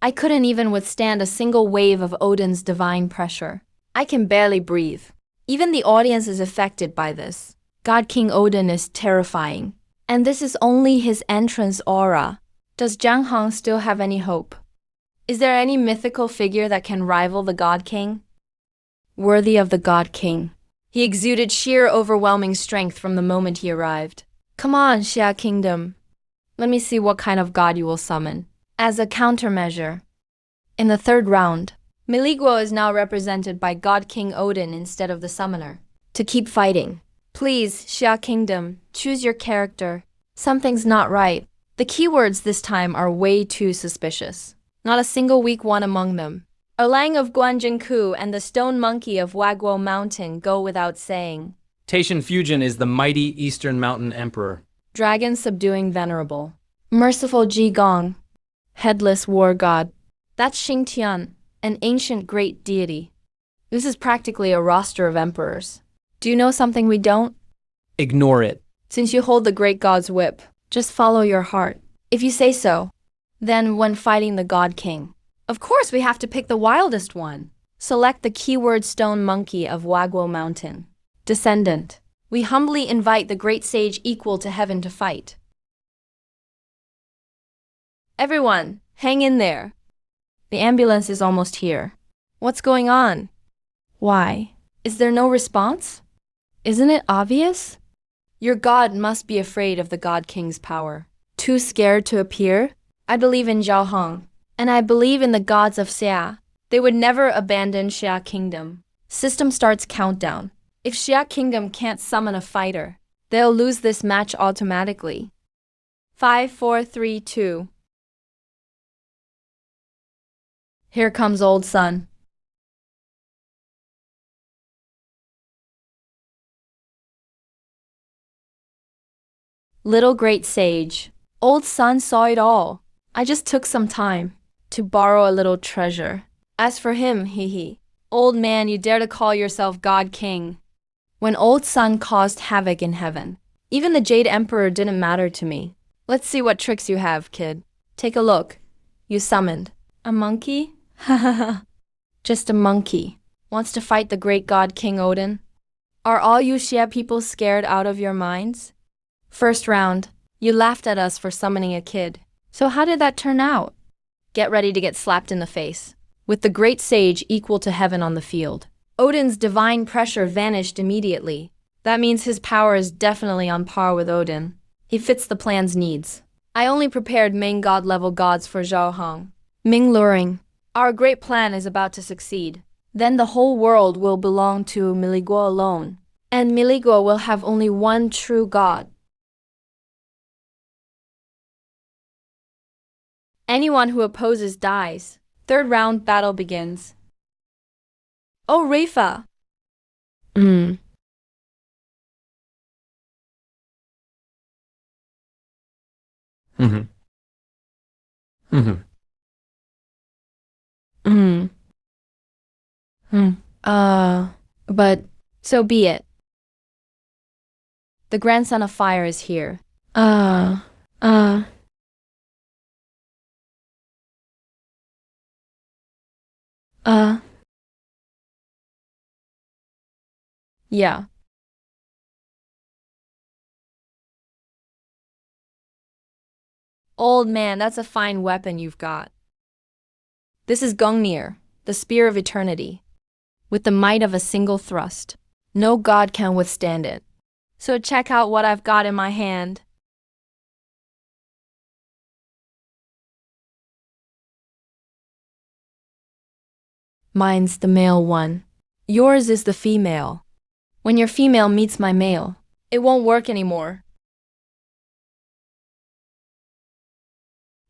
I couldn't even withstand a single wave of Odin's divine pressure. I can barely breathe. Even the audience is affected by this. God King Odin is terrifying. And this is only his entrance aura. Does Zhang Hong still have any hope? Is there any mythical figure that can rival the God King? Worthy of the God King. He exuded sheer overwhelming strength from the moment he arrived. Come on, Xia Kingdom. Let me see what kind of god you will summon. As a countermeasure. In the third round, Meliguo is now represented by God King Odin instead of the summoner. To keep fighting. Please, Xia Kingdom, choose your character. Something's not right. The keywords this time are way too suspicious. Not a single weak one among them. Erlang of Guanjinkou and the stone monkey of Wagwo Mountain go without saying. Taishan Fujin is the mighty Eastern Mountain Emperor. Dragon subduing venerable. Merciful Ji Gong. Headless war god. That's Xingtian, an ancient great deity. This is practically a roster of emperors. Do you know something we don't? Ignore it. Since you hold the great god's whip, just follow your heart. If you say so, then when fighting the god king, of course we have to pick the wildest one. Select the keyword stone monkey of Wagwo Mountain. Descendant. We humbly invite the great sage equal to heaven to fight. Everyone, hang in there. The ambulance is almost here. What's going on? Why? Is there no response? Isn't it obvious? Your god must be afraid of the God King's power. Too scared to appear? I believe in Zhao Hong, and I believe in the gods of Xia. They would never abandon Xia Kingdom. System starts countdown. If Xia Kingdom can't summon a fighter, they'll lose this match automatically. 5, 4, 3, 2. Here comes old son. Little great sage. Old son saw it all. I just took some time to borrow a little treasure. As for him, hee hee. Old man, you dare to call yourself God King. When old son caused havoc in heaven, even the Jade Emperor didn't matter to me. Let's see what tricks you have, kid. Take a look. You summoned. A monkey? Hahaha. Just a monkey. Wants to fight the great god King Odin? Are all you Xia people scared out of your minds? First round, you laughed at us for summoning a kid. So how did that turn out? Get ready to get slapped in the face. With the great sage equal to heaven on the field, Odin's divine pressure vanished immediately. That means his power is definitely on par with Odin. He fits the plan's needs. I only prepared main god level gods for Zhao Hong. Ming luring. Our great plan is about to succeed. Then the whole world will belong to Meliguo alone. And Meliguo will have only one true god. Anyone who opposes dies. Third round battle begins. Oh, Rafa! Mm. Mm-hmm. Mm-hmm. Mm. Mm. But so be it. The grandson of fire is here. Yeah. Old man, that's a fine weapon you've got. This is Gungnir, the spear of eternity. With the might of a single thrust, no god can withstand it. So check out what I've got in my hand. Mine's the male one. Yours is the female. When your female meets my male, it won't work anymore.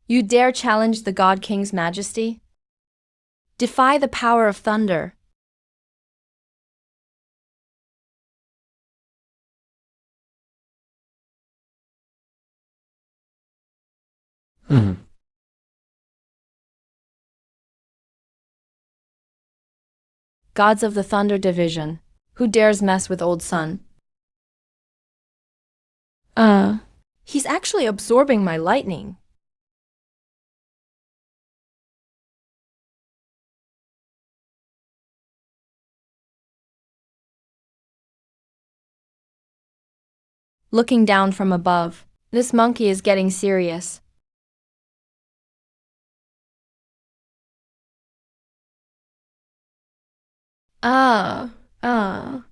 You dare challenge the God King's majesty? Defy the power of thunder. Gods of the Thunder Division, who dares mess with old sun? He's actually absorbing my lightning. Looking down from above, this monkey is getting serious. Ah, ah.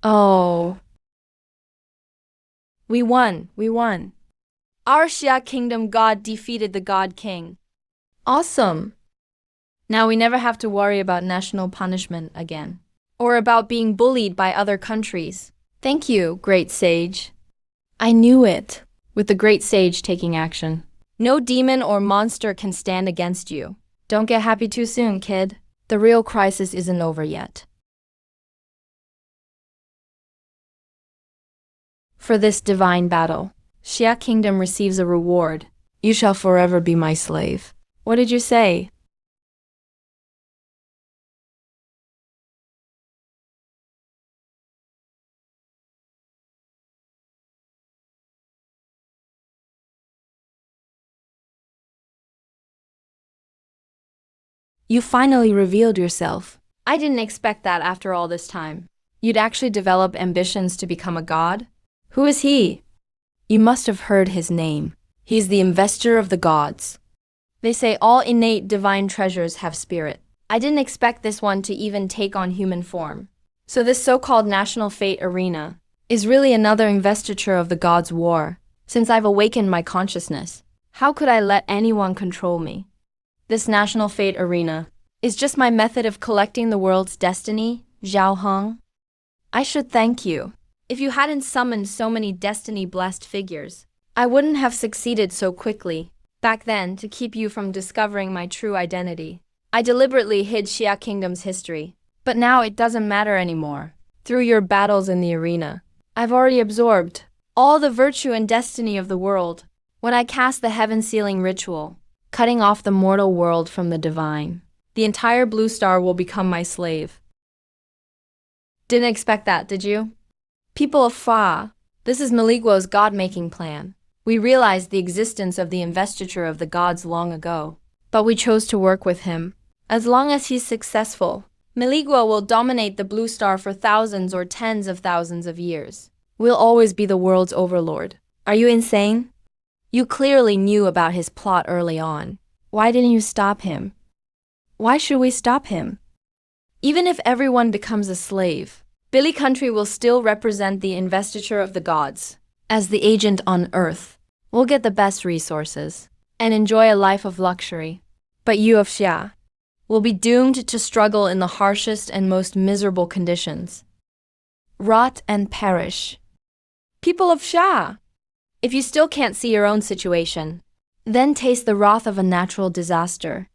Oh. We won, we won. Our Xia Kingdom God defeated the God King. Awesome. Now we never have to worry about national punishment again. Or about being bullied by other countries. Thank you, great sage. I knew it. With the great sage taking action, no demon or monster can stand against you. Don't get happy too soon, kid. The real crisis isn't over yet. For this divine battle, Xia Kingdom receives a reward. You shall forever be my slave. What did you say? You finally revealed yourself. I didn't expect that after all this time. You'd actually develop ambitions to become a god? Who is he? You must have heard his name. He's the investor of the gods. They say all innate divine treasures have spirit. I didn't expect this one to even take on human form. So this so-called National Fate Arena is really another investiture of the gods' war. Since I've awakened my consciousness, how could I let anyone control me? This National Fate Arena is just my method of collecting the world's destiny, Zhao Heng. I should thank you. If you hadn't summoned so many destiny-blessed figures, I wouldn't have succeeded so quickly. Back then, to keep you from discovering my true identity, I deliberately hid Xia Kingdom's history. But now it doesn't matter anymore. Through your battles in the arena, I've already absorbed all the virtue and destiny of the world. When I cast the heaven-sealing ritual, cutting off the mortal world from the divine, the entire blue star will become my slave. Didn't expect that, did you? People of Fa, this is Meliguo's god-making plan. We realized the existence of the investiture of the gods long ago, but we chose to work with him. As long as he's successful, Meliguo will dominate the blue star for thousands or tens of thousands of years. We'll always be the world's overlord. Are you insane? You clearly knew about his plot early on. Why didn't you stop him? Why should we stop him? Even if everyone becomes a slave, Billy Country will still represent the investiture of the gods. As the agent on Earth, we'll get the best resources and enjoy a life of luxury. But you of Xia will be doomed to struggle in the harshest and most miserable conditions. Rot and perish. People of Xia, if you still can't see your own situation, then taste the wrath of a natural disaster.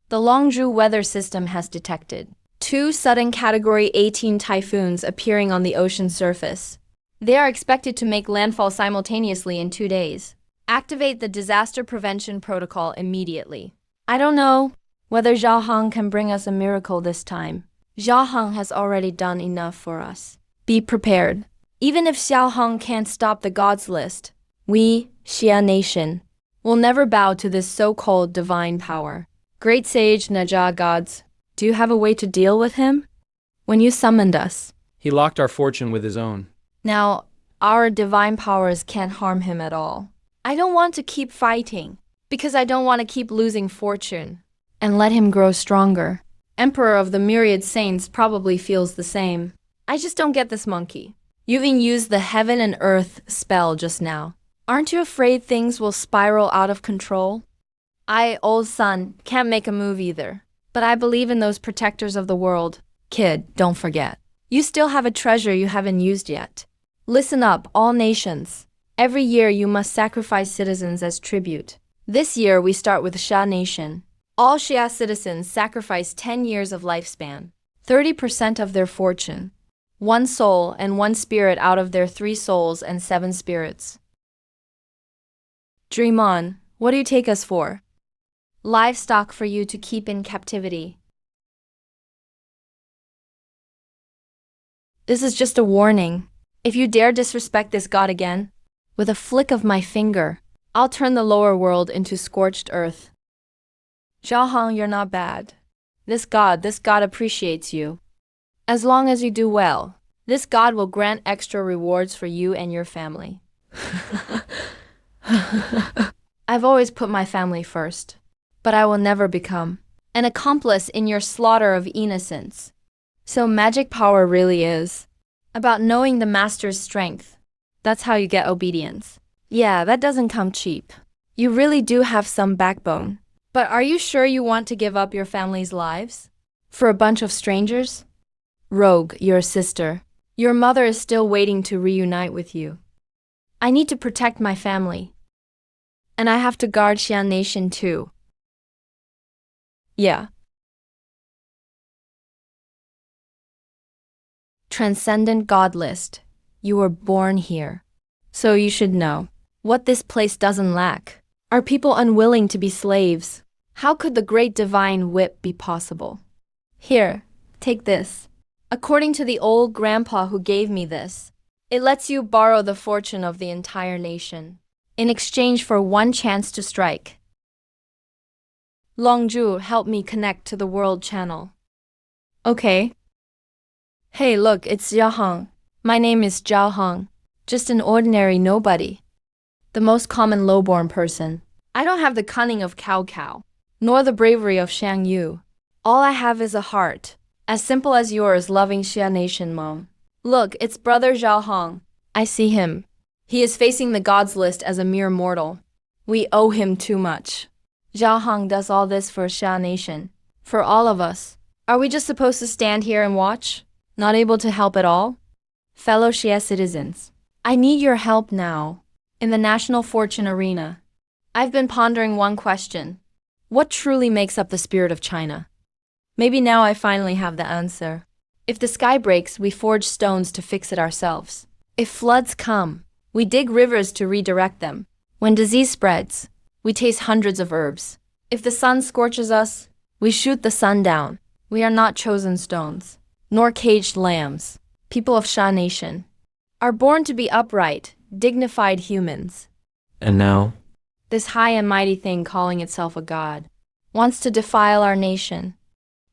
The Longzhou weather system has detected 2 sudden Category 18 typhoons appearing on the ocean surface. They are expected to make landfall simultaneously in 2 days. Activate the disaster prevention protocol immediately. I don't know whether Zhao Hong can bring us a miracle this time. Zhao Hong has already done enough for us. Be prepared. Even if Xiao Hong can't stop the gods list, we, Xia Nation, will never bow to this so-called divine power. Great sage Naja gods, do you have a way to deal with him? When you summoned us, He locked our fortune with his own. now our divine powers can't harm him at all. I don't want to keep fighting, because I don't want to keep losing fortune, and let him grow stronger. Emperor of the Myriad Saints probably feels the same. I just don't get this monkey. You even used the heaven and earth spell just now. Aren't you afraid things will spiral out of control? I, old son, can't make a move either. But I believe in those protectors of the world. Kid, don't forget. You still have a treasure you haven't used yet. Listen up, all nations. Every year you must sacrifice citizens as tribute. This year we start with Xia Nation. All Xia citizens sacrifice 10 years of lifespan, 30% of their fortune, 1 soul and 1 spirit out of their 3 souls and 7 spirits. Dream on, what do you take us for? Livestock for you to keep in captivity. This is just a warning. If you dare disrespect this god again, with a flick of my finger, I'll turn the lower world into scorched earth. Zhao Hong, you're not bad. This god appreciates you. As long as you do well, this god will grant extra rewards for you and your family. I've always put my family first, but I will never become an accomplice in your slaughter of innocents. So magic power really is about knowing the master's strength. That's how you get obedience. Yeah, that doesn't come cheap. You really do have some backbone. But are you sure you want to give up your family's lives? For a bunch of strangers? Rogue, your sister. Your mother is still waiting to reunite with you. I need to protect my family. And I have to guard Xian Nation too. Yeah. Transcendent God List. You were born here. So you should know what this place doesn't lack. Are people unwilling to be slaves? How could the great divine whip be possible? Here, take this. According to the old grandpa who gave me this, it lets you borrow the fortune of the entire nation in exchange for 1 chance to strike. Longzhu helped me connect to the world channel. Okay. Hey, look, it's Zhao Hong. My name is Zhao Hong. Just an ordinary nobody. The most common lowborn person. I don't have the cunning of Cao Cao, nor the bravery of Shang Yu. All I have is a heart, as simple as yours, loving Xia Nation Mom. Look, it's brother Zhao Hong. I see him. He is facing the gods list as a mere mortal. We owe him too much. Zhao Hong does all this for Xia Nation, for all of us. Are we just supposed to stand here and watch? Not able to help at all? Fellow Xia citizens, I need your help now. In the national fortune arena, I've been pondering one question. What truly makes up the spirit of China? Maybe now I finally have the answer. If the sky breaks, we forge stones to fix it ourselves. If floods come, we dig rivers to redirect them. When disease spreads, we taste hundreds of herbs. If the sun scorches us, we shoot the sun down. We are not chosen stones, nor caged lambs. People of Xia Nation are born to be upright, dignified humans. And now? This high and mighty thing calling itself a god wants to defile our nation,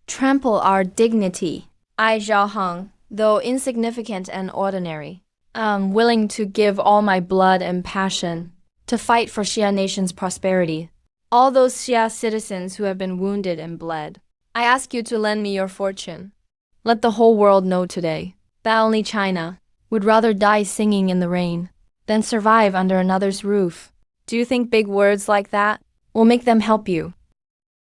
trample our dignity. I, Zhao Hong, though insignificant and ordinary, am willing to give all my blood and passion to fight for Xia Nation's prosperity. All those Xia citizens who have been wounded and bled. I ask you to lend me your fortune. Let the whole world know today that only China would rather die singing in the rain than survive under another's roof. Do you think big words like that will make them help you?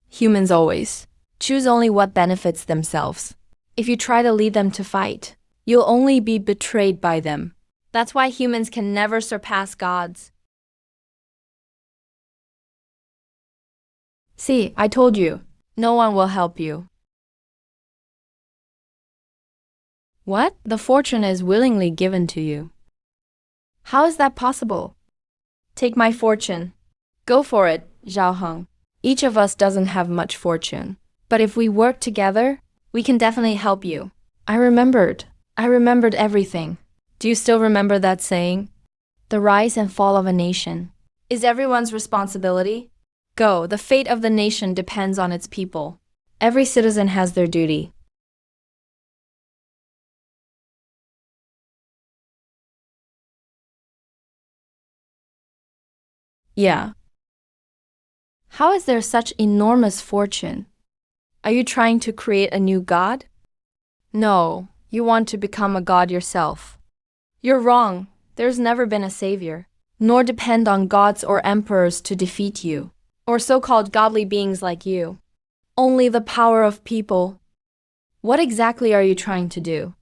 Humans always choose only what benefits themselves. If you try to lead them to fight, you'll only be betrayed by them. That's why humans can never surpass gods. See, I told you, no one will help you. What? The fortune is willingly given to you. How is that possible? Take my fortune. Go for it, Zhao Heng. Each of us doesn't have much fortune. But if we work together, we can definitely help you. I remembered. I remembered everything. Do you still remember that saying? The rise and fall of a nation is everyone's responsibility. Go, the fate of the nation depends on its people. Every citizen has their duty. Yeah. How is there such enormous fortune? Are you trying to create a new god? No, you want to become a god yourself. You're wrong. There's never been a savior, nor depend on gods or emperors to defeat you, or so-called godly beings like you. Only the power of people. What exactly are you trying to do?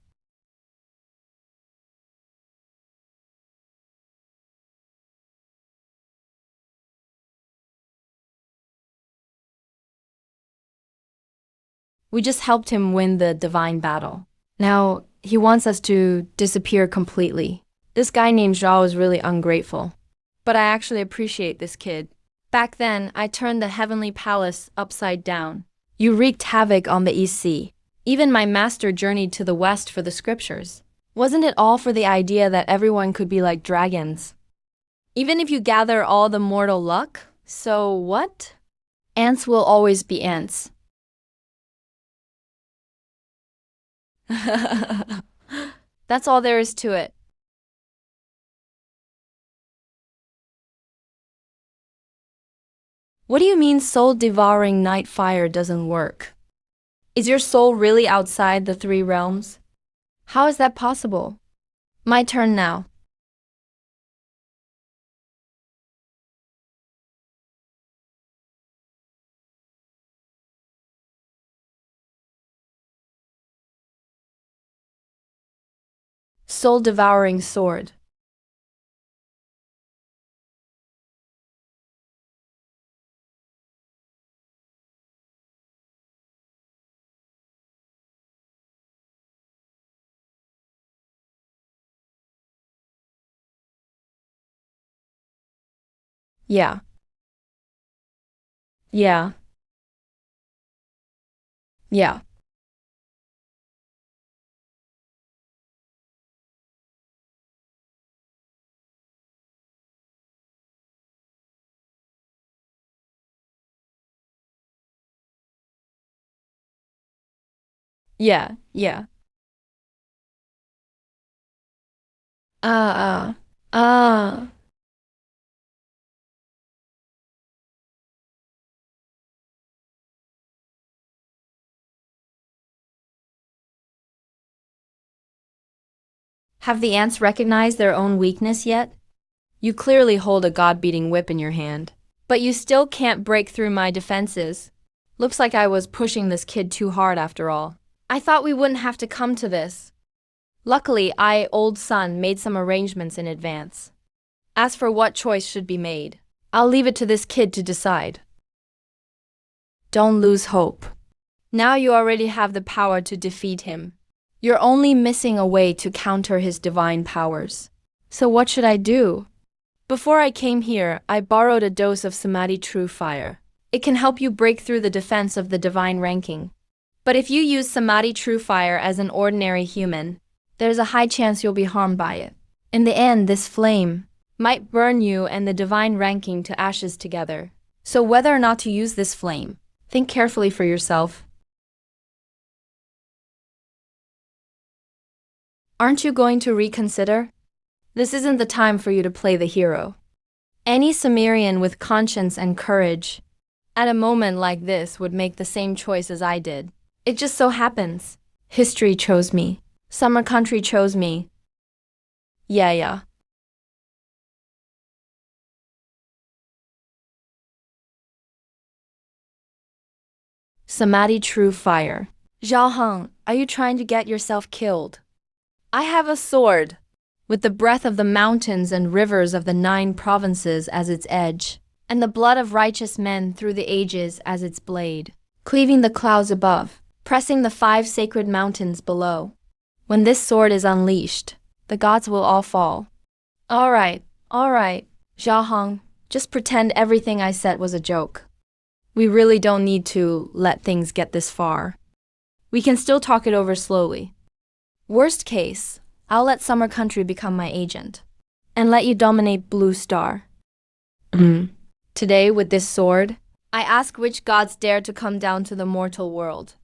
We just helped him win the divine battle. Now, he wants us to disappear completely. This guy named Zhao is really ungrateful. But I actually appreciate this kid. Back then, I turned the heavenly palace upside down. You wreaked havoc on the East Sea. Even my master journeyed to the west for the scriptures. Wasn't it all for the idea that everyone could be like dragons? Even if you gather all the mortal luck, so what? Ants will always be ants. That's all there is to it. What do you mean soul-devouring night fire doesn't work? Is your soul really outside the three realms? How is that possible? My turn now. Soul-devouring sword. Yeah. Yeah. Yeah. Yeah. Yeah. Uh, uh, uh. Have the ants recognized their own weakness yet? You clearly hold a god-beating whip in your hand. But you still can't break through my defenses. Looks like I was pushing this kid too hard after all. I thought we wouldn't have to come to this. Luckily, old son, made some arrangements in advance. As for what choice should be made, I'll leave it to this kid to decide. Don't lose hope. Now you already have the power to defeat him. You're only missing a way to counter his divine powers. So what should I do? Before I came here, I borrowed a dose of Samadhi True Fire. It can help you break through the defense of the divine ranking. But if you use Samadhi True Fire as an ordinary human, there's a high chance you'll be harmed by it. In the end, this flame might burn you and the divine ranking to ashes together. So whether or not to use this flame, think carefully for yourself. Aren't you going to reconsider? This isn't the time for you to play the hero. Any Sumerian with conscience and courage, at a moment like this, would make the same choice as I did. It just so happens. History chose me. Summer country chose me. Yeah. Samadhi True Fire. Zhao Heng, are you trying to get yourself killed? I have a sword, with the breath of the mountains and rivers of the 9 provinces as its edge, and the blood of righteous men through the ages as its blade, cleaving the clouds above, pressing the 5 sacred mountains below. When this sword is unleashed, the gods will all fall. All right. Xiaohong, just pretend everything I said was a joke. We really don't need to let things get this far. We can still talk it over slowly. Worst case, I'll let Summer Country become my agent. And let you dominate Blue Star. Today, with this sword, I ask which gods dare to come down to the mortal world.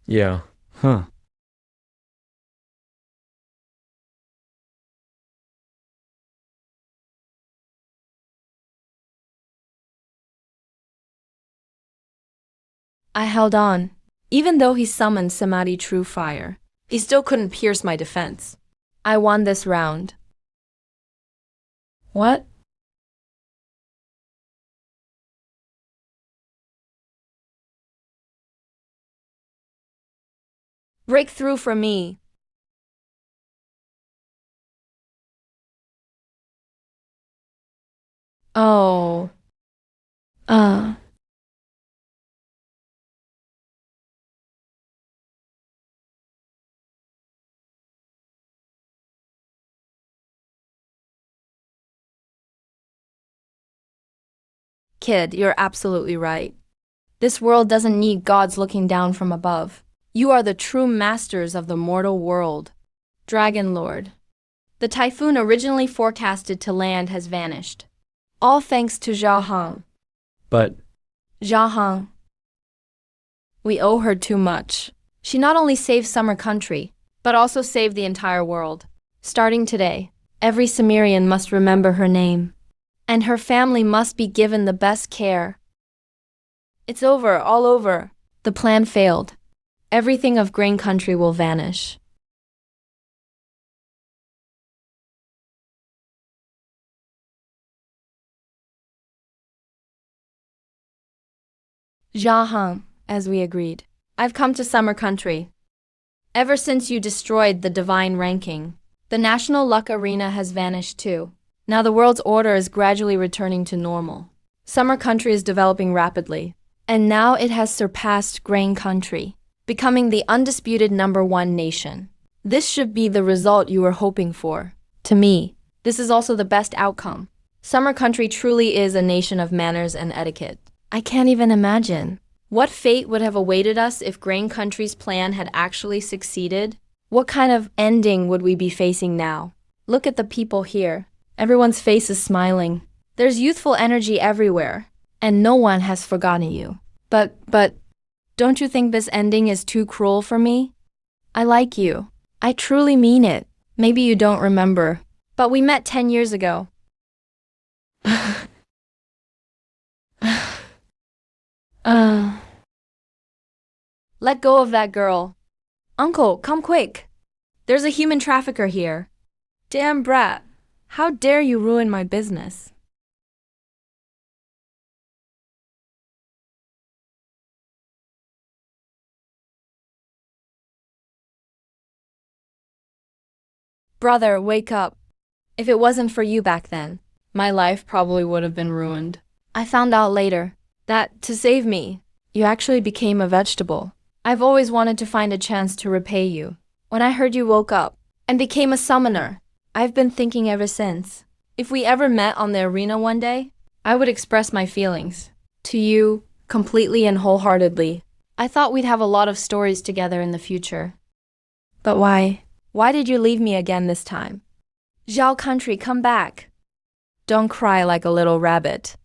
Yeah. Huh. I held on. Even though he summoned Samadhi True Fire, he still couldn't pierce my defense. I won this round. What? Break through for me. Oh. Uh. Kid, you're absolutely right. This world doesn't need gods looking down from above. You are the true masters of the mortal world. Dragon Lord. The typhoon originally forecasted to land has vanished. All thanks to Xiaohong. But Xiaohong. We owe her too much. She not only saved Summer Country, but also saved the entire world. Starting today, every Cimmerian must remember her name. And her family must be given the best care. It's over, all over. The plan failed. Everything of Grain Country will vanish. Xiaohong, as we agreed, I've come to Summer Country. Ever since you destroyed the divine ranking, the National Luck Arena has vanished too. Now the world's order is gradually returning to normal. Summer Country is developing rapidly, and now it has surpassed Grain Country, becoming the undisputed #1 nation. This should be the result you were hoping for. To me, this is also the best outcome. Summer Country truly is a nation of manners and etiquette. I can't even imagine. What fate would have awaited us if Grain Country's plan had actually succeeded? What kind of ending would we be facing now? Look at the people here. Everyone's face is smiling. There's youthful energy everywhere, and no one has forgotten you. But, don't you think this ending is too cruel for me? I like you. I truly mean it. Maybe you don't remember, but we met 10 years ago. Let go of that girl. Uncle, come quick. There's a human trafficker here. Damn brat. How dare you ruin my business? Brother, wake up. If it wasn't for you back then, my life probably would have been ruined. I found out later that, to save me, you actually became a vegetable. I've always wanted to find a chance to repay you. When I heard you woke up and became a summoner, I've been thinking ever since. If we ever met on the arena one day, I would express my feelings to you completely and wholeheartedly. I thought we'd have a lot of stories together in the future. But why? Why did you leave me again this time? Zhao Country, come back. Don't cry like a little rabbit.